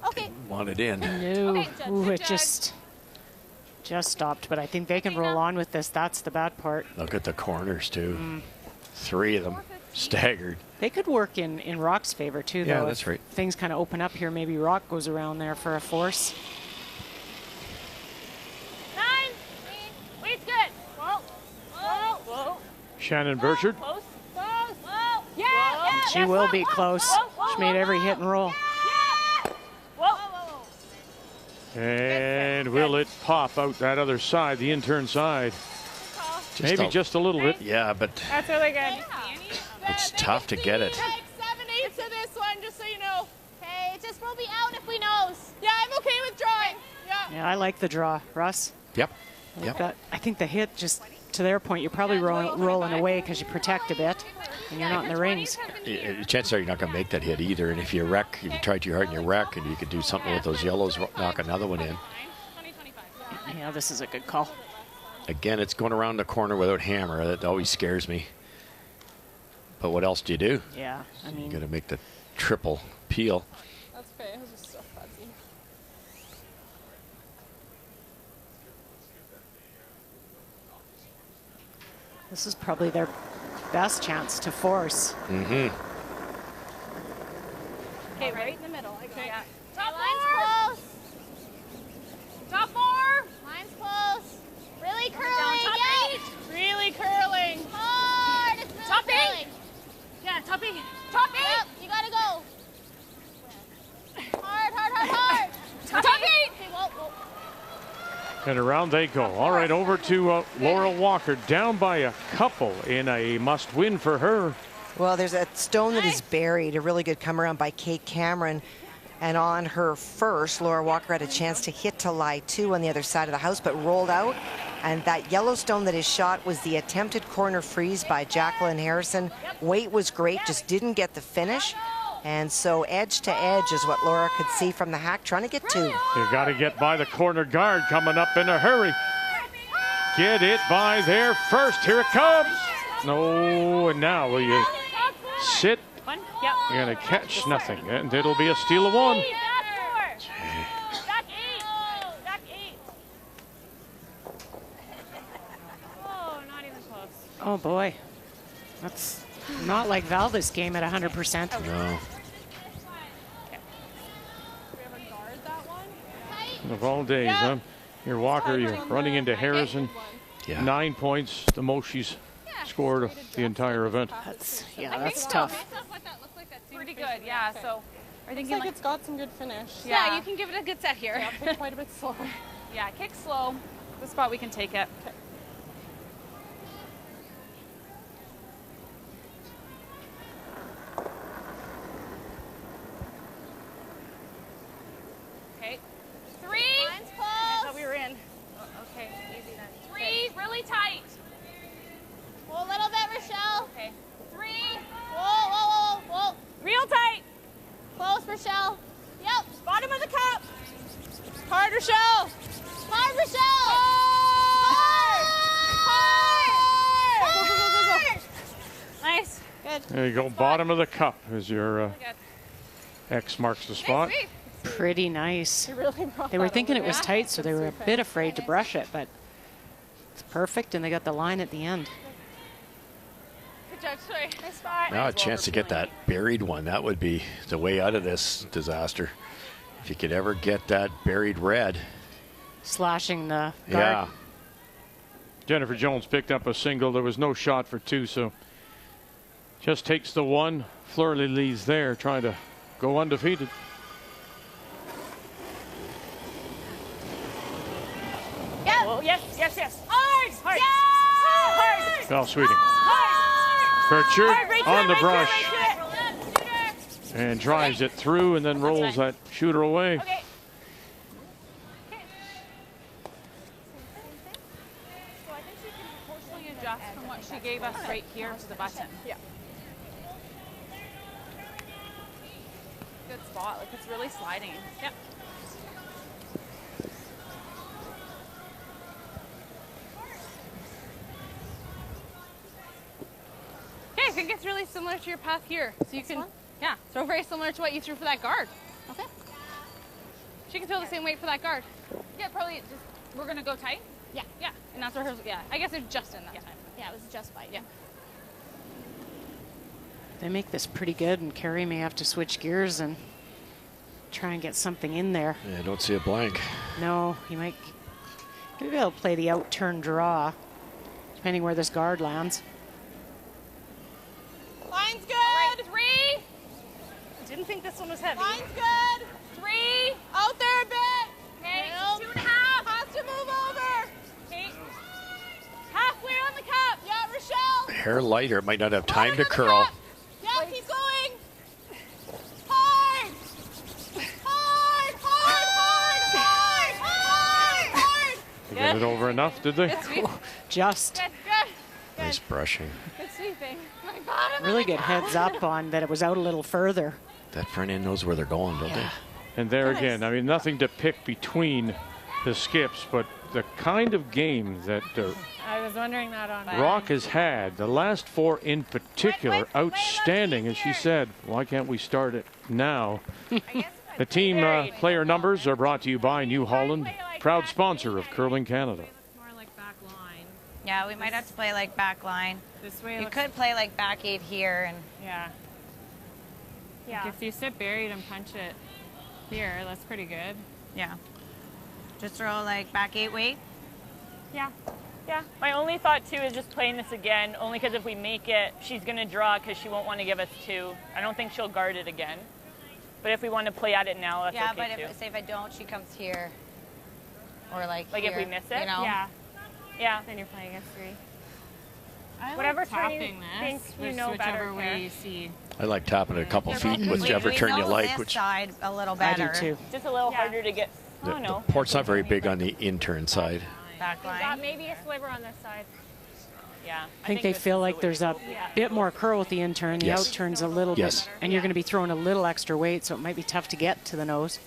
Okay. Want it in. No. Okay, judge, Ooh, good it just stopped, but I think they can roll on with this. That's the bad part. Look at the corners, too. 3 of them staggered. They could work in Rocque's favor, too, though. Yeah, that's if right. things kind of open up here. Maybe Rocque goes around there for a force. 9. Weight's good. Whoa. Whoa. Whoa. Shannon Burchard. Close. Close. Whoa. Yeah. Yeah. She will be close. She made every hit and roll. Yeah. Whoa. And will it pop out that other side, the intern side? Maybe just a little bit. Yeah, but That's really good. it's tough to get it. 7/8 to this one, just so you know. Okay, just we'll be out if we nose. Yeah, I'm okay with drawing. Yeah. Yeah, I like the draw. Russ? Yep. I think the hit, just to their point, you're probably rolling away because you protect a bit and you're not in the rings. Chances are you're not going to make that hit either. And if you wreck, if you try too hard and you wreck, and you could do something with those yellows, knock another one in. Yeah, this is a good call. Again, it's going around the corner without hammer. That always scares me. But what else do you do? Yeah, I mean, You got to make the triple peel. That's okay. It was just so fuzzy. this is probably their best chance to force. Mm-hmm. Okay, right in the middle. Okay. Yeah. Top line's close. And around they go. All right, over to Laura Walker, down by a couple in a must-win for her. Well, there's a stone that is buried, a really good come around by Kate Cameron. And on her first, Laura Walker had a chance to hit to lie 2 on the other side of the house, but rolled out. And that yellow stone that is shot was the attempted corner freeze by Jacqueline Harrison. Weight was great, just didn't get the finish. And so edge to edge is what Laura could see from the hack, trying to get 2. You got to get by the corner guard, coming up in a hurry. Get it by there first. Here it comes. No, and now will you sit? You're going to catch nothing, and it'll be a steal of 1. Oh boy, that's not like Valda's game at 100%. No. Of all days, huh? You're Walker, you're running into Harrison. Yeah. 9 points, the most she's scored the entire event. That's tough. Pretty good, yeah. So I think like it's got some good finish. Yeah, you can give it a good set here. Yeah, kick quite a bit slower. Yeah, kick slow. The spot we can take it. Okay. 3. Line's close. I thought we were in. Oh, okay, easy then. 3, really tight. Pull a little bit, Rochelle. Okay. 3. Whoa, whoa, whoa, whoa. Real tight. Close, Rochelle. Yep. Bottom of the cup. Hard, Rochelle. Hard, Rochelle. Hard. Nice. Good. There you go, bottom of the cup as your X marks the spot. Pretty nice. They were thinking it was tight, so they were a bit afraid to brush it, but it's perfect, and they got the line at the end. Good job, sorry. Nice spot. Now a chance to get that buried one. That would be the way out of this disaster. If you could ever get that buried red. Slashing the guard. Yeah. Jennifer Jones picked up a single. There was no shot for 2, so just takes the 1. Fleur-Lily's there trying to go undefeated. Yep. Oh, yes, yes, yes. Hard. Hard. Yes. Hard. Val Sweeting. Hard. Pritchard on the brush. Right And drives it through and then rolls that shooter away. Okay. So I think she can proportionally adjust from what she gave us right here to the button. Yeah. Good spot. Like it's really sliding. Yep. Okay, I think it's really similar to your path here. So you can, yeah, throw very similar to what you threw for that guard. Okay. She can throw the same weight for that guard. Yeah, probably just, we're going to go tight? Yeah. Yeah, and that's where her, yeah, I guess it's just in that time. Yeah, it was just by. Yeah. They make this pretty good, and Carrie may have to switch gears and try and get something in there. Yeah, I don't see a blank. No, he might maybe he'll play the out-turn draw, depending where this guard lands. Line's good. All right, 3. I didn't think this one was heavy. Line's good. 3. Out there a bit. Okay, 2.5. Has to move over. Okay. Halfway on the cup. Yeah, Rochelle. Hair lighter, might not have time to curl. Yeah, keep going. Hard. Hard, hard, hard, hard, hard, hard. They get it over enough, did they? Just. Good, good. Nice brushing. Good sweeping. My bottom. Really good heads up on that it was out a little further. That front end knows where they're going, don't they? And there again, I mean, nothing to pick between the skips, but the kind of game that I was wondering that on Rocque has had, the last 4 in particular, outstanding. As she said, why can't we start it now? The team player numbers are brought to you by New Holland, proud sponsor of Curling Canada. More like back line. Yeah, we might have to play like back line. This way You could play like back 8 here and yeah. Yeah. Like if you sit buried and punch it here, that's pretty good. yeah. Just throw like back 8 weight. Yeah. Yeah. My only thought too is just playing this again, only because if we make it, she's going to draw because she won't want to give us 2. I don't think she'll guard it again. But if we want to play at it now, that's Yeah, okay but too. say if I don't, she comes here. Or like if here, we miss it? you know? Yeah. Yeah, then you're playing against 3. Whatever turn you think you know better. Whichever way you see. I like tapping it a couple feet, whichever turn you like. This side a little better. I do too. Just a little harder to get. The port's not very big on the in-turn side. Back line. Got maybe a sliver on this side. Yeah. I think they feel like there's a bit more curl with the in-turn. The Yes. out-turn's a little bit. And you're going to be throwing a little extra weight, so it might be tough to get to the nose.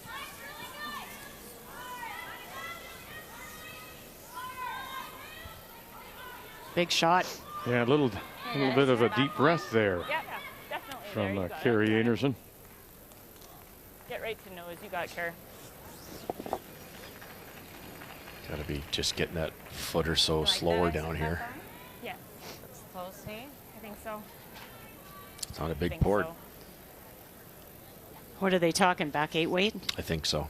Big shot. Yeah, a little bit of a deep breath there Yeah, definitely. from Carrie Einarson. Get right to nose. You got it, Carrie. Got to be just getting that foot or so slower down here. Yeah. Looks close, hey? I think so. It's not a big port. What are they talking, back 8 weight? I think so.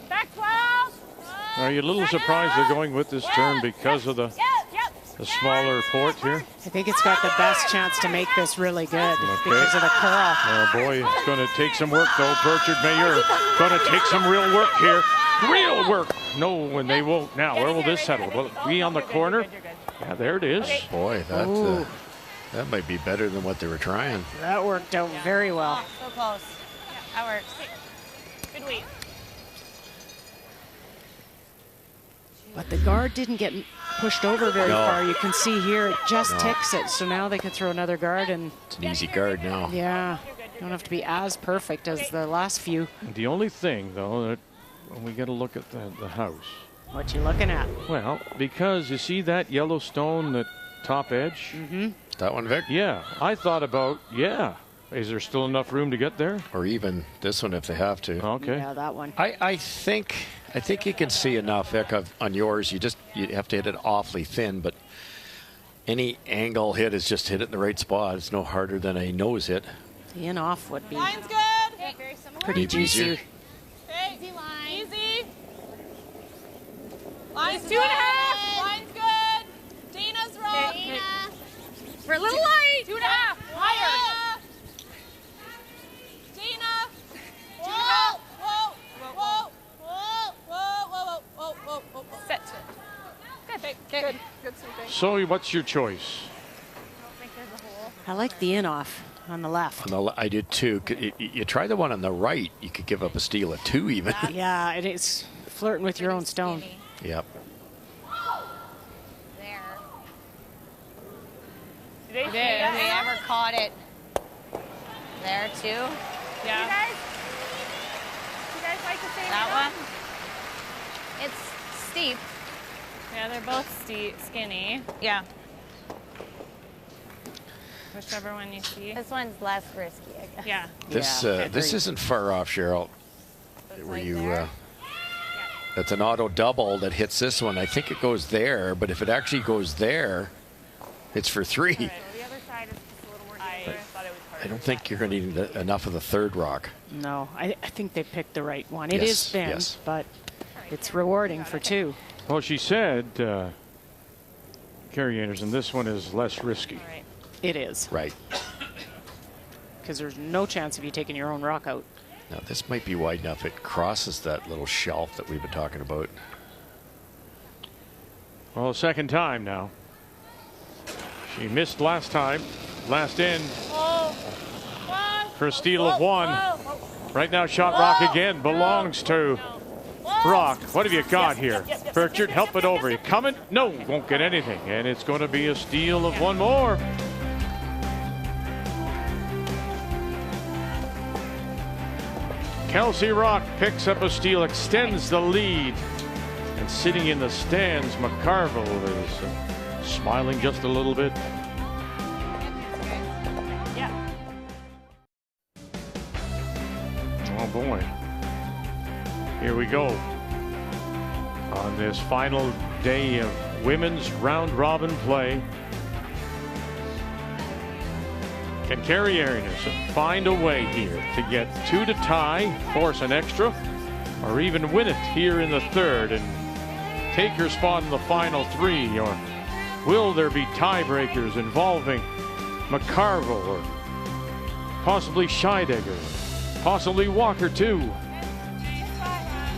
Back 12. Are you a little surprised they're going with this turn because of the smaller port here? I think it's got the best chance to make this really good because of the curl. Oh boy, it's going to take some work though. Pritchard Mayer going to take some real work here. Real work. No, and they won't now. Where will this settle? Will it be on the corner? Yeah, there it is. Boy, that might be better than what they were trying. That worked out very well. So close. That works. Good weight. But the guard didn't get pushed over very No. far. You can see here it just ticks it. So now they can throw another guard and It's an easy guard now. yeah, you don't have to be as perfect as the last few. The only thing though that when we got to look at the house. What you looking at? Well, because you see that yellow stone, the top edge? Mm-hmm. That one, Vic? Yeah, I thought about, is there still enough room to get there? Or even this one if they have to. Okay. Yeah, that one. I think you can see enough, Vic, on yours. You have to hit it awfully thin, but any angle hit is just hit it in the right spot. It's no harder than a nose hit. The in off would be Line's good. Okay, very similar. pretty Maybe easier. juicy. Okay. Easy line. Easy. Line's 2.5. Line's good. Dana's rock. Dana. For a little light. 2.5. Higher. Dana. Whoa. Whoa. Whoa. Whoa. Whoa. Whoa. Whoa. Whoa. Set. Good. Good. Good sweeping. So what's your choice? I like the in off on the left. I did too. You try the one on the right, you could give up a steal of 2 even. Yeah, it is flirting with your own stone. Yep. There. Did they see If that? they ever caught it there too. Yeah. You guys like the same That one. It's steep. Yeah, they're both skinny. Yeah. Whichever one you see. This one's less risky, I guess. Yeah. This isn't far off, Cheryl. Where right you there? that's an auto double that hits this one. I think it goes there, but if it actually goes there, it's for 3. Right. Well, the other side is just a little more dangerous. I thought it was harder. I don't think you're going to need enough of the third rock. No, I think they picked the right one. It Yes, is thin, yes. but it's rewarding for 2. Well, she said, Carrie Anderson, this one is less risky. All right. It is. Right. Because there's no chance of you taking your own rock out. Now, this might be wide enough. It crosses that little shelf that we've been talking about. Well, second time now. She missed last time. Last end for a steal of 1. Right now, shot Rocque again belongs to Rocque. What have you got here? Pritchard, help it over. You coming? No, won't get anything. And it's going to be a steal of 1 more. Kelsey Rocque picks up a steal, extends the lead. And sitting in the stands, McCarville is smiling just a little bit. Yeah. Oh boy. Here we go. On this final day of women's round robin play. Can Carrie Einarson find a way here to get 2 to tie, force an extra, or even win it here in the third and take her spot in the final 3? Or will there be tiebreakers involving McCarville or possibly Scheidegger, possibly Walker too.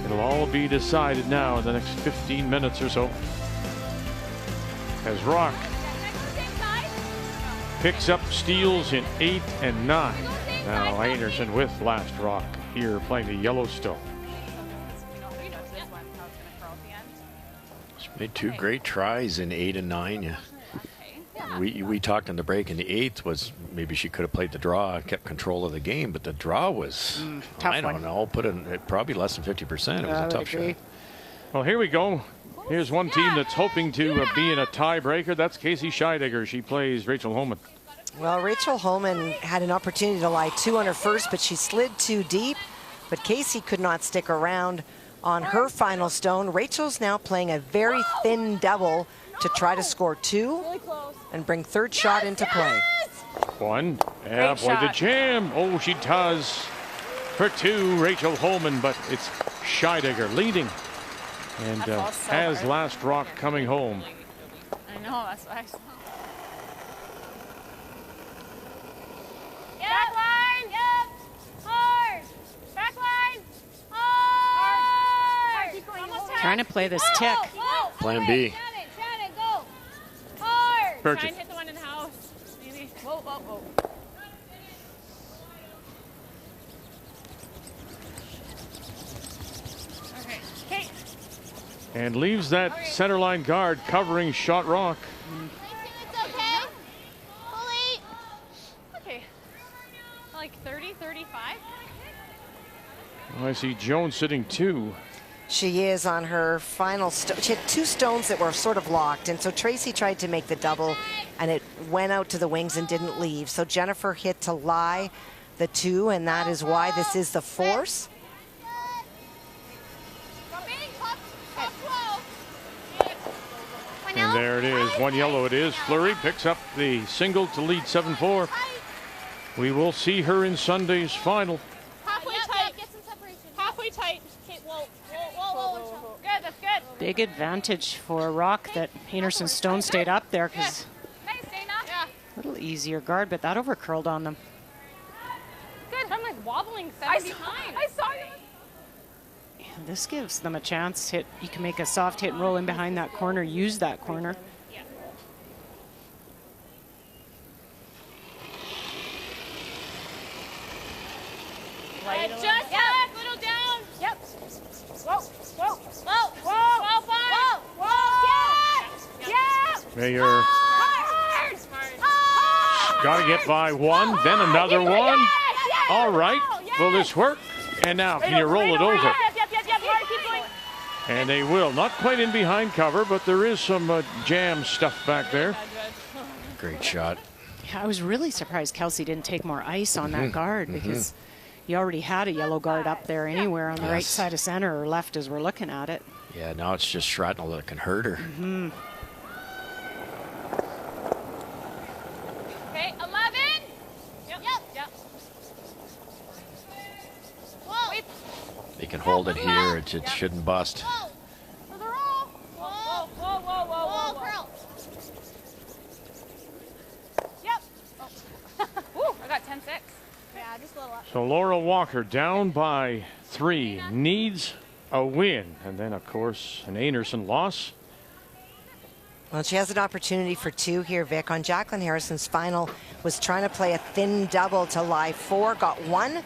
It'll all be decided now in the next 15 minutes or so. As Rocque picks up steals in 8 and 9. Now Einarson with last Rocque here playing the Yellowstone. She made 2 great tries in 8 and 9. Yeah. We talked on the break, and the 8th was maybe she could have played the draw and kept control of the game, but the draw was, I don't know, put in probably less than 50%. It was a tough shot. Well, here we go. Here's one team that's hoping to be in a tiebreaker. That's Casey Scheidegger. She plays Rachel Homan. Well, Rachel Homan had an opportunity to lie 2 on her first, but she slid too deep. But Casey could not stick around on her final stone. Rachel's now playing a very thin double to try to score 2 and bring third shot into play. 1. Yeah, boy, the jam. Oh, she does. For 2, Rachel Homan, but it's Scheidegger leading. And has last Rocque coming home. I know, that's what I saw. Back line. Yep. Hard. Back line. Hard. Keep going. Trying to play this tick. Plan B. Shannon, go. Hard. Purchase. Try and hit the one in the house. Maybe. Whoa, whoa, whoa. Okay. Kate. And leaves that center line guard covering shot Rocque. Okay. Like 30, 35? I see Jones sitting 2. She is on her final stone. She had 2 stones that were sort of locked, and so Tracy tried to make the double, and it went out to the wings and didn't leave. So Jennifer hit to lie the 2, and that is why this is the force. And there it is. 1 yellow it is. Fleury picks up the single to lead 7-4. We will see her in Sunday's final. Halfway tight. Get some separation. Halfway tight. Okay, whoa, whoa, whoa. Good, that's good. Big advantage for Rocque that Einarson stone stayed up there because Nice, Dana. Yeah. a little easier guard, but that overcurled on them. Good. I'm like wobbling 70 times. I saw you. And this gives them a chance. You can make a soft hit and roll in behind that corner, use that corner. Just up, little down. Yep. Whoa, whoa, whoa, whoa, whoa, whoa, yeah. Mayor got to get by 1, then another 1. All right, will this work? And now, can you roll it over? And they will. Not quite in behind cover, but there is some jam stuff back there. Great shot. Yeah, I was really surprised Kelsey didn't take more ice on that guard because you already had a yellow guard up there anywhere on the right side of center or left as we're looking at it. Yeah, now it's just shrapnel that can hurt her. Okay, 11. Yep. Whoa. Wait. They can hold it here. It shouldn't bust. For the roll. Whoa, whoa, whoa, whoa, whoa. Yep. Ooh, I got 10-6. Yeah, just a little up. So Laura Walker down by 3, needs a win. And then, of course, an Einarson loss. Well, she has an opportunity for 2 here, Vic. On Jacqueline Harrison's final, was trying to play a thin double to lie 4, got 1,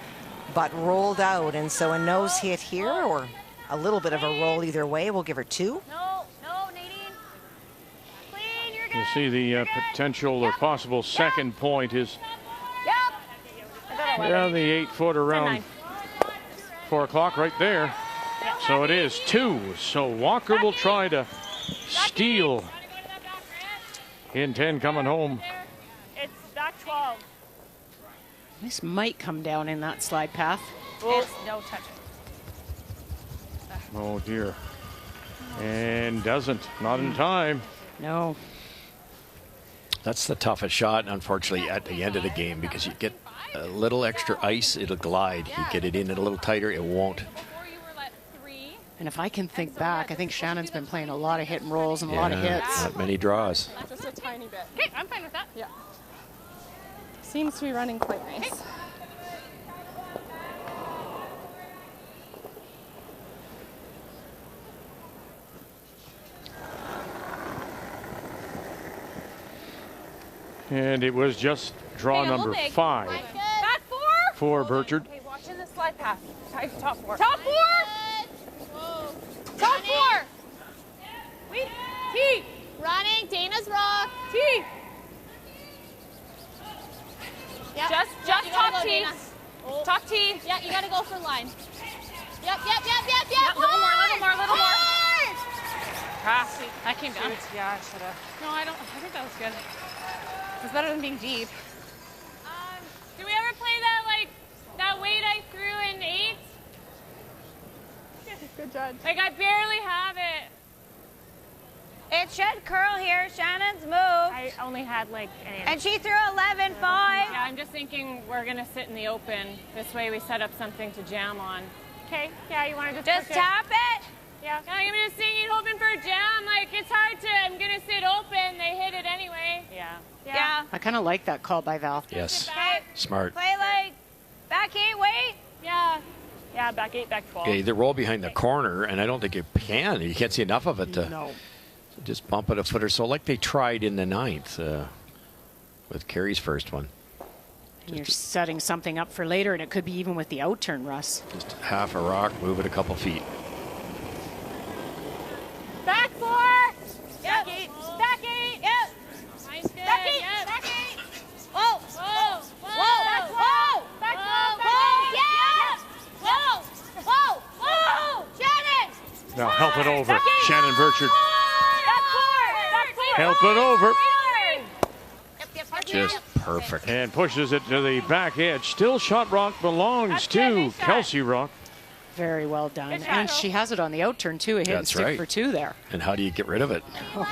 but rolled out. And so a nose hit here, or a little bit of a roll either way, we'll give her 2. No, Nadine. Clean, you're good. You see the potential or possible second point is the 8-foot around 4 o'clock right there. So it is 2. So Walker will try to steal in 10 coming home. It's back 12. This might come down in that slide path. It's no touch. Oh dear. And doesn't. Not in time. No. That's the toughest shot, unfortunately, at the end of the game, because you get a little extra ice, it'll glide. You get it in a little tighter, it won't. And if I can think back, I think Shannon's been playing a lot of hit and rolls and a lot of hits. Not many draws. Just a tiny bit. Okay, I'm fine with that. Yeah. Seems to be running quite nice. And it was just draw number 5 Back 4. for Burchard. Okay, watching the slide pass. Top 4. Top 4. Top 4. Wait. T. Running. Dana's rock. T. Yep. Just you gotta top go, T. Dana. Top T. Yeah, you gotta go for line. Yep. Little more. Hard. Pass. That came down. Yeah, I should have. No, I think that was good. It was better than being deep. Did we ever play that weight I threw in 8? Good judge. Like I barely have it. It should curl here. Shannon's move. I only had like an inch. And she threw 11.5. Yeah, I'm just thinking we're gonna sit in the open. This way we set up something to jam on. Okay, yeah, you wanna just push tap it? Yeah, I'm just thinking, hoping for a jam. Like it's hard to, I'm gonna sit open. They hit it anyway. Yeah. I kind of like that call by Val. Yes. Okay. Smart. Play like back 8 weight. Yeah. Yeah, back 8, back 12. Okay, they roll behind the corner, and I don't think you can. You can't see enough of it to just bump it a foot or so, like they tried in the 9th with Carey's first one. And you're setting something up for later, and it could be even with the out turn, Russ. Just half a rock, move it a couple feet. Back 4. Yep. Back 8. Yep. Nice, good. Back 8. Yep. Back 8. Whoa. Whoa. Back 12. Back 12. Whoa. Yes. Whoa. Whoa. Whoa. Shannon. Now help it over. Shannon Burchard. Back 4. Help it over. Just perfect. And pushes it to the back edge. Still shot rock belongs to Kelsey Rocque. Very well done. And she has it on the out turn, too. A hit and That's stick right. for 2 there. And how do you get rid of it? My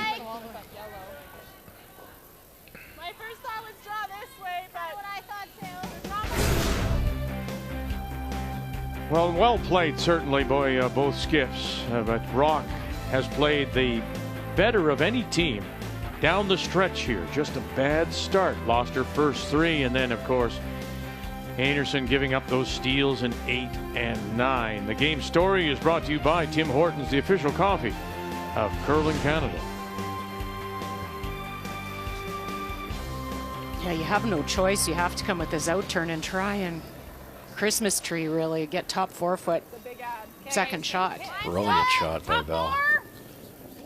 first thought was draw this way, but what I thought too. Well played, certainly, by both skiffs. But Rocque has played the better of any team down the stretch here. Just a bad start. Lost her first 3, and then, of course, Einarson giving up those steals in 8 and 9. The game story is brought to you by Tim Hortons, the official coffee of Curling Canada. Yeah, you have no choice. You have to come with this out turn and try and Christmas tree, really. Get top 4 foot. Second shot. Brilliant shot by Val.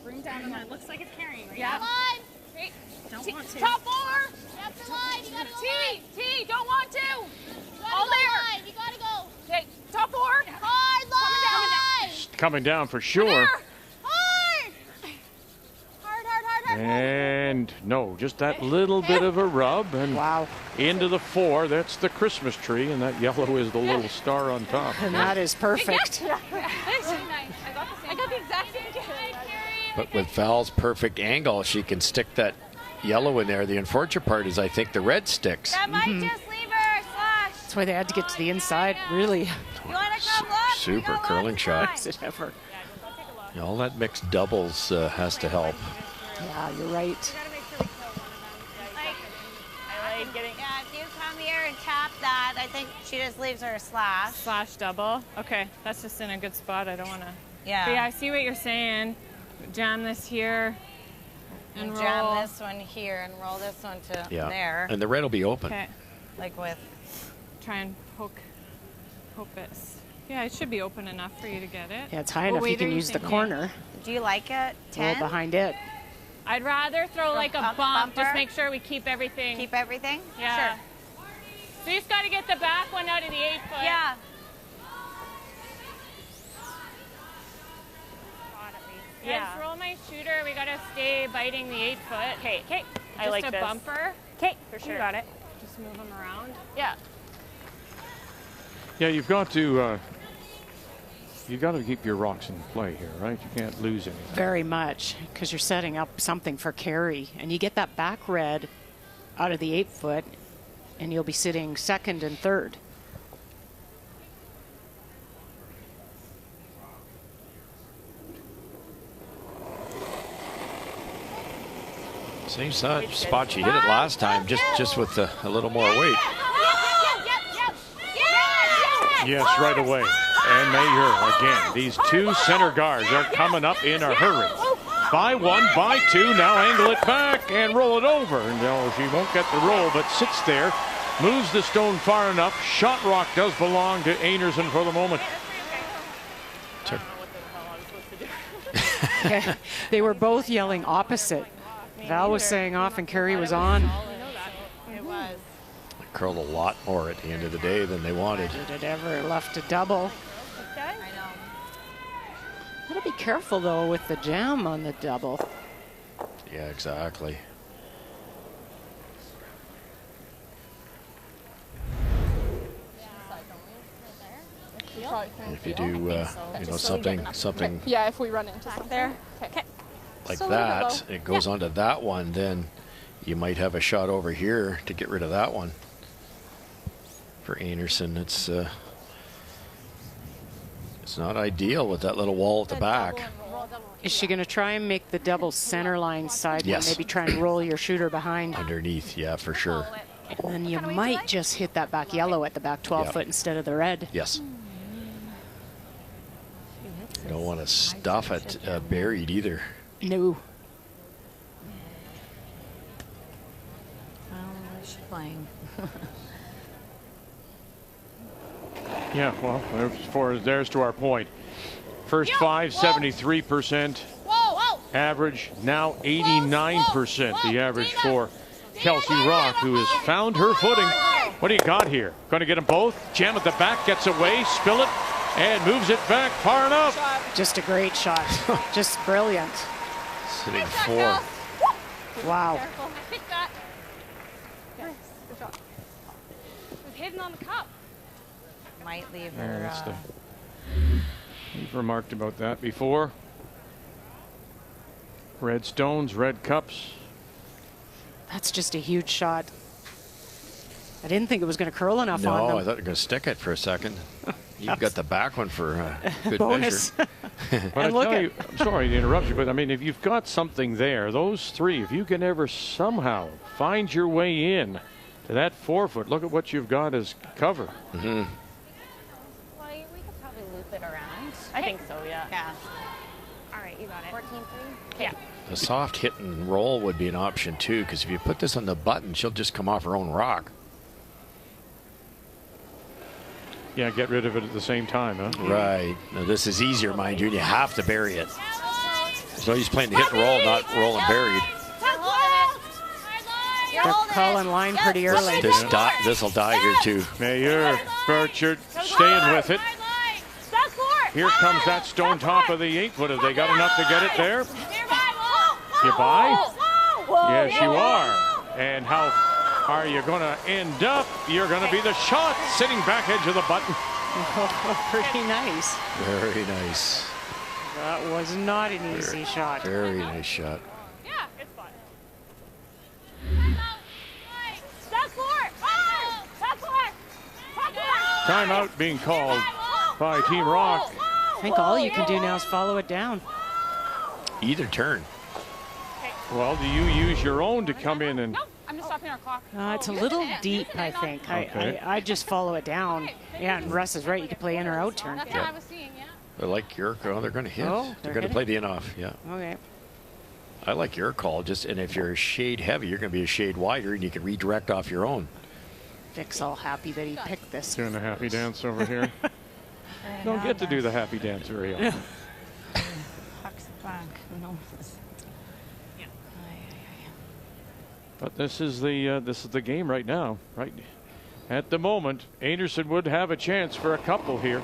Bring down the line. Looks like it's carrying right Yeah. now. Line. Don't want to. Top 4. That's the line. You gotta go line. T, don't want to. You gotta All go there. line. You gotta go. Okay, top 4. Hard line. Coming down for sure. Hard. Hard. And no, just that little bit of a rub. And into the 4. That's the Christmas tree. And that yellow is the little star on top. And that is perfect. I got the exact same carry. But with Val's perfect angle, she can stick that yellow in there. The unfortunate part is I think the red sticks. That might just leave her slash. That's why they had to get to the inside, really. You want to come look? Super curling shot. Best it ever. Yeah, all that mixed doubles has to help. Yeah, you're right. Yeah, if you come here and tap that, I think she just leaves her a slash. Slash double. Okay, that's just in a good spot. I don't want to. Yeah. But yeah, I see what you're saying. Jam this here and roll. Jam this one here and roll this one to there. And the red will be open. Okay. Like with. Try and poke it. Yeah, it should be open enough for you to get it. Yeah, it's high enough you can use the corner. Do you like it? Roll 10? behind it. I'd rather throw like a bump. Bumper? Just make sure we keep everything. Keep everything? Yeah. Sure. So you just got to get the back one out of the 8 foot. Yeah. Yeah. Just roll my shooter. We got to stay biting the 8 foot. Okay. Okay. I like Just this. a bumper. Okay, for sure. You got it. Just move them around. Yeah. Yeah, you've got to keep your rocks in play here, right? You can't lose any. Very much, because you're setting up something for carry. And you get that back red out of the 8 foot, and you'll be sitting second and third. Same spot she hit it last time, just with a little more weight. Yes, right away. And Mayer again. These 2 center guards are coming up in a hurry. by 1, by 2. Now angle it back and roll it over. No, she won't get the roll, but sits there, moves the stone far enough. Shot rock does belong to Einarson for the moment. They were both yelling opposite. Val was saying off and Kerry was on. It was. Curled a lot more at the end of the day than they wanted. Did it ever left a double? I know. Gotta be careful though with the jam on the double. Yeah, exactly. If you do, you know, something Yeah, if we run into something. There. Okay. like So that, it goes onto that one, then you might have a shot over here to get rid of that one. For Einarson, it's not ideal with that little wall at the back. Is she going to try and make the double center line side? Yes. Maybe try and roll your shooter behind. Underneath, yeah, for sure. And then you might just hit that back yellow at the back 12 Yeah. foot instead of the red. Yes. You don't want to stuff it buried either. No. Well, what is she playing? Yeah, well, there's to our point. First 5, 73%. Average, now 89%. The average for Kelsey Rocque, who has found her footing. What do you got here? Going to get them both. Jam at the back, gets away, spill it, and moves it back far enough. Just a great shot. Just brilliant. Sitting 4. Wow. Pick that. Yes, good shot. It was hidden on the cup. Might leave Yeah, her. that's We've remarked about that before. Red stones, red cups. That's just a huge shot. I didn't think it was going to curl enough on No, them. I thought you were going to stick it for a second. You've got the back one for good Bonus. measure. But I tell you, I'm sorry to interrupt you, but I mean, if you've got something there, those 3, if you can ever somehow find your way in to that 4 foot, look at what you've got as cover. Mm-hmm. Well, we could probably loop it around. I think so, yeah. Yeah. All right, you got it. 14-3? Yeah. A soft hit and roll would be an option too, because if you put this on the button, she'll just come off her own rock. Yeah, get rid of it at the same time, huh? Right. Now this is easier, mind you, and you have to bury it. So he's playing the hit and roll, not roll and buried. They're calling line pretty early. This'll die here too. Mayer, Burchard staying with it. Here comes that stone top of the 8 foot. Have they got enough to get it there? You buy? Yes, you are. And how are you going to end up? You're going to be the shot sitting back edge of the button. Pretty nice. Very nice. That was not an easy shot. Very nice shot. Yeah, good spot. Timeout being called by Team Rocque. I think all you can do now is follow it down. Either turn. Well, do you use your own to come in and... I'm just stopping our clock. It's a little deep, I think. Okay. I just follow it down. Yeah, and Russ is right. You can play in or out turn. That's what I was seeing, yeah. I like your call. They're going to hit. Oh, they're they're going to hitting? play the in off. Yeah. Okay. I like your call. And if you're a shade heavy, you're going to be a shade wider, and you can redirect off your own. Vic's all happy that he picked this. Doing the happy dance over here. Don't get to do the happy dance very often. Huck's back. No. But this is the game right now. Right at the moment, Einarson would have a chance for a couple here.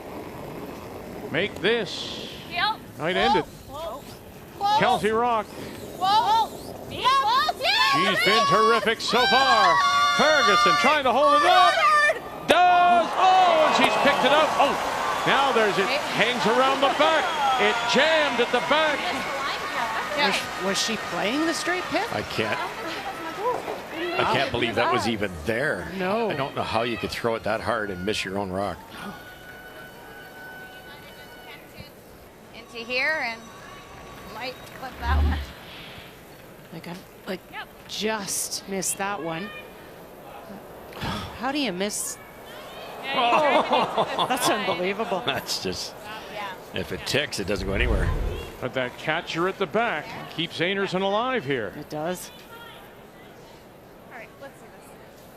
Make this. Yep. Might end it. Kelsey Rocque. She's been terrific so far. Ferguson trying to hold it up. Does. Oh, and she's picked it up. Oh, now there's it. Hangs around the back. It jammed at the back. Was she playing the straight pit? I can't believe that was even there. No. I don't know how you could throw it that hard and miss your own rock. Into here and might clip that one. Just missed that one. How do you miss? Oh. That's unbelievable. That's just, if it ticks, it doesn't go anywhere. But that catcher at the back keeps Einarson alive here. It does. All right, let's do this.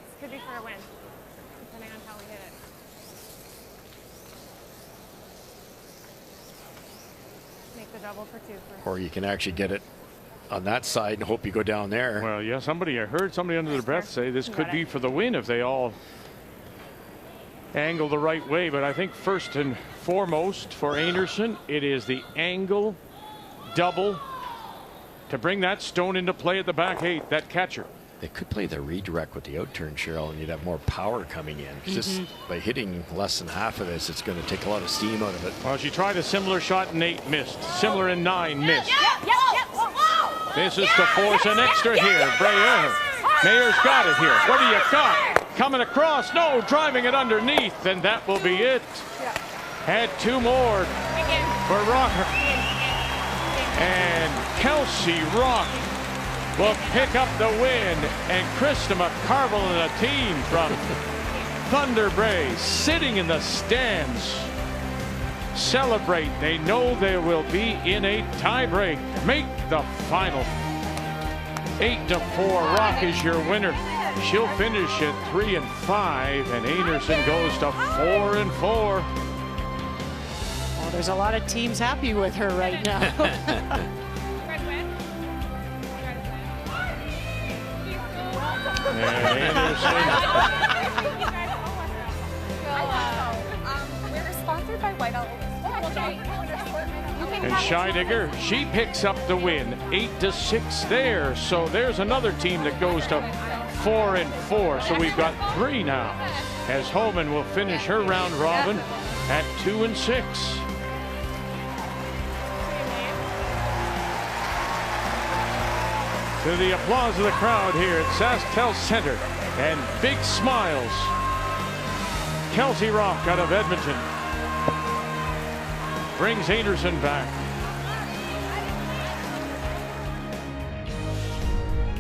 This could be for a win, depending on how we hit it. Make the double for 2. Or you can actually get it on that side and hope you go down there. Well, yeah, I heard somebody under their breath say this could be for the win if they all angle the right way. But I think first and foremost for Einarson, it is the angle double to bring that stone into play at the back 8, that catcher. They could play the redirect with the out turn, Cheryl, and you'd have more power coming in. Because by hitting less than half of this, it's going to take a lot of steam out of it. Well, she tried a similar shot in 8, missed. Similar in 9, missed. This is to force an extra here. Breyer. Mayer's got it here. What do you got? Coming across. No, driving it underneath. And that will be it. Had 2 more for Rocque. And Kelsey Rocque will pick up the win. And Krista McCarville and a team from Thunder Bay sitting in the stands. Celebrate. They know they will be in a tiebreak. Make the final. 8-4. Rocque is your winner. She'll finish at 3-5, and Einarson goes to 4-4. Well, there's a lot of teams happy with her right now. We're sponsored by White Owl. And Scheidegger, she picks up the win, 8-6 there. So there's another team that goes to 4-4. So we've got 3 now, as Homan will finish her round robin at 2-6. To the applause of the crowd here at SaskTel Center, and big smiles. Kelsey Rocque out of Edmonton brings Einarson back.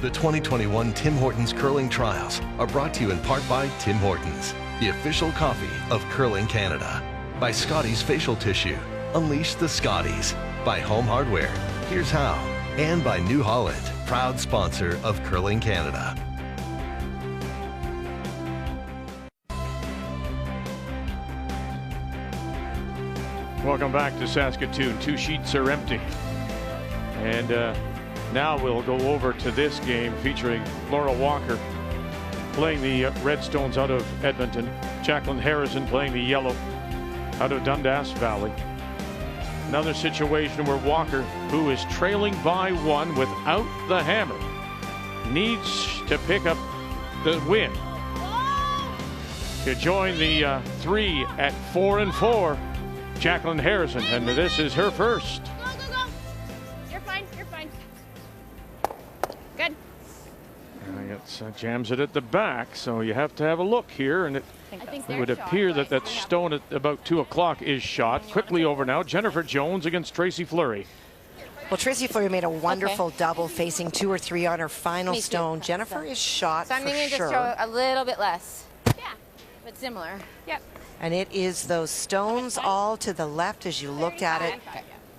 The 2021 Tim Hortons Curling Trials are brought to you in part by Tim Hortons, the official coffee of Curling Canada. By Scotties Facial Tissue, unleash the Scotties. By Home Hardware, here's how. And by New Holland, proud sponsor of Curling Canada. Welcome back to Saskatoon. 2 sheets are empty. And now we'll go over to this game featuring Laura Walker playing the Redstones out of Edmonton. Jacqueline Harrison playing the Yellow out of Dundas Valley. Another situation where Walker, who is trailing by 1 without the hammer, needs to pick up the win to join the 3 at 4-4. Jacqueline Harrison, and this is her first. Go, go, go. You're fine, you're fine. Good. Jams it at the back, so you have to have a look here, and it would appear that that stone at about 2 o'clock is shot. Quickly over now, Jennifer Jones against Tracy Fleury. Well, Tracy Fleury made a wonderful double, facing 2 or 3 on her final stone. Jennifer is shot So I'm thinking for just sure. throw a little bit less. Yeah, but similar. Yep. And it is those stones all to the left as you looked at it,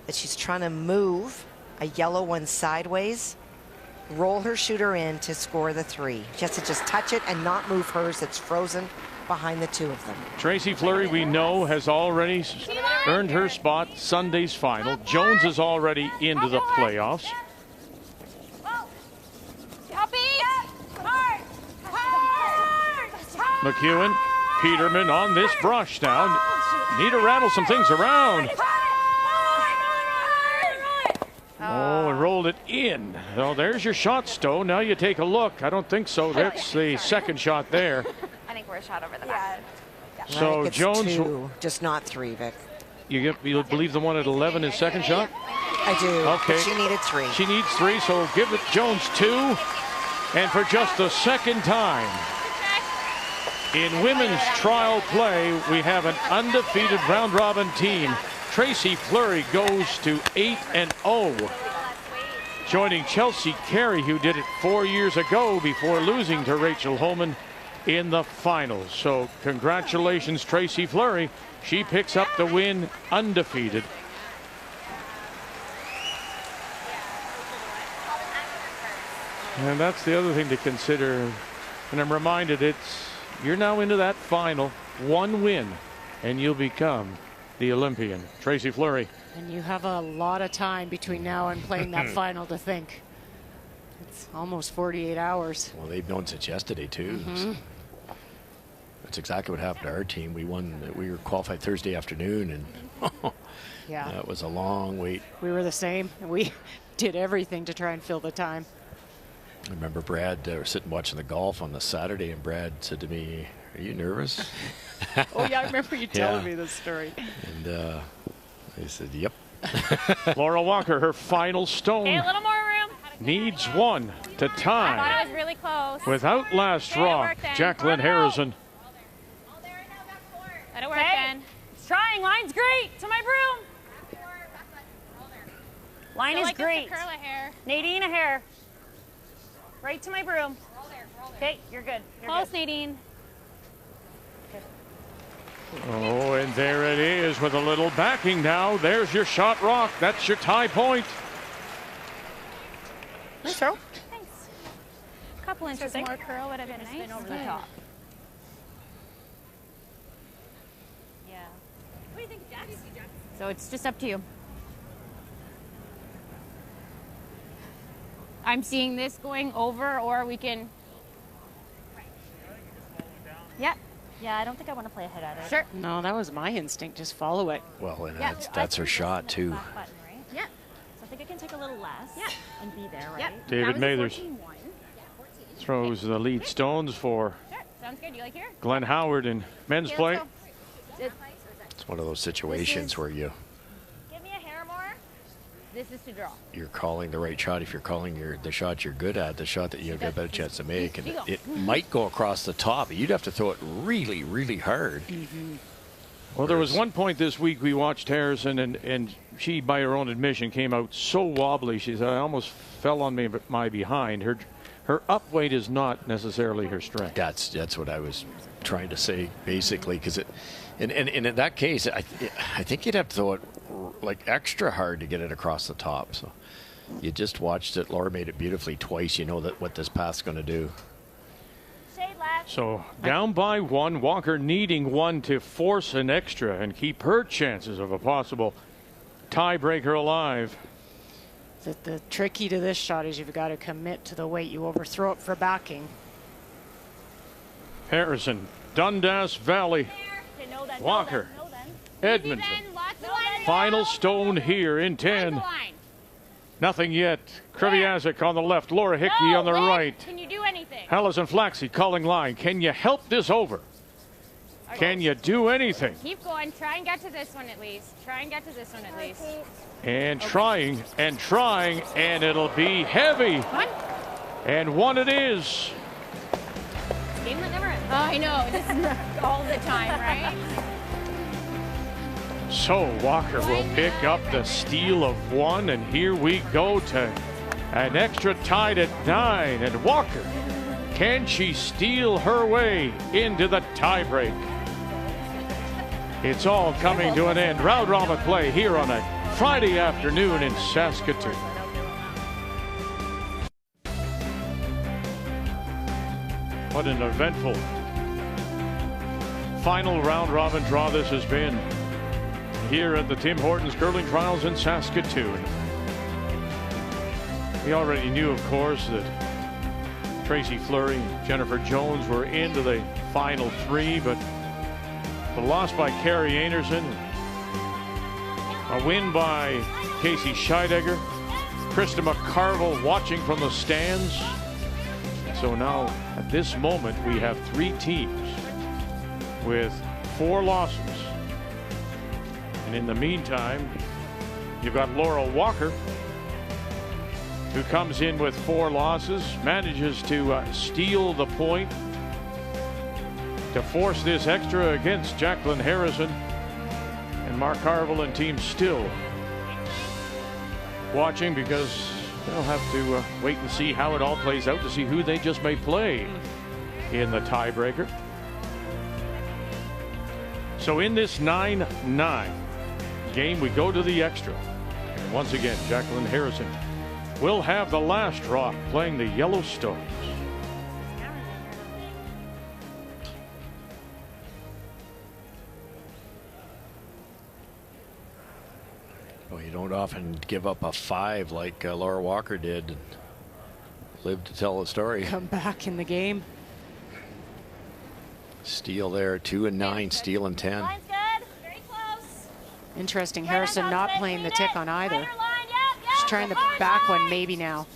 that she's trying to move a yellow one sideways, roll her shooter in to score the 3. She has to just touch it and not move hers. That's frozen behind the 2 of them. Tracy Fleury, we know, has already earned her spot Sunday's final. Jones is already into the playoffs. McEwen, Peterman on this brush now. Need to rattle some things around. Oh, and rolled it in. So there's your shot, Stowe. Now you take a look. I don't think so. That's the second shot there. I think we're a shot over the back. So It's Jones, 2, just not 3, Vic. you believe the one at 11 is second shot? I do. Okay. But she needed 3. She needs 3, so give it Jones 2. And for just the second time in women's trial play, we have an undefeated round robin team. Tracy Fleury goes to 8-0, joining Chelsea Carey, who did it 4 years ago before losing to Rachel Homan in the finals. So congratulations, Tracy Fleury. She picks up the win undefeated. And that's the other thing to consider. And I'm reminded you're now into that final. One win and you'll become the Olympian. Tracy Fleury. And you have a lot of time between now and playing that final to think. It's almost 48 hours. Well, they've known since yesterday, too. Mm-hmm. That's exactly what happened to our team. We were qualified Thursday afternoon, and yeah, that was a long wait. We were the same. We did everything to try and fill the time. I remember Brad sitting watching the golf on the Saturday, and Brad said to me, "Are you nervous?" Oh, yeah, I remember you telling me this story. And I said, "Yep." Laura Walker, her final stone. Okay, a little more room. Needs one to I tie. thought it was really close. Without last Rocque, Jacqueline Harrison. Let it work then. It's trying. Line's great. To my broom. Line is great. Curl a hair. Nadine, a hair. Right to my broom. Okay, you're good. Close, Nadine. Oh, and there it is with a little backing now. There's your shot, Rocque. That's your tie point. Nice throw. Thanks. A couple inches More curl would have been nice. over the top. Yeah. What do you think, Jax? So it's just up to you. I'm seeing this going over, or we can. Yeah. Yeah, I don't think I want to play ahead at it. Sure. No, that was my instinct. Just follow it. Well, and Yeah. that's her shot, too. Back button, right? Yeah. So I think I can take a little less. Yeah. And be there, right? Yep. David That was a Mathers 14-1. throws the lead stones for Sure. Sounds good. You like here? Glenn Howard in men's Okay, play. let's go. It's one of those situations where Give me a hair more. This is to draw. you're calling the right shot. If you're calling the shot you're good at, the shot that you've got a better chance to make, and it might go across the top. You'd have to throw it really, really hard. Well, there was one point this week we watched Harrison, and she, by her own admission, came out so wobbly. She said, "I almost fell on my behind." Her up weight is not necessarily her strength. That's what I was trying to say, basically, because and in that case, I think you'd have to throw it like extra hard to get it across the top. So you just watched it. Laura made it beautifully twice. You know what this path's going to do. Shade left. So down by one, Walker needing one to force an extra and keep her chances of a possible tiebreaker alive. The trick key to this shot is you've got to commit to the weight. You overthrow it for backing. Harrison, Dundas Valley, Walker, Edmonton. Final stone here in 10. Nothing yet. Kreviazek on the left, Laura Hickey on the right. Can you do anything? Allison Flaxey calling line. Can you help this over? Can you do anything? Keep going. Try and get to this one at least. Try and get to this one at least. And trying and trying, and it'll be heavy. And one it is. Game that never ends. Oh, I know. This is all the time, right? So Walker will pick up the steal of one, and here we go to an extra tied at 9. And Walker, can she steal her way into the tiebreak? It's all coming to an end. Round robin play here on a Friday afternoon in Saskatoon. What an eventful final round robin draw this has been here at the Tim Hortons Curling Trials in Saskatoon. We already knew, of course, that Tracy Fleury and Jennifer Jones were into the final 3, but the loss by Carrie Einarson, a win by Casey Scheidegger, Krista McCarville watching from the stands. So now, at this moment, we have 3 teams with 4 losses. And in the meantime, you've got Laura Walker, who comes in with 4 losses, manages to steal the point to force this extra against Jacqueline Harrison. And Mark Harville and team still watching, because they'll have to wait and see how it all plays out to see who they just may play in the tiebreaker. So in this 9-9 game, we go to the extra. And once again, Jacqueline Harrison will have the last Rocque playing the Yellowstone. Well, you don't often give up a 5 like Laura Walker did and live to tell the story. Come back in the game. Steal there, 2 and 9, steal and 10. Line's good. Very close. Interesting, Right on Harrison top not of it, playing the lead tick it. on either. Right line, yep, She's trying the hard back one line. maybe now.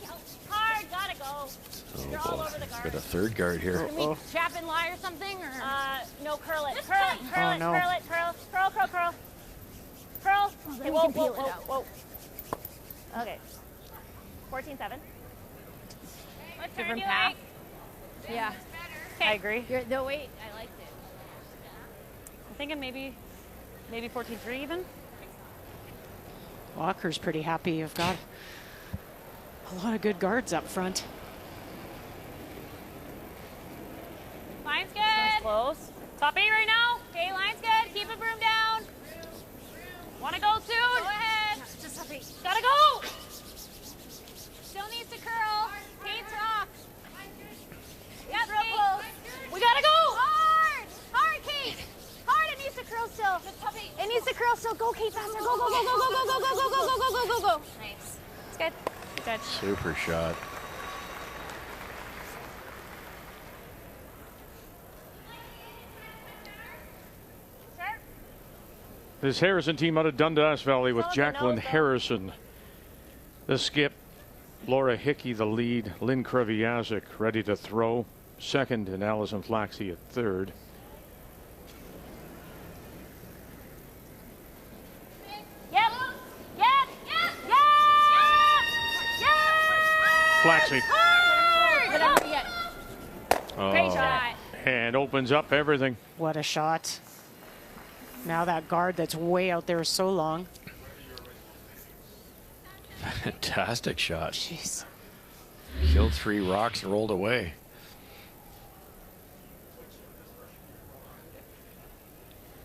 Hard, gotta go. You're all over the guard. Got a third guard here. Can we chap and lie or something? Or? No, curl it. Just Curl it, cut. curl Oh, it, no. curl it, curl. Curl, curl, curl. Curl. Okay, we whoa, can whoa, peel it whoa, out. whoa. Okay. 14-7. What turn different do you path? like? Yeah. I agree. No, wait. I liked it. I'm thinking maybe 14-3 even. Walker's pretty happy. You've got a lot of good guards up front. Line's good. Close. Top 8 right now. Okay, line's good. Keep it broom down. Wanna go soon? Go ahead. Just up 8. Gotta go. Still needs to curl. Kate's rock. Yep, real close. We gotta go. Hard. Hard, Kate. Hard. It needs to curl still. It needs to curl still. Go, Kate, faster. Go, go, go, go, go, go, go, go, go, go, go, go, go, go. Nice. It's good. Good. Super shot. This Harrison team out of Dundas Valley with Follow the Jacqueline nose, though. Harrison, the skip, Laura Hickey the lead, Lynn Kreviazik ready to throw, second, and Allison Flaxey at third. Yep. Yep. Yep. Yep. Yep. Flaxey. Hard. Yet. Great shot. And opens up everything. What a shot. Now that guard that's way out there is so long. Fantastic shot. Jeez. Killed 3 rocks and rolled away.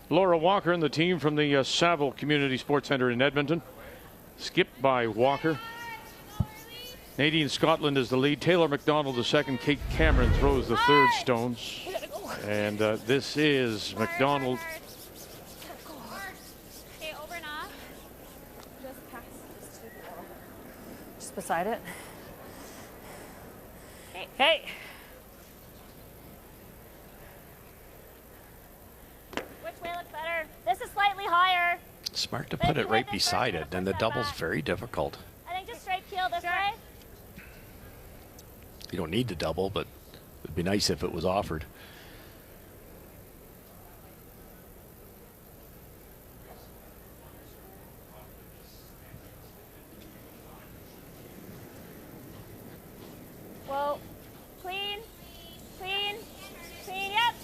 Laura Walker and the team from the Saville Community Sports Center in Edmonton. Skipped by Walker. Nadine Scotland is the lead. Taylor McDonald the second. Kate Cameron throws the third stones. And this is McDonald. Okay, over and off. Just pass. Just beside it. Hey. Which way looks better? This is slightly higher. Smart to put it right beside it, and the double's very difficult. I think just straight keel this way. You don't need to double, but it'd be nice if it was offered. Whoa. Clean. Clean. Clean. Yep.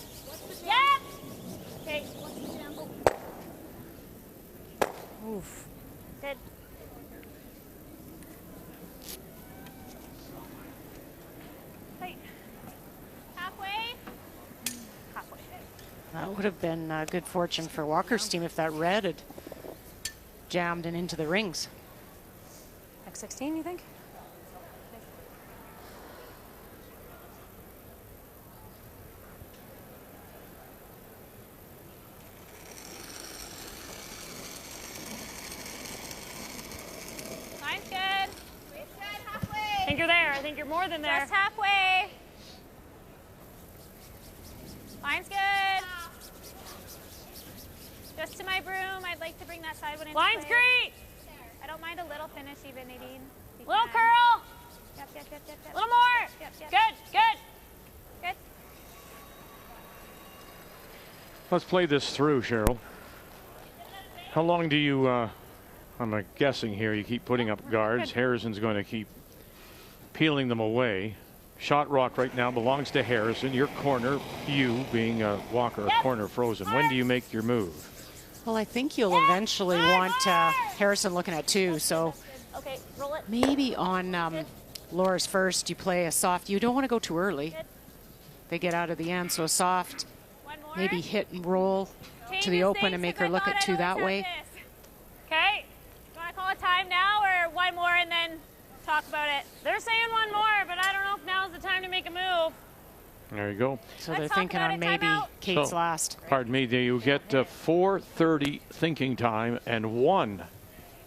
Yep. Okay. Oof. Good. Hey. Halfway. Halfway. That would have been good fortune for Walker's team if that red had jammed and into the rings. X16, you think? Line's good. Halfway. I think you're there. I think you're more than there. Just halfway. Line's good. Just to my broom. I'd like to bring that side one in. Line's great. I don't mind a little finish even, Nadine. if you Little can. curl. Yep, yep, yep, yep, yep. Little more. Yep, yep. Good. Good. Good. Let's play this through, Cheryl. How long do you, I'm guessing here, you keep putting up guards. Harrison's going to keep peeling them away. Shot rock right now belongs to Harrison. Your corner, you being Walker, a corner frozen. When do you make your move? Well, I think you'll eventually want Harrison looking at 2, so Okay, roll it. maybe on Laura's first, you play a soft. You don't want to go too early. They get out of the end, so a soft, maybe hit and roll to the open and make her look at 2 that way. Okay. You want to call a time now or one more and then Talk about it. They're saying one more, but I don't know if now's the time to make a move. There you go. So they're thinking on maybe Kate's last. Pardon me, you get 4:30 thinking time and 1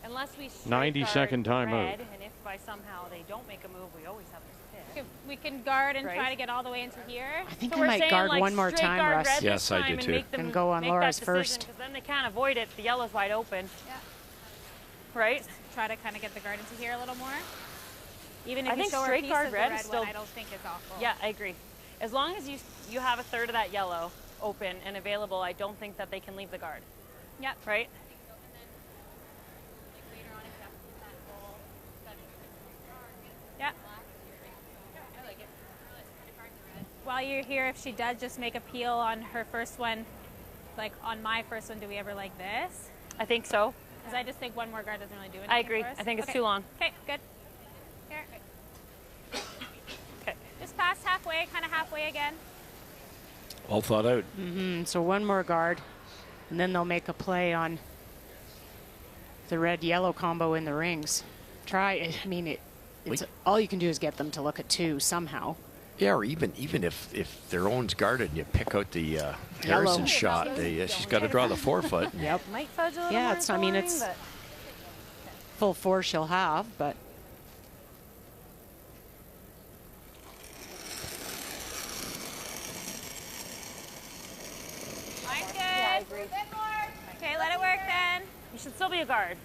Unless we 90-second timeout. And if by somehow they don't make a move, we always have this pick. We can guard and Right. try to get all the way into here. I think So I we're might saying, guard like, one more straight time, guard Russ. red Yes, this I time do and too. make them And go on make Laura's that decision, first. 'cause then they can't avoid it. The yellow's wide open. Yeah. Right? Try to kind of get the guard into here a little more. Even if I you think show her straight piece guard of the red red is still. one, I don't think it's awful. Yeah, I agree. As long as you have a third of that yellow open and available, I don't think that they can leave the guard. Yep. Right? Yeah. While you're here, if she does just make a peel on her first one, like on my first one, do we ever like this? I think so. Because I just think one more guard doesn't really do anything. I agree. For us. I think it's Okay. too long. Okay, good. Here. Okay. Just past halfway, kind of halfway again. All thought out. So one more guard, and then they'll make a play on the red-yellow combo in the rings. Try. I mean, it's all you can do is get them to look at 2 somehow. Yeah, or even if their own's guarded and you pick out the Harrison shot, she's got to draw the 4-foot. Yep. Might fudge a little Yeah, more it's. I mean, scoring, it's but full force she'll have, but Mine's good. Okay, let it work then. you should still be a guard.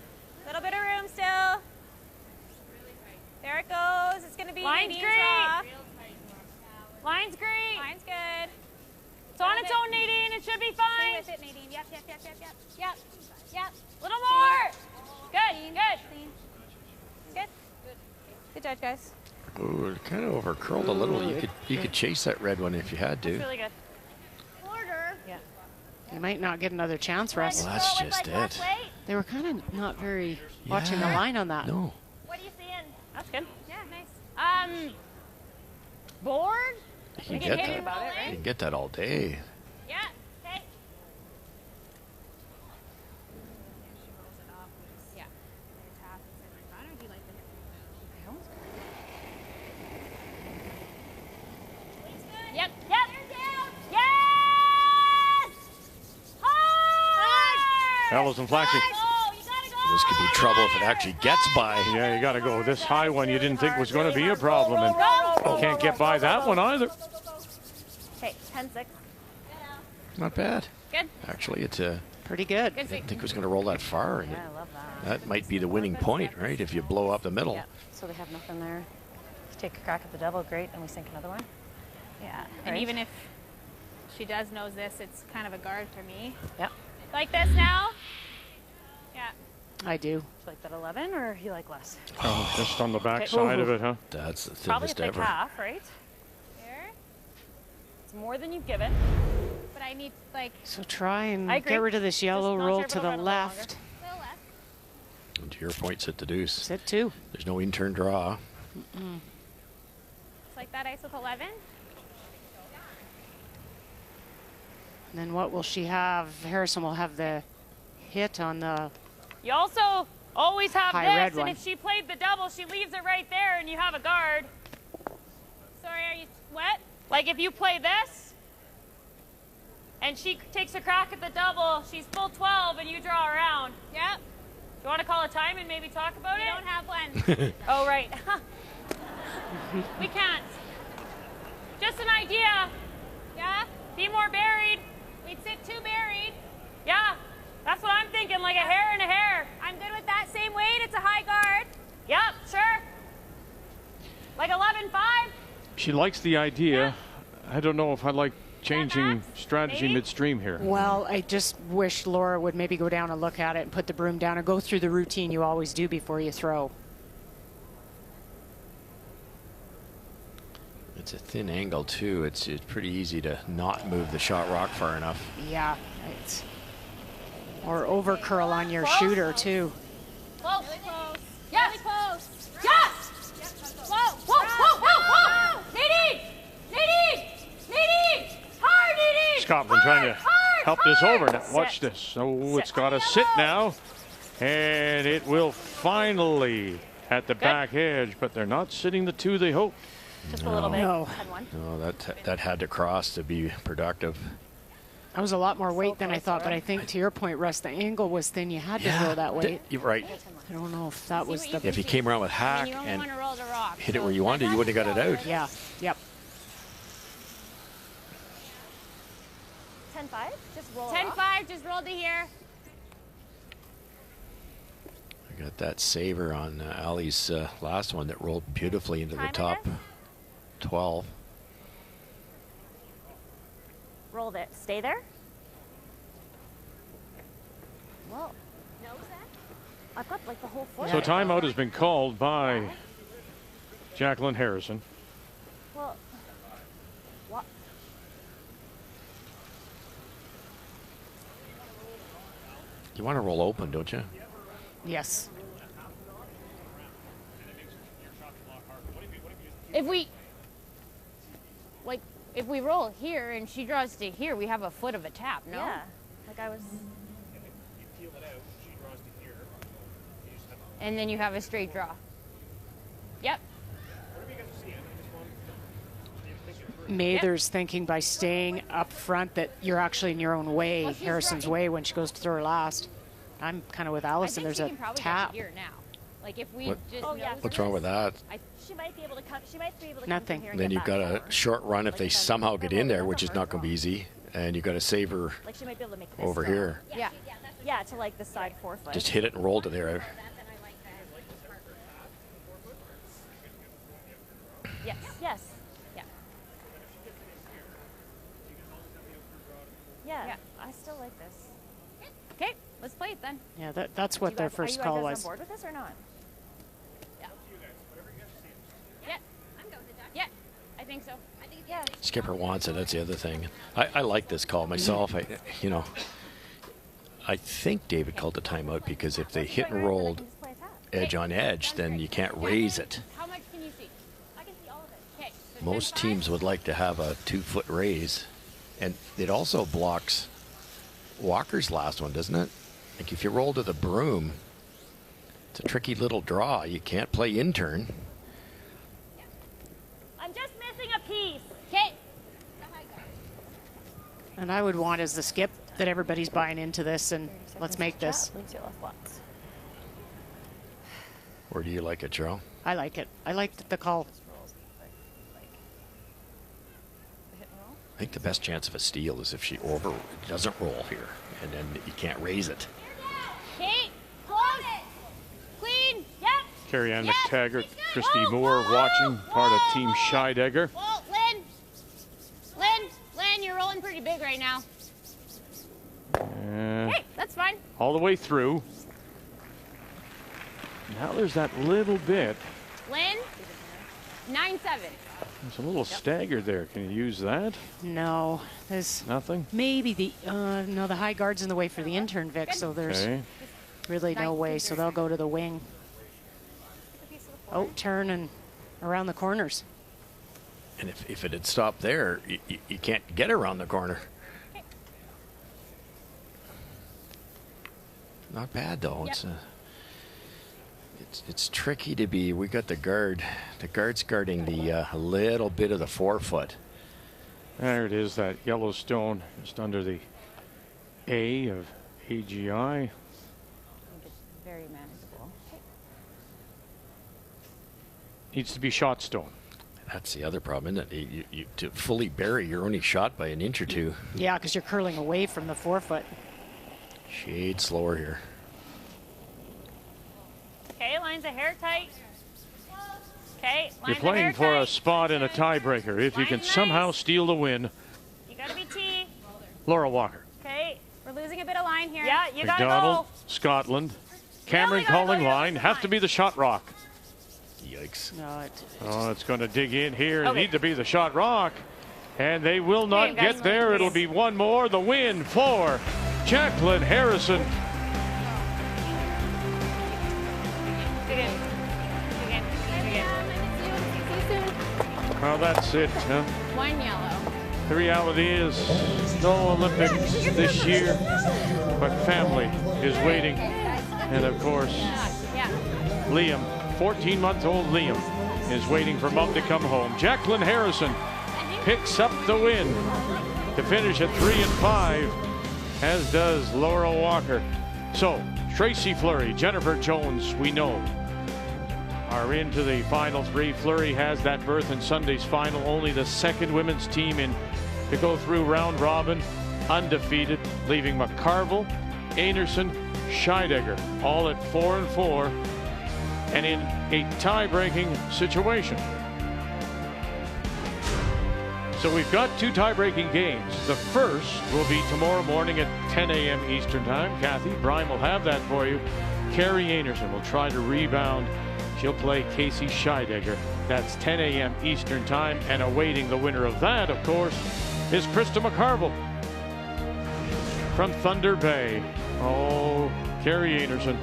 Little bit of room still. There it goes. It's going to be Line's Nadine's great. raw. Line's great. Mine's good. It's on its own, Nadine. It should be fine. Stay with it, Nadine. Yep, yep, yep, yep, yep. Yep. Yep. Little more. Good, good. Clean. Good. Good judge, guys. Ooh, it kind of over curled a little. You could chase that red one if you had to. That's really good. Order. Yeah. you might not get another chance, Russ. Well, that's just it. They were kind of not very watching the line on that. No. What are you seeing? That's good. Yeah, nice. Board? You We can can get hit that. about it, You right? can get that all day. Yeah. Okay. Yeah. Yep, yep. Yes! Hard! Allison flashing. This could be trouble if it actually gets by. Yeah, you got to go. This high one you didn't think was going to be a problem, and you can't get by that one either. Okay, 10-6. Not bad. Good. Actually, it's Pretty good. I didn't think it was going to roll that far. And I love that. that might be the winning point, right? If you blow up the middle. Yeah. So they have nothing there. You take a crack at the double, great, and we sink another one. Yeah. And Right. even if she does knows this, it's kind of a guard for me. Yep. Like this now? Yeah. I do. Do you like that 11 or you like less? Oh, just on the back side of it, huh? That's the Probably a thinnest thick ever. half, right? Here. It's more than you've given. But I need, like, So try and I agree. get rid of this yellow. Just not Roll sure if to it'll the run a little longer. left. a little left. And to your point, sit the deuce. Sit 2. There's no in-turn draw. It's like that ice with 11. And then what will she have? Harrison will have the hit on the. You also always have High this, red and one. if she played the double, she leaves it right there, and you have a guard. Sorry, are you wet? Like if you play this, and she takes a crack at the double, she's full 12, and you draw around. Yep. Do you want to call a time and maybe talk about We it? don't have one. Oh, right. We can't. Just an idea. Yeah? Be more buried. We'd sit 2 buried. Yeah, that's what I'm thinking, like a hair and a hair. I'm good with that. Same weight. It's a high guard. Yep, sure. Like 11-5. She likes the idea. I don't know if I like changing strategy Maybe? midstream here. Well, I just wish Laura would maybe go down and look at it and put the broom down and go through the routine you always do before you throw. It's a thin angle too. It's pretty easy to not move the shot rock far enough. Yeah. It's, or over curl on your shooter too. Close. Really close. Yes. Really close. Yes! Whoa. Whoa, whoa, whoa, whoa! Nadine! Nadine! Nadine! Hard, Nadine! Scotland trying to help this over. Now, watch Sit. this. Oh, it's got to sit now. And it will finally at the back edge, but they're not sitting the 2 they hope. Just a little bit. No. Had one. No, that had to cross to be productive. That was a lot more weight than I thought, but I think to your point, Russ, the angle was thin. You had to throw that weight. You're right. I don't know if that was the... If you came around with hack and hit it where you wanted, you wouldn't have got it out. Yeah, yep. 10-5, just roll 10-5, just roll to here. I got that saver on Ali's last one that rolled beautifully into the top 12. Roll there. Stay there. Well, I've got like the whole foot. So timeout has been called by Jacqueline Harrison. Well, what? You want to roll open, don't you? Yes. If we roll here and she draws to here, we have a foot of a tap, no? Yeah. Like I was. And then you have a straight draw. Yep. Mather's thinking by staying up front that you're actually in your own way, Harrison's way, when she goes to throw her last. I'm kind of with Allison. There's a tap. Here now. Like if we What? just What's wrong with that? She might be able to come. She might be able to Nothing. come here and Then get you've back. got a short run if they somehow get in there, which is not going to be easy. And you've got to save her Like she might be able to make this over throw. here. Yeah. Yeah, to like the side 4 foot. Just hit it and roll to there. Yes. Yes. Yeah. Yeah. I still like this. Okay, let's play it then. Yeah, that's what their first call Are you guys was. on board with this or not? Yeah. I'm going with that. Yeah, I think so. Yeah. Skipper wants it. That's the other thing. I like this call myself. I think David called the timeout because if they hit and rolled edge on edge, then you can't raise it. How much can you see? I can see all of it. Okay. So Most 10-5. teams would like to have a 2-foot raise, and it also blocks Walker's last one, doesn't it? Like if you roll to the broom, it's a tricky little draw. You can't play in turn. I'm just missing a piece. Okay. And I would want as the skip that everybody's buying into this and let's make this. Leaves you left lots. Or do you like it, Joe? I like it. I like the call. I think the best chance of a steal is if she doesn't roll here, and then you can't raise it. Okay. Close. Clean. Yep. Carrie Ann McTaggart, Christy Moore watching, part of Team Scheidegger. Whoa, Lynn, you're rolling pretty big right now. Hey, that's fine. All the way through. Now there's that little bit. Lynn, 9-7. It's a little staggered there. Can you use that? No, there's Nothing? maybe the high guard's in the way for the intern, Vic, so there's Okay. really no way. So they'll go to the wing. Oh, turn and around the corners. And if it had stopped there, you can't get around the corner. Not bad though. Yep. It's tricky to be. We got the guard. The guard's guarding the a little bit of the 4 foot. There it is, that Yellowstone just under the A of AGI. Very manageable. Needs to be shot stone. That's the other problem, isn't it? You to fully bury, you're only shot by an inch or two. Yeah, because you're curling away from the 4 foot. Shade slower here. Okay, line's a hair tight. Okay, You're line's playing hair for a tight. spot in a tiebreaker. If you can Line's somehow nice. steal the win, You gotta be T. Laura Walker. Okay. We're losing a bit of line here. Yeah, you gotta McDonald, go. Scotland. Cameron gotta go calling the line. opposite Have to be the shot rock. Yikes. No, Oh, it's going to dig in here. It Okay. need to be the shot rock. And they will not Okay, guys, get there. It'll be one more. The win for Jacqueline Harrison. Dig in. Dig in. Dig in. Well, that's it. Huh? One yellow. The reality is no Olympics this year, but family is waiting. And of course, Yeah. Liam 14-month-old Liam is waiting for Mom to come home. Jacqueline Harrison picks up the win to finish at 3-5, as does Laurel Walker. So Tracy Fleury, Jennifer Jones, we know, are into the final three. Fleury has that berth in Sunday's final, only the second women's team in to go through round robin, undefeated, leaving McCarville, Einarson, Scheidegger all at 4-4 and in a tie-breaking situation. So we've got 2 tie-breaking games. The first will be tomorrow morning at 10 a.m. Eastern Time. Kathy, Brian will have that for you. Carrie Einarson will try to rebound. She'll play Casey Scheidegger. That's 10 a.m. Eastern Time. And awaiting the winner of that, of course, is Krista McCarville from Thunder Bay. Oh, Carrie Einarson.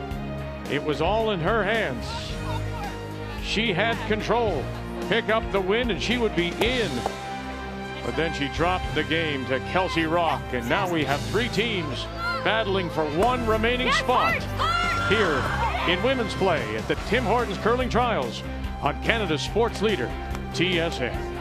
It was all in her hands. She had control. Pick up the win and she would be in. But then she dropped the game to Kelsey Rocque, and now we have 3 teams battling for one remaining spot here in women's play at the Tim Hortons Curling Trials on Canada's sports leader, TSN.